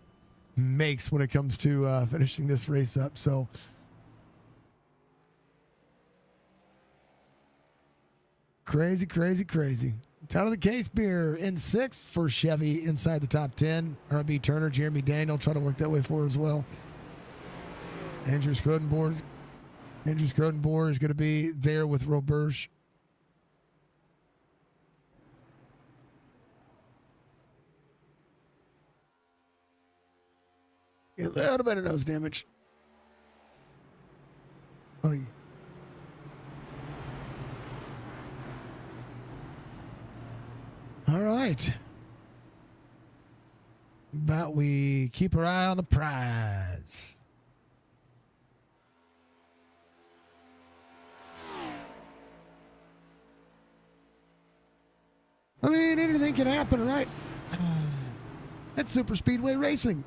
[SPEAKER 2] makes when it comes to finishing this race up. So crazy. Out of the case beer in 6th for Chevy inside the top 10. R.B. Turner, Jeremy Daniel trying to work that way for as well. Andrew Scrodenboer is going to be there with Roberge. A little bit of nose damage. Oh, yeah. But we keep our eye on the prize. I mean, anything can happen, right? That's super speedway racing.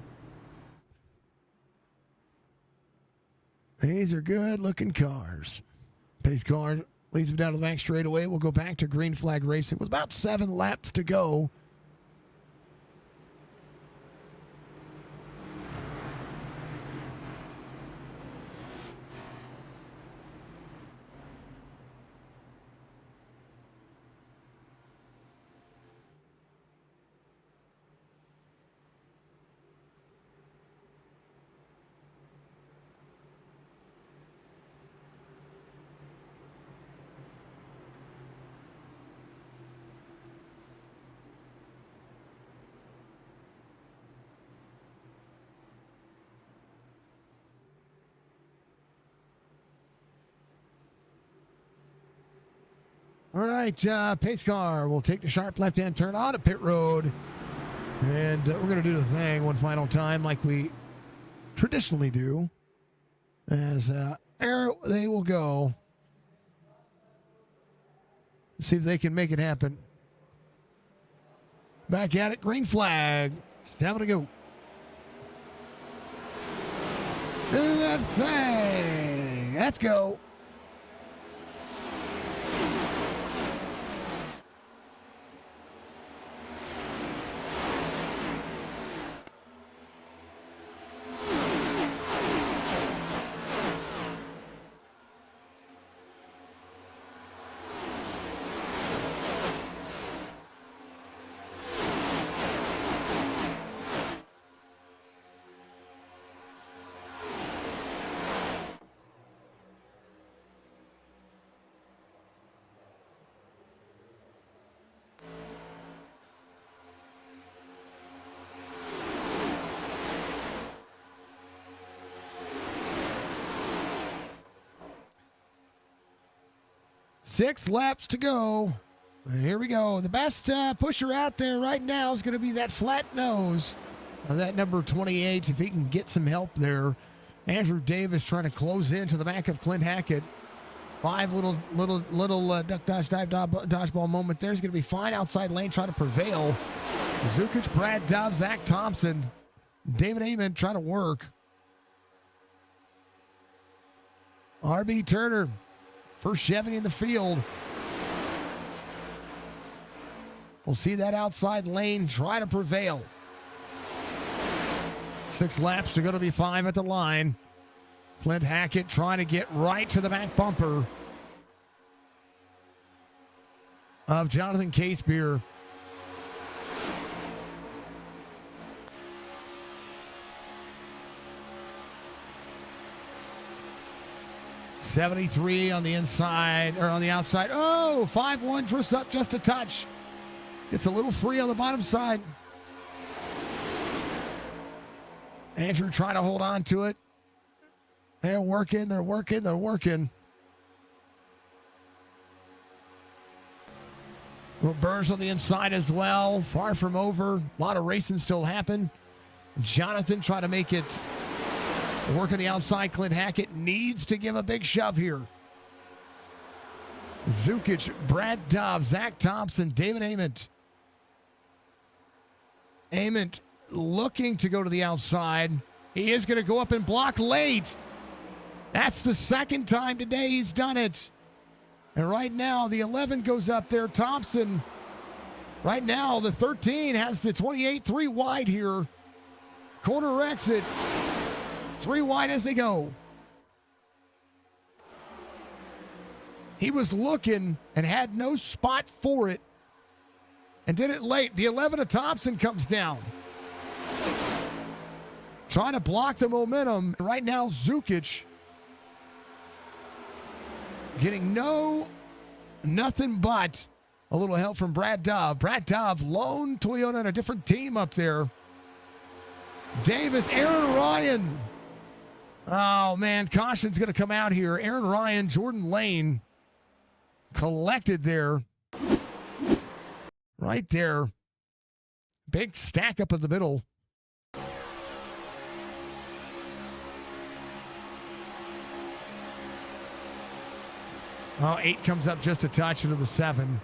[SPEAKER 2] These are good-looking cars. Pace car leads them down to the back straightaway. We'll go back to green flag racing with about 7 laps to go. All right, pace car will take the sharp left-hand turn on to pit road. And we're going to do the thing one final time like we traditionally do. As there they will go. Let's see if they can make it happen. Back at it, green flag. 7 to go. Do that thing. Let's go. Six laps to go. And here we go. The best pusher out there right now is going to be that flat nose of that number 28. If he can get some help there. Andrew Davis trying to close into the back of Clint Hackett. 5 little duck, dodge, dive, dodgeball moment. There's going to be fine outside lane trying to prevail. Zukic, Brad Dove, Zach Thompson, David Amon trying to work. RB Turner. First Chevy in the field. We'll see that outside lane try to prevail. 6 laps to go to be 5 at the line. Clint Hackett trying to get right to the back bumper of Jonathan Casebeer. .73 on the inside, or on the outside. Oh, 5-1 drifts up just a touch. Gets a little free on the bottom side. Andrew trying to hold on to it. They're working. Well, Burrs on the inside as well. Far from over. A lot of racing still happen. Jonathan trying to make it work on the outside. Clint Hackett needs to give a big shove here. Zukic, Brad Dove, Zach Thompson, David Ament. Ament looking to go to the outside. He is going to go up and block late. That's the second time today he's done it. And right now, the 11 goes up there. Thompson, right now, the 13 has the 28, 3 wide here. Corner exit. 3 wide as they go. He was looking and had no spot for it and did it late. The 11 of Thompson comes down. Trying to block the momentum. Right now, Zukic getting nothing but a little help from Brad Dove. Brad Dove, lone Toyota on a different team up there. Davis, Aaron Ryan. Oh, man, caution's going to come out here. Aaron Ryan, Jordan Lane collected there. Right there. Big stack up in the middle. Oh, 8 comes up just a touch into the 7.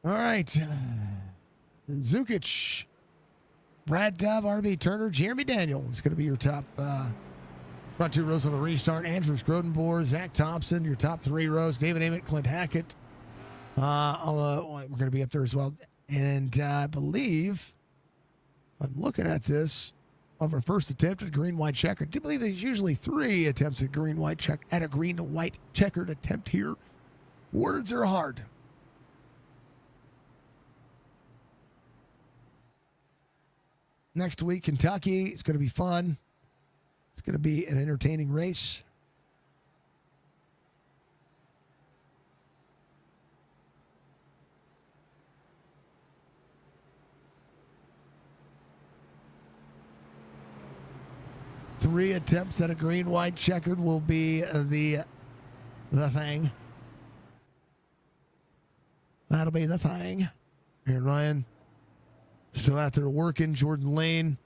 [SPEAKER 2] All right. Zukic, Brad Dove, RB Turner, Jeremy Daniel is going to be your top front 2 rows on the restart. Andrew Scrodenboer, Zach Thompson, your top 3 rows. David Ament, Clint Hackett. We're going to be up there as well. And I believe, I'm looking at this, of our first attempt at green-white checker. I do believe there's usually 3 attempts at green-white checkered attempt here. Words are hard. Next week, Kentucky. It's going to be fun. It's going to be an entertaining race. Three attempts at a green-white checkered will be the thing. That'll be the thing. Here, Ryan. Still out there working. Jordan Lane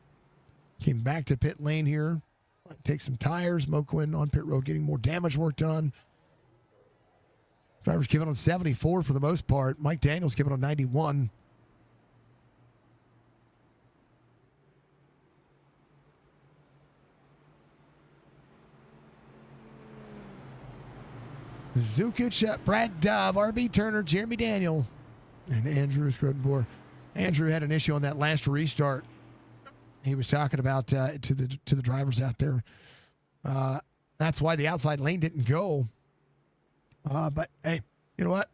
[SPEAKER 2] came back to pit lane here. Take some tires. Mo Quinn on pit road getting more damage work done. Drivers giving on 74 for the most part. Mike Daniels giving on 91. Zukic, Brad Dove, RB Turner, Jeremy Daniel, and Andrew Scrodenboer. Andrew had an issue on that last restart. He was talking about to the drivers out there. That's why the outside lane didn't go. But hey, you know what?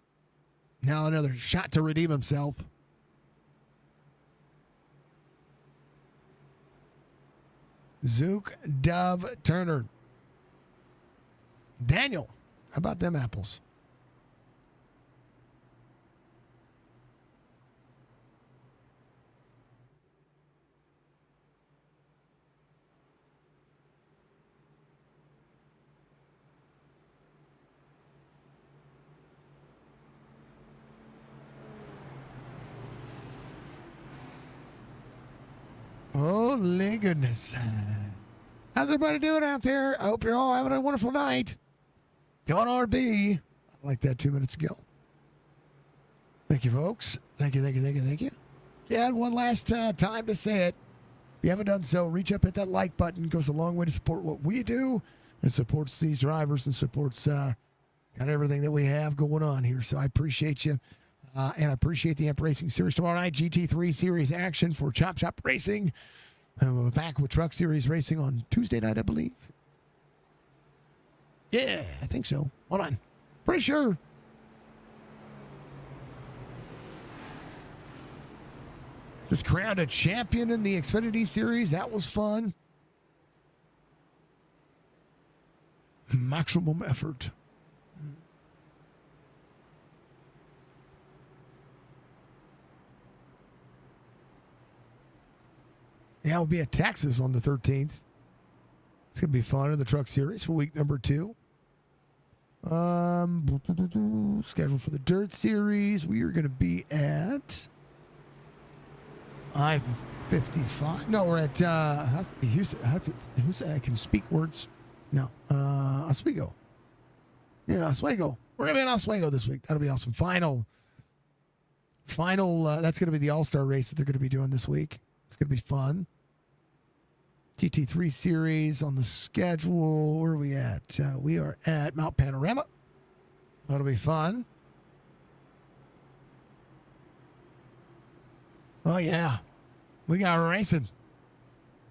[SPEAKER 2] Now another shot to redeem himself. Zook, Dove, Turner, Daniel. How about them apples? Holy goodness. How's everybody doing out there? I hope you're all having a wonderful night. Go on RB. I like that 2 minutes ago. Thank you, folks. Thank you. Yeah, and one last time to say it. If you haven't done so, reach up, hit that like button. It goes a long way to support what we do and supports these drivers and supports got everything that we have going on here. So I appreciate you. And I appreciate the Amp Racing Series. Tomorrow night, GT3 Series action for Chop Shop Racing. We're back with Truck Series Racing on Tuesday night, I believe. Yeah, I think so. Hold on. Pretty sure. Just crowned a champion in the Xfinity Series. That was fun. Maximum effort. Yeah, we'll be at Texas on the 13th. It's going to be fun in the Truck Series for week number 2. Scheduled for the Dirt Series. We are going to be at I-55. No, we're at I can speak words. No, Oswego. Yeah, Oswego. We're going to be in Oswego this week. That'll be awesome. Final Final, that's going to be the All-Star race that they're going to be doing this week. It's going to be fun. TT3 series on the schedule. Where are we at? We are at Mount Panorama. That'll be fun. Oh, yeah. We got racing.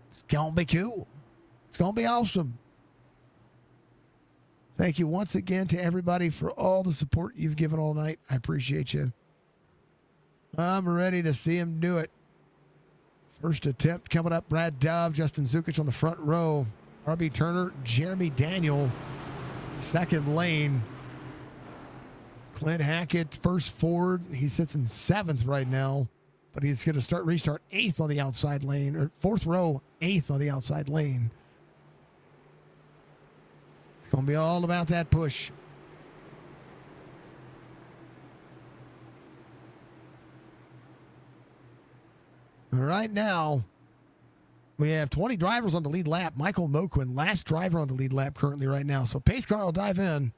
[SPEAKER 2] It's going to be cool. It's going to be awesome. Thank you once again to everybody for all the support you've given all night. I appreciate you. I'm ready to see him do it. First attempt coming up. Brad Dove, Justin Zukic on the front row. RB Turner, Jeremy Daniel, second lane. Clint Hackett, first forward. He sits in 7th right now, but he's going to restart 8th on the outside lane, or 4th row, 8th on the outside lane. It's going to be all about that push. Right now, we have 20 drivers on the lead lap. Michael Moquin, last driver on the lead lap currently right now. So pace car will dive in.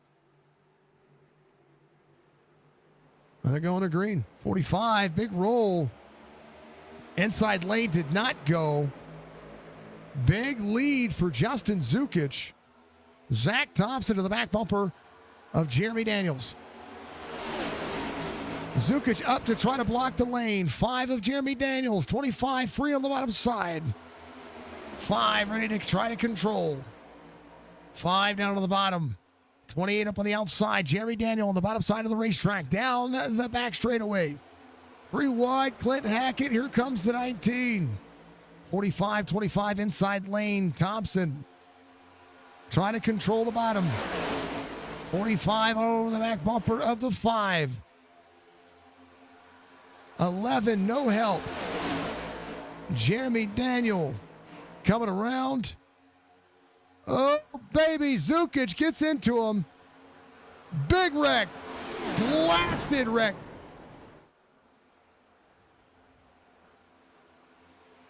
[SPEAKER 2] They're going to green. 45, big roll. Inside lane did not go. Big lead for Justin Zukic. Zach Thompson to the back bumper of Jeremy Daniels. Zukic up to try to block the lane. 5 of Jeremy Daniels. 25 free on the bottom side. 5 ready to try to control. 5 down to the bottom. 28 up on the outside. Jeremy Daniel on the bottom side of the racetrack. Down the back straightaway. 3 wide. Clint Hackett. Here comes the 19. 45, 25 inside lane. Thompson trying to control the bottom. 45 over the back bumper of the 5. 11, no help. Jeremy Daniel coming around. Oh, baby, Zukic gets into him. Big wreck. Blasted wreck.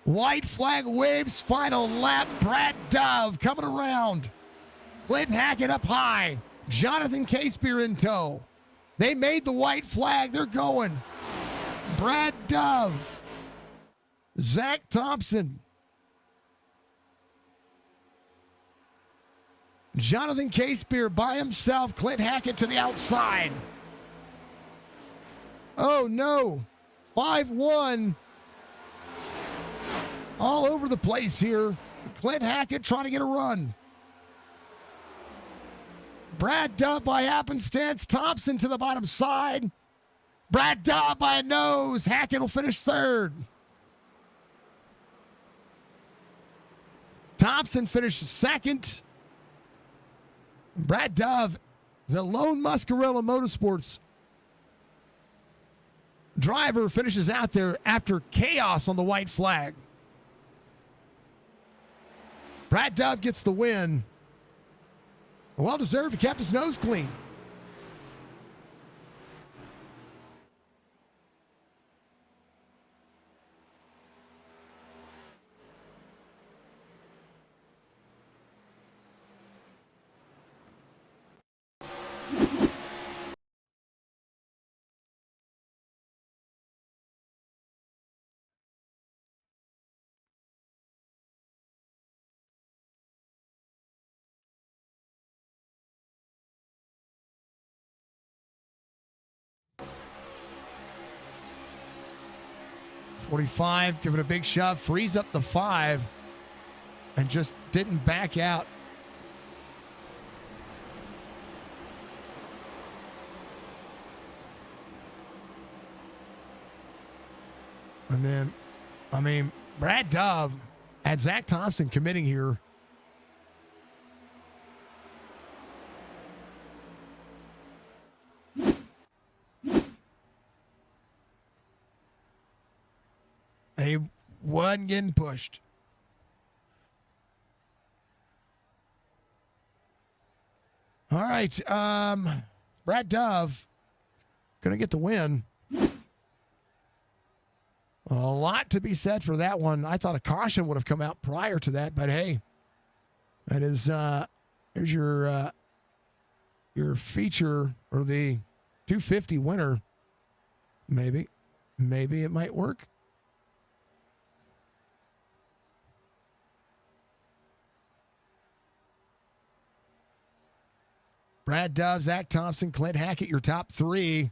[SPEAKER 2] White flag waves, final lap. Brad Dove coming around. Clint Hackett up high. Jonathan Casebeer in tow. They made the white flag. They're going. Brad Dove, Zach Thompson, Jonathan Casebeer by himself, Clint Hackett to the outside. Oh no, 5-1. All over the place here. Clint Hackett trying to get a run. Brad Dove by happenstance, Thompson to the bottom side. Brad Dove by a nose. Hackett will finish 3rd. Thompson finished 2nd. Brad Dove, the lone Muscarella Motorsports driver, finishes out there after chaos on the white flag. Brad Dove gets the win. Well deserved. He kept his nose clean. .45, giving a big shove, frees up the 5, and just didn't back out. And then, Brad Dove had Zach Thompson committing here. He wasn't getting pushed. All right. Brad Dove going to get the win. A lot to be said for that one. I thought a caution would have come out prior to that, but hey, that is, here's your feature, or the 250 winner, maybe. maybe it might work. Brad Dove, Zach Thompson, Clint Hackett, your top three.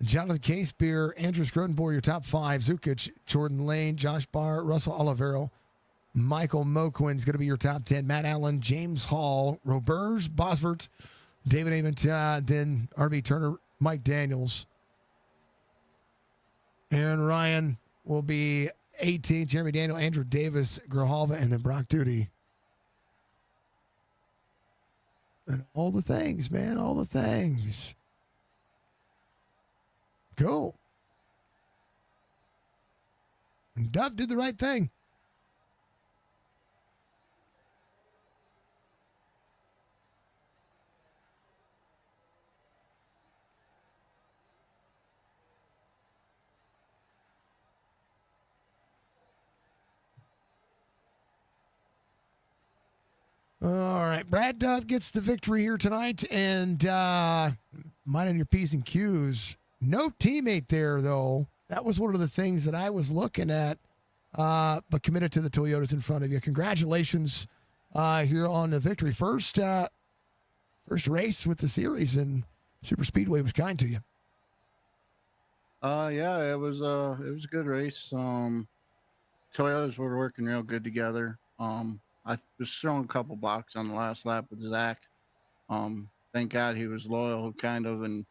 [SPEAKER 2] Jonathan Casebeer, Andrew Scrodenboer, your top five. Zukic, Jordan Lane, Josh Barr, Russell Olivero, Michael Moquin is going to be your top 10. Matt Allen, James Hall, Roberge, Bosvert, David Ament, then R.B. Turner, Mike Daniels. Aaron Ryan will be 18. Jeremy Daniel, Andrew Davis, Grijalva, and then Brock Duty. And all the things, man, all the things. Go. And Dove did the right thing. All right, Brad Dove gets the victory here tonight, and mine on your P's and Q's. No teammate there, though. That was one of the things that I was looking at, but committed to the Toyotas in front of you. Congratulations here on the victory. First race with the series, and Super Speedway was kind to you.
[SPEAKER 5] Yeah, it was a good race. Toyotas were working real good together. I was throwing a couple blocks on the last lap with Zach. Thank God he was loyal, kind of, and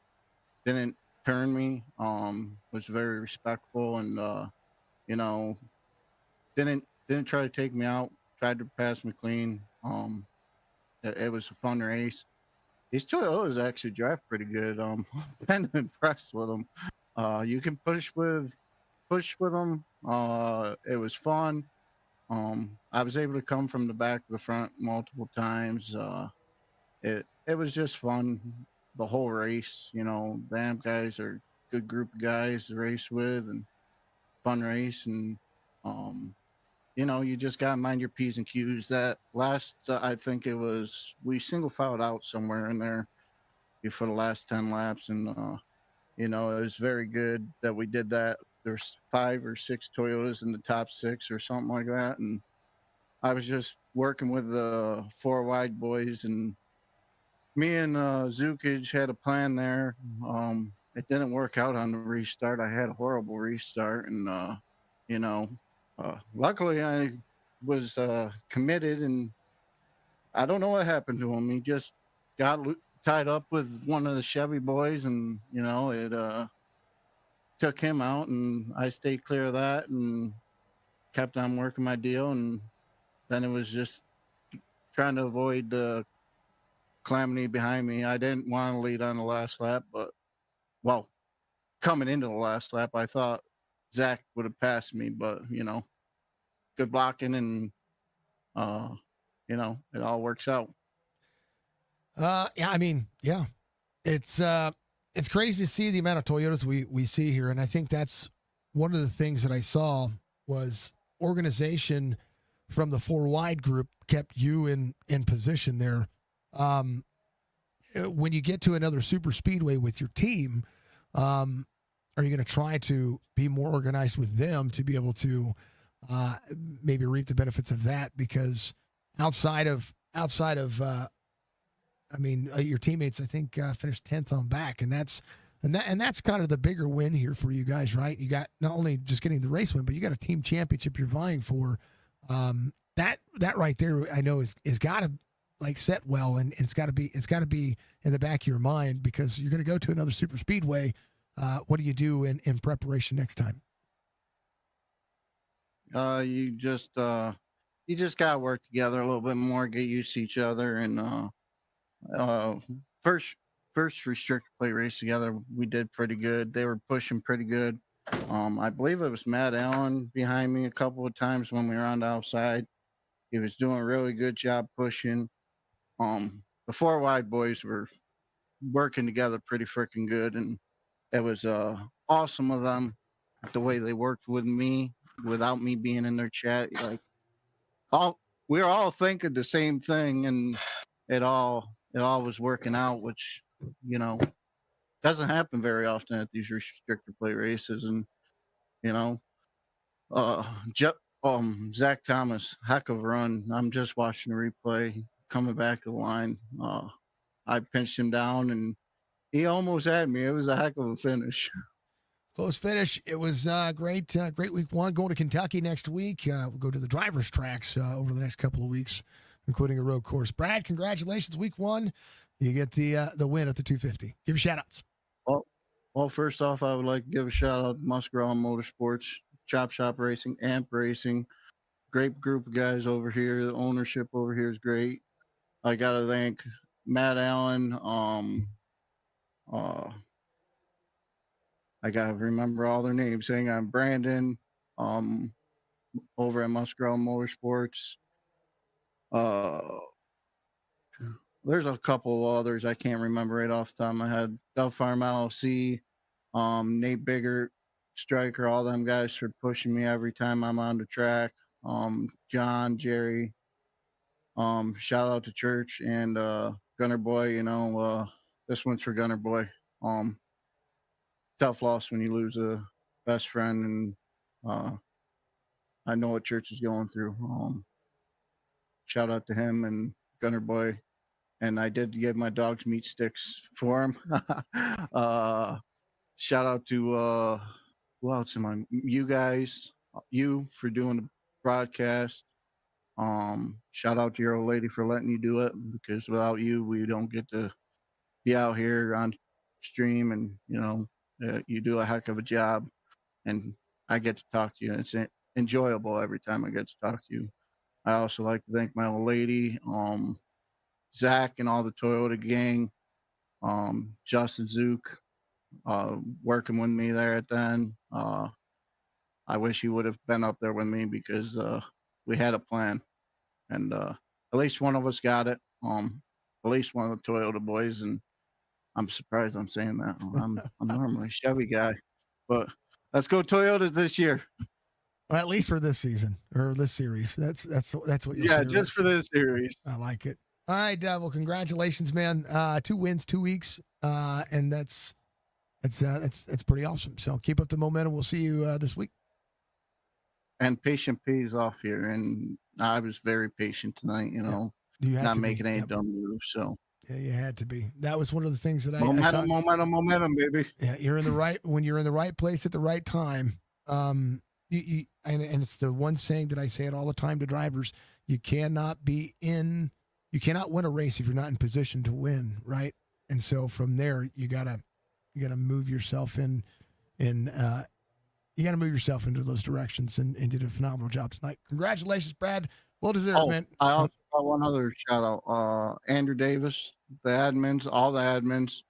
[SPEAKER 5] didn't turn me. Was very respectful, and you know, didn't try to take me out. Tried to pass me clean. It was a fun race. These Toyotas actually drive pretty good. Kind of impressed with them. You can push with them. It was fun. I was able to come from the back to the front multiple times. It was just fun, the whole race. The AMP guys are a good group of guys to race with, and fun race. And you just gotta mind your P's and Q's. That last, I think it was, we single filed out somewhere in there for the last 10 laps, and it was very good that we did that. There's 5 or 6 Toyotas in the top 6 or something like that, and I was just working with the 4 wide boys, and me and Zukic had a plan there. It didn't work out on the restart. I had a horrible restart, and luckily I was committed, and I don't know what happened to him. He just got tied up with one of the Chevy boys, and it took him out, and I stayed clear of that and kept on working my deal. And then it was just trying to avoid the calamity behind me. I didn't want to lead on the last lap, but coming into the last lap, I thought Zach would have passed me, but good blocking, and it all works out.
[SPEAKER 2] Yeah, I mean, yeah, it's crazy to see the amount of Toyotas we see here, and I think that's one of the things that I saw was organization from the 4 wide group kept you in position there. When you get to another super speedway with your team, are you going to try to be more organized with them to be able to maybe reap the benefits of that? Because outside of your teammates, I think finished 10th on back, and that's kind of the bigger win here for you guys, right? You got not only just getting the race win, but you got a team championship you're vying for. That right there, I know is got to set well, and it's got to be in the back of your mind, because you're going to go to another super speedway. What do you do in preparation next time?
[SPEAKER 5] You just got to work together a little bit more, get used to each other, and first restricted plate race together, we did pretty good. They were pushing pretty good. I believe it was Matt Allen behind me a couple of times when we were on the outside. He was doing a really good job pushing. The 4 wide boys were working together pretty freaking good, and it was awesome of them, the way they worked with me without me being in their chat. We were all thinking the same thing, and it all was working out, which doesn't happen very often at these restrictor plate races. And, you know, uh, Je- Zach Thomas, heck of a run. I'm just watching the replay coming back to the line. I pinched him down and he almost had me. It was a heck of a finish.
[SPEAKER 2] Close finish. It was great. Great week one. Going to Kentucky next week. We'll go to the drivers' tracks over the next couple of weeks, including a road course. Brad, congratulations. Week one, you get the win at the 250. Give your shout outs.
[SPEAKER 5] Well, first off, I would like to give a shout out to Musgraw Motorsports, Chop Shop Racing, Amp Racing. Great group of guys over here. The ownership over here is great. I got to thank Matt Allen. I got to remember all their names. Hang on. Brandon, um, over at Musgraw Motorsports. There's a couple of others I can't remember right off the top of my head. Dove Farm LLC, Nate Biggert, Striker, all them guys for pushing me every time I'm on the track. John, Jerry, shout out to Church and Gunner Boy. This one's for Gunner Boy. Tough loss when you lose a best friend, and I know what Church is going through. Shout out to him and Gunner Boy. And I did give my dogs meat sticks for him. Shout out to who else am I? You guys, you for doing the broadcast. Shout out to your old lady for letting you do it, because without you, we don't get to be out here on stream, and you do a heck of a job, and I get to talk to you. It's enjoyable every time I get to talk to you. I also like to thank my old lady, Zach and all the Toyota gang, Justin Zook, working with me there at the end. I wish he would have been up there with me, because we had a plan, and at least one of us got it. At least one of the Toyota boys, and I'm surprised I'm saying that. I'm normally a Chevy guy, but let's go Toyotas this year.
[SPEAKER 2] Well, at least for this season or this series. That's what you'll
[SPEAKER 5] Yeah,
[SPEAKER 2] see,
[SPEAKER 5] just for this series.
[SPEAKER 2] I like it. All right, well, congratulations, man. 2 wins, 2 weeks, and that's pretty awesome. So keep up the momentum. We'll see you this week.
[SPEAKER 5] And patient pays off here, and I was very patient tonight.
[SPEAKER 2] You had
[SPEAKER 5] not
[SPEAKER 2] to
[SPEAKER 5] making
[SPEAKER 2] be.
[SPEAKER 5] any
[SPEAKER 2] Yep.
[SPEAKER 5] dumb moves. So
[SPEAKER 2] Yeah, you had to be. That was one of the things that
[SPEAKER 5] momentum, baby.
[SPEAKER 2] Yeah, you're in the right when you're in the right place at the right time. And it's the one saying that I say it all the time to drivers: you cannot win a race if you're not in position to win, right? And so from there, you gotta move yourself you got to move yourself into those directions, and did a phenomenal job tonight. Congratulations, Brad. Well deserved, man.
[SPEAKER 5] I also got one other shout out. Andrew Davis, the admins, all the admins.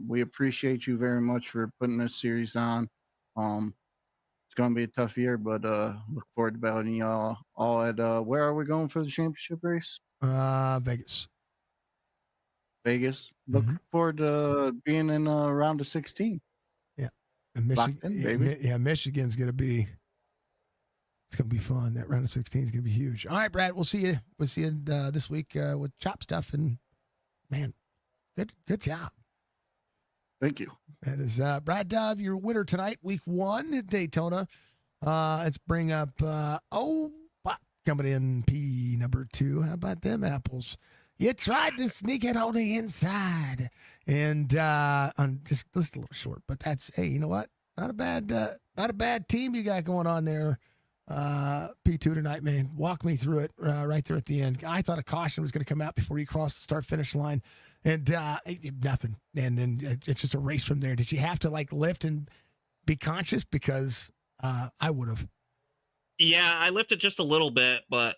[SPEAKER 5] We appreciate you very much for putting this series on. It's going to be a tough year, but look forward to battling y'all all at where are we going for the championship race?
[SPEAKER 2] Vegas.
[SPEAKER 5] Vegas. Look forward to being in round of 16.
[SPEAKER 2] Yeah. And
[SPEAKER 5] Michigan, baby.
[SPEAKER 2] Michigan's going to be. It's going to be fun. That round of 16 is going to be huge. All right, Brad, we'll see you. We'll see you this week with Chop Stuff. And, man, good job.
[SPEAKER 5] Thank you.
[SPEAKER 2] That is Brad Dove, your winner tonight, week 1 at Daytona. Let's bring up, coming in P number 2. How about them apples? You tried to sneak it on the inside. And I'm just a little short, but that's, hey, you know what? Not a bad team you got going on there. P2 tonight, man. Walk me through it right there at the end. I thought a caution was going to come out before you crossed the start-finish line, and nothing. And then it's just a race from there. Did you have to lift and be conscious? Because I would have.
[SPEAKER 6] Yeah, I lifted just a little bit, but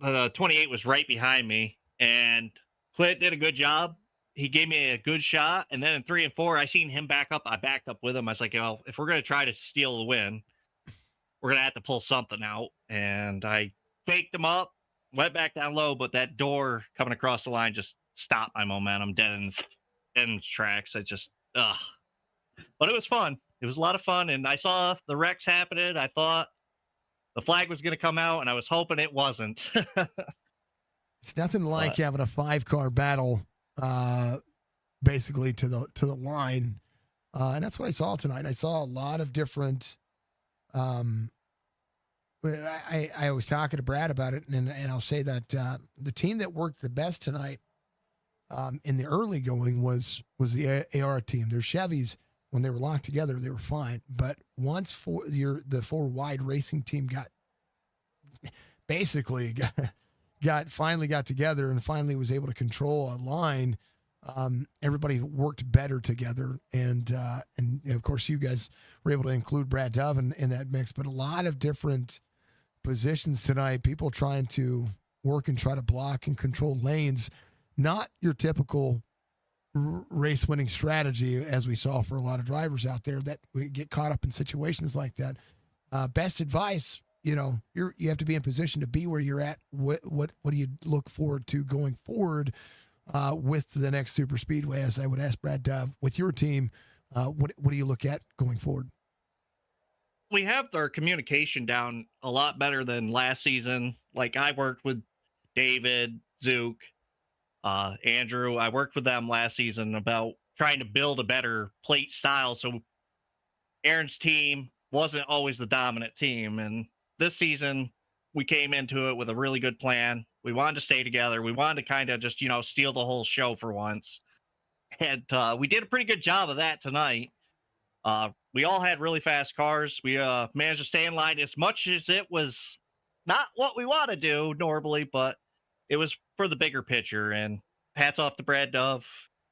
[SPEAKER 6] the 28 was right behind me, and Clint did a good job. He gave me a good shot, and then in 3 and 4, I seen him back up. I backed up with him. I was like, if we're going to try to steal the win, we're going to have to pull something out. And I faked him up, went back down low, but that door coming across the line just stopped my momentum dead in the tracks. But it was fun. It was a lot of fun, and I saw the wrecks happening. I thought the flag was going to come out, and I was hoping it wasn't.
[SPEAKER 2] It's nothing like having a 5-car battle basically to the line, and that's what I saw tonight. I saw a lot of different. I was talking to Brad about it, and I'll say that the team that worked the best tonight in the early going was the AR team. Their Chevys, when they were locked together, they were fine. But once the four wide racing team finally got together and finally was able to control a line, everybody worked better together. And of course, you guys were able to include Brad Dove in that mix. But a lot of different positions tonight, people trying to work and try to block and control lanes. Not your typical race winning strategy, as we saw for a lot of drivers out there that we get caught up in situations like that. Best advice, you have to be in position to be where you're at. What do you look forward to going forward with the next super speedway? As I would ask Brad Dove, with your team, what do you look at going forward?
[SPEAKER 6] We have our communication down a lot better than last season. Like, I worked with David, Zook, Andrew. I worked with them last season about trying to build a better plate style, so Aaron's team wasn't always the dominant team. And this season, we came into it with a really good plan. We wanted to stay together. We wanted to kind of just, steal the whole show for once. And we did a pretty good job of that tonight. We all had really fast cars. We managed to stay in line as much as it was not what we want to do normally, but it was for the bigger picture. And hats off to Brad Dove.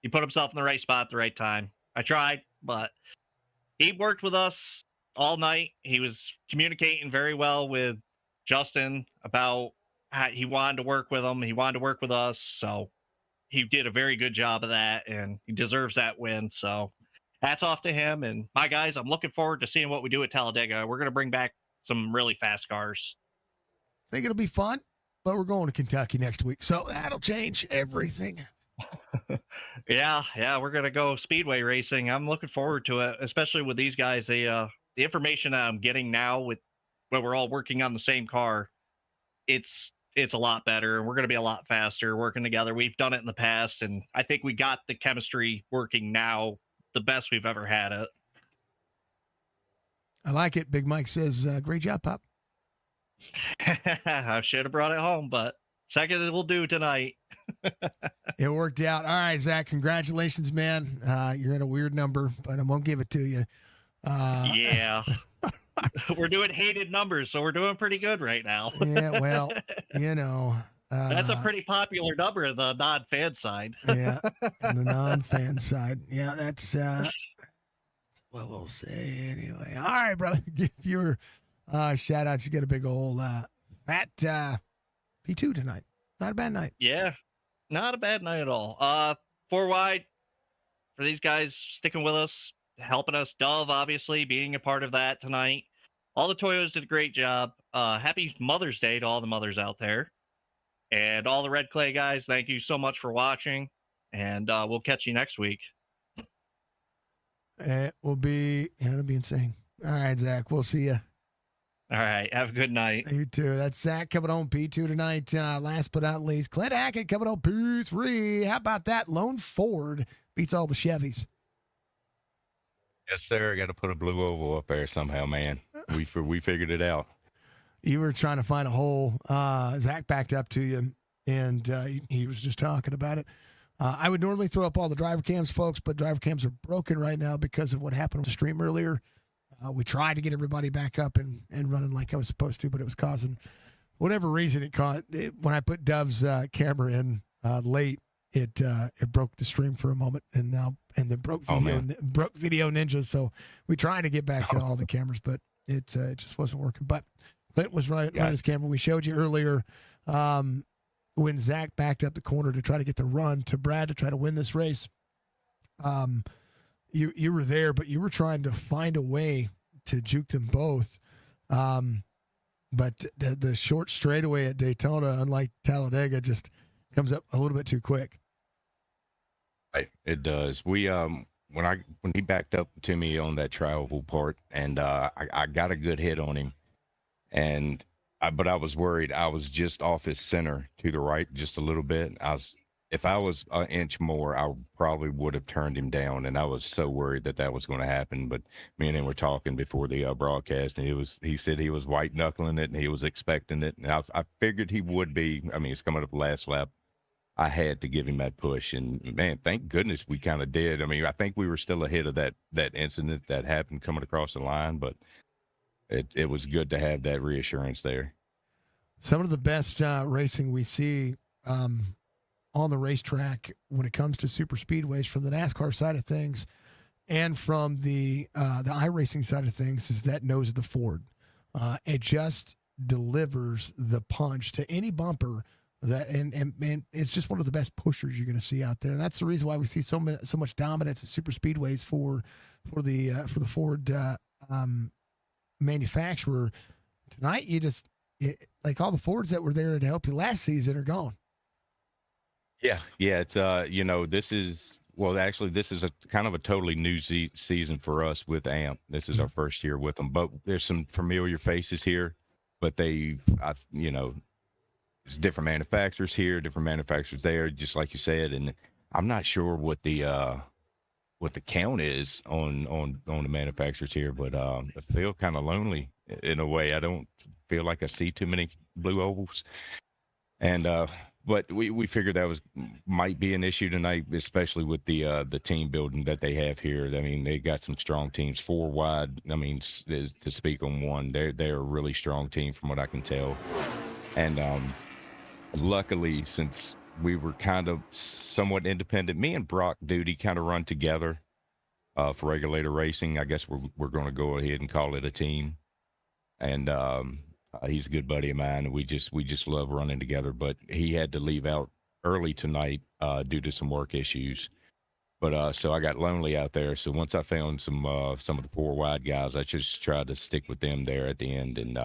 [SPEAKER 6] He put himself in the right spot at the right time. I tried, but he worked with us all night. He was communicating very well with Justin about how he wanted to work with him. He wanted to work with us. So he did a very good job of that, and he deserves that win. So hats off to him. And my guys, I'm looking forward to seeing what we do at Talladega. We're going to bring back some really fast cars.
[SPEAKER 2] I think it'll be fun, but we're going to Kentucky next week, so that'll change everything.
[SPEAKER 6] Yeah, we're going to go Speedway racing. I'm looking forward to it, especially with these guys. The information that I'm getting now with when we're all working on the same car, it's a lot better, and we're going to be a lot faster working together. We've done it in the past, and I think we got the chemistry working now the best we've ever had it.
[SPEAKER 2] I like it. Big Mike says, great job, Pop.
[SPEAKER 6] I should have brought it home, but second it will do tonight.
[SPEAKER 2] It worked out. All right, Zach, congratulations, man. You're at a weird number, but I won't give it to you.
[SPEAKER 6] Yeah. We're doing hated numbers, so we're doing pretty good right now.
[SPEAKER 2] Yeah, well,
[SPEAKER 6] that's a pretty popular number in the non-fan side.
[SPEAKER 2] Yeah, on the non-fan side. Yeah, that's what we'll say anyway. All right, brother. Give your shout outs. You get a big old fat P2 tonight. Not a bad night.
[SPEAKER 6] Yeah, not a bad night at all. 4 wide for these guys sticking with us, helping us. Dove, obviously, being a part of that tonight. All the Toyos did a great job. Happy Mother's Day to all the mothers out there. And all the Red Clay guys, thank you so much for watching. And we'll catch you next week.
[SPEAKER 2] It'll be insane. All right, Zach, we'll see you.
[SPEAKER 6] All right, have a good night.
[SPEAKER 2] You too. That's Zach coming home P2 tonight. Last but not least, Clint Hackett coming home P3. How about that? Lone Ford beats all the Chevys.
[SPEAKER 7] Yes, sir. I got to put a blue oval up there somehow, man. We figured it out.
[SPEAKER 2] You were trying to find a hole. Zach backed up to you, and he was just talking about it. I would normally throw up all the driver cams, folks, but driver cams are broken right now because of what happened on the stream earlier. We tried to get everybody back up and running like I was supposed to, but it was causing whatever reason it caught. When I put Dove's camera in late, it broke the stream for a moment, and then broke Video Ninja. So we tried to get back to all the cameras, but it just wasn't working. But Clint was right on his camera. We showed you earlier when Zach backed up the corner to try to get the run to Brad to try to win this race. You were there, but you were trying to find a way to juke them both. But the short straightaway at Daytona, unlike Talladega, just comes up a little bit too quick.
[SPEAKER 7] Right, it does. We when he backed up to me on that tri-oval part, and I got a good hit on him, but I was worried. I was just off his center to the right, just a little bit. I was if I was an inch more, I probably would have turned him down, and I was so worried that that was going to happen. But me and him were talking before the broadcast, and he said he was white knuckling it, and he was expecting it, and I figured he would be. I mean, it's coming up the last lap. I had to give him that push, and man, thank goodness we kind of did. I mean, I think we were still ahead of that incident that happened coming across the line, but it was good to have that reassurance there.
[SPEAKER 2] Some of the best racing we see on the racetrack when it comes to super speedways from the NASCAR side of things and from the iRacing side of things is that nose of the Ford. It just delivers the punch to any bumper that and it's just one of the best pushers you're going to see out there. And that's the reason why we see so much dominance at super speedways for the Ford manufacturer. Tonight, like all the Fords that were there to help you last season are gone.
[SPEAKER 7] Yeah, it's this is a kind of a totally new season for us with AMP. This is our first year with them, but there's some familiar faces here, but there's different manufacturers here, different manufacturers there, just like you said, and I'm not sure what the count is on the manufacturers here, but I feel kind of lonely in a way. I don't feel like I see too many blue ovals, and but we figured that might be an issue tonight, especially with the team building that they have here. I mean, they got some strong teams, 4 wide. I mean, to speak on one, they're a really strong team from what I can tell. And luckily, since we were kind of somewhat independent, me and Brock Duty kind of run together for regulator racing. I guess we're going to go ahead and call it a team. And he's a good buddy of mine, and we just love running together. But he had to leave out early tonight due to some work issues. But so I got lonely out there. So once I found some of the 4 wide guys, I just tried to stick with them there at the end, and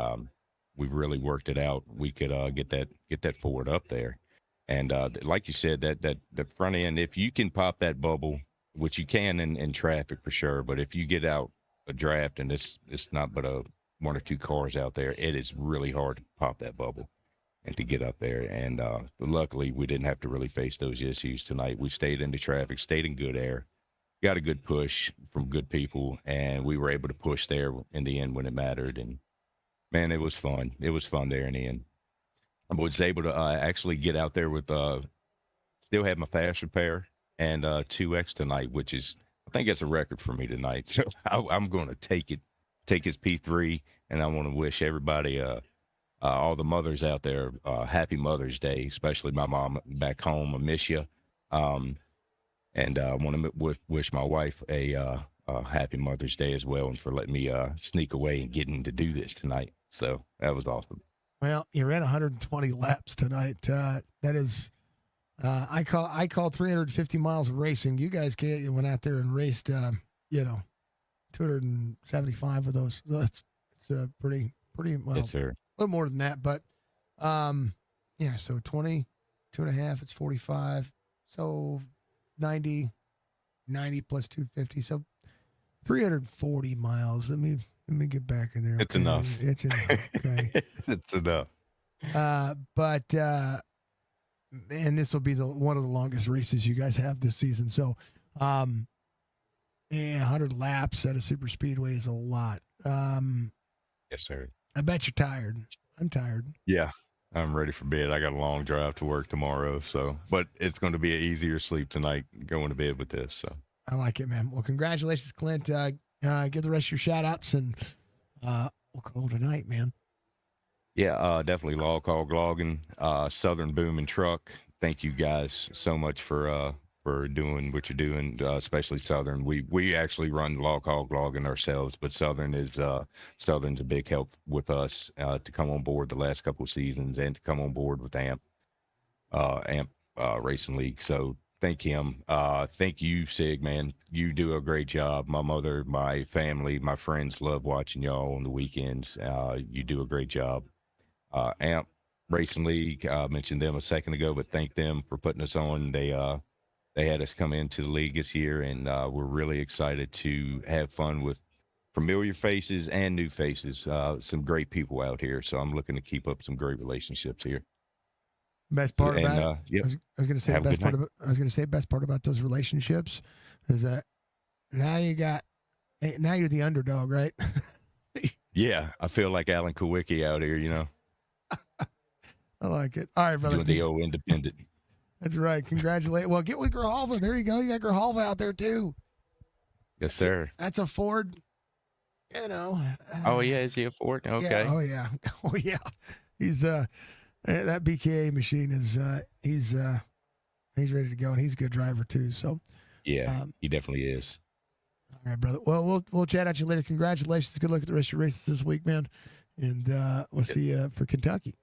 [SPEAKER 7] we really worked it out. We could get that Ford up there, and like you said, that the front end, if you can pop that bubble, which you can in traffic for sure, but if you get out a draft and it's not but 1 or 2 cars out there, it is really hard to pop that bubble and to get up there. And luckily, we didn't have to really face those issues tonight. We stayed in the traffic, stayed in good air, got a good push from good people, and we were able to push there in the end when it mattered. And man, it was fun. It was fun there in the end. I was able to actually get out there with still have my fast repair and 2X tonight, which is, I think it's a record for me tonight. So I'm going to take his P3, and I want to wish everybody, all the mothers out there, happy Mother's Day, especially my mom back home. I miss you. And I want to wish my wife a happy Mother's Day as well, and for letting me sneak away and getting to do this tonight. So that was awesome.
[SPEAKER 2] Well, you ran 120 laps tonight. That is, I call 350 miles of racing. You guys went out there and raced, 275 of those. It's pretty well.
[SPEAKER 7] Yes, sir.
[SPEAKER 2] A little more than that, but so 22 and a half, it's 45. So 90 plus 250. So 340 miles. Let me get back in there.
[SPEAKER 7] It's enough.
[SPEAKER 2] It's enough. Okay.
[SPEAKER 7] It's enough.
[SPEAKER 2] But and this will be one of the longest races you guys have this season. So 100 laps at a super speedway is a lot.
[SPEAKER 7] Yes, sir.
[SPEAKER 2] I bet you're tired. I'm tired.
[SPEAKER 7] Yeah, I'm ready for bed. I got a long drive to work tomorrow, but it's going to be an easier sleep tonight going to bed with this. So
[SPEAKER 2] I like it, man. Well, congratulations, Clint. Give the rest of your shout outs, and we'll call tonight, man.
[SPEAKER 7] Yeah, definitely Law Call Glogging, Southern Boom and Truck. Thank you guys so much for doing what you're doing, especially Southern. We actually run Law Call Glogging ourselves, but Southern's a big help with us to come on board the last couple of seasons and to come on board with AMP Racing League. So thank him. Thank you, Sig, man. You do a great job. My mother, my family, my friends love watching y'all on the weekends. You do a great job. AMP Racing League, mentioned them a second ago, but thank them for putting us on. They had us come into the league this year, and we're really excited to have fun with familiar faces and new faces. Some great people out here, so I'm looking to keep up some great relationships here.
[SPEAKER 2] Best part
[SPEAKER 7] And
[SPEAKER 2] about it.
[SPEAKER 7] yep.
[SPEAKER 2] I was going to say the
[SPEAKER 7] Have a
[SPEAKER 2] best
[SPEAKER 7] good
[SPEAKER 2] part
[SPEAKER 7] night.
[SPEAKER 2] about. I was going to say best part about those relationships is that now you're the underdog, right?
[SPEAKER 7] Yeah, I feel like Alan Kowicki out here,
[SPEAKER 2] I like it. All right, brother.
[SPEAKER 7] doing the old independent.
[SPEAKER 2] That's right. Congratulate. Well, get with Grijalva. There you go. You got Grijalva out there too.
[SPEAKER 7] Yes, sir.
[SPEAKER 2] That's a Ford.
[SPEAKER 7] Oh yeah, is he a Ford? Okay.
[SPEAKER 2] Yeah, oh yeah. Oh yeah. He's that BKA machine is he's ready to go, and he's a good driver too. So
[SPEAKER 7] Yeah, he definitely is.
[SPEAKER 2] all right, brother. Well, we'll chat at you later. Congratulations. Good luck at the rest of your races this week, man. And we'll see you for Kentucky.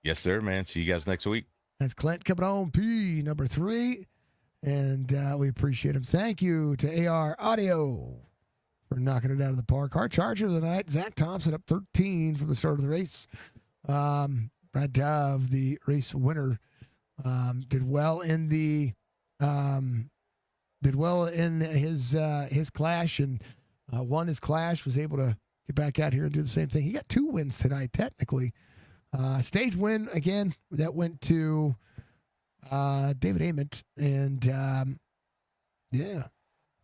[SPEAKER 7] Yes, sir, man. See you guys next week.
[SPEAKER 2] That's Clint coming home, P number 3. And we appreciate him. Thank you to AR Audio for knocking it out of the park. Hard charger of the night, Zach Thompson up 13 from the start of the race. Brad Dove, the race winner, did well in his clash and won his clash. Was able to get back out here and do the same thing. He got 2 wins tonight, technically. Stage win again that went to David Ament, and yeah,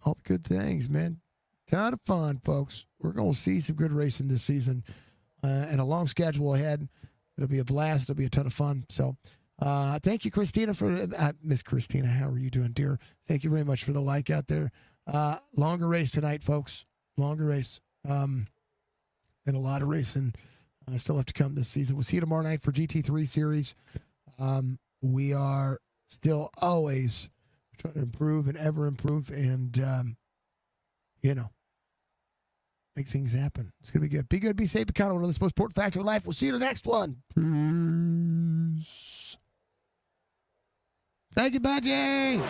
[SPEAKER 2] all the good things, man. Ton of fun, folks. We're gonna see some good racing this season, and a long schedule ahead. It'll be a blast. It'll be a ton of fun. So, thank you, Christina, for Miss Christina. How are you doing, dear? Thank you very much for the like out there. Longer race tonight, folks. Longer race, and a lot of racing. Still have to come this season. We'll see you tomorrow night for GT3 series. We are still always trying to improve and ever improve and, make things happen. It's going to be good. Be good, be safe, be accountable to the most important factor of life. We'll see you in the next one. Peace. Thank you, Budgie.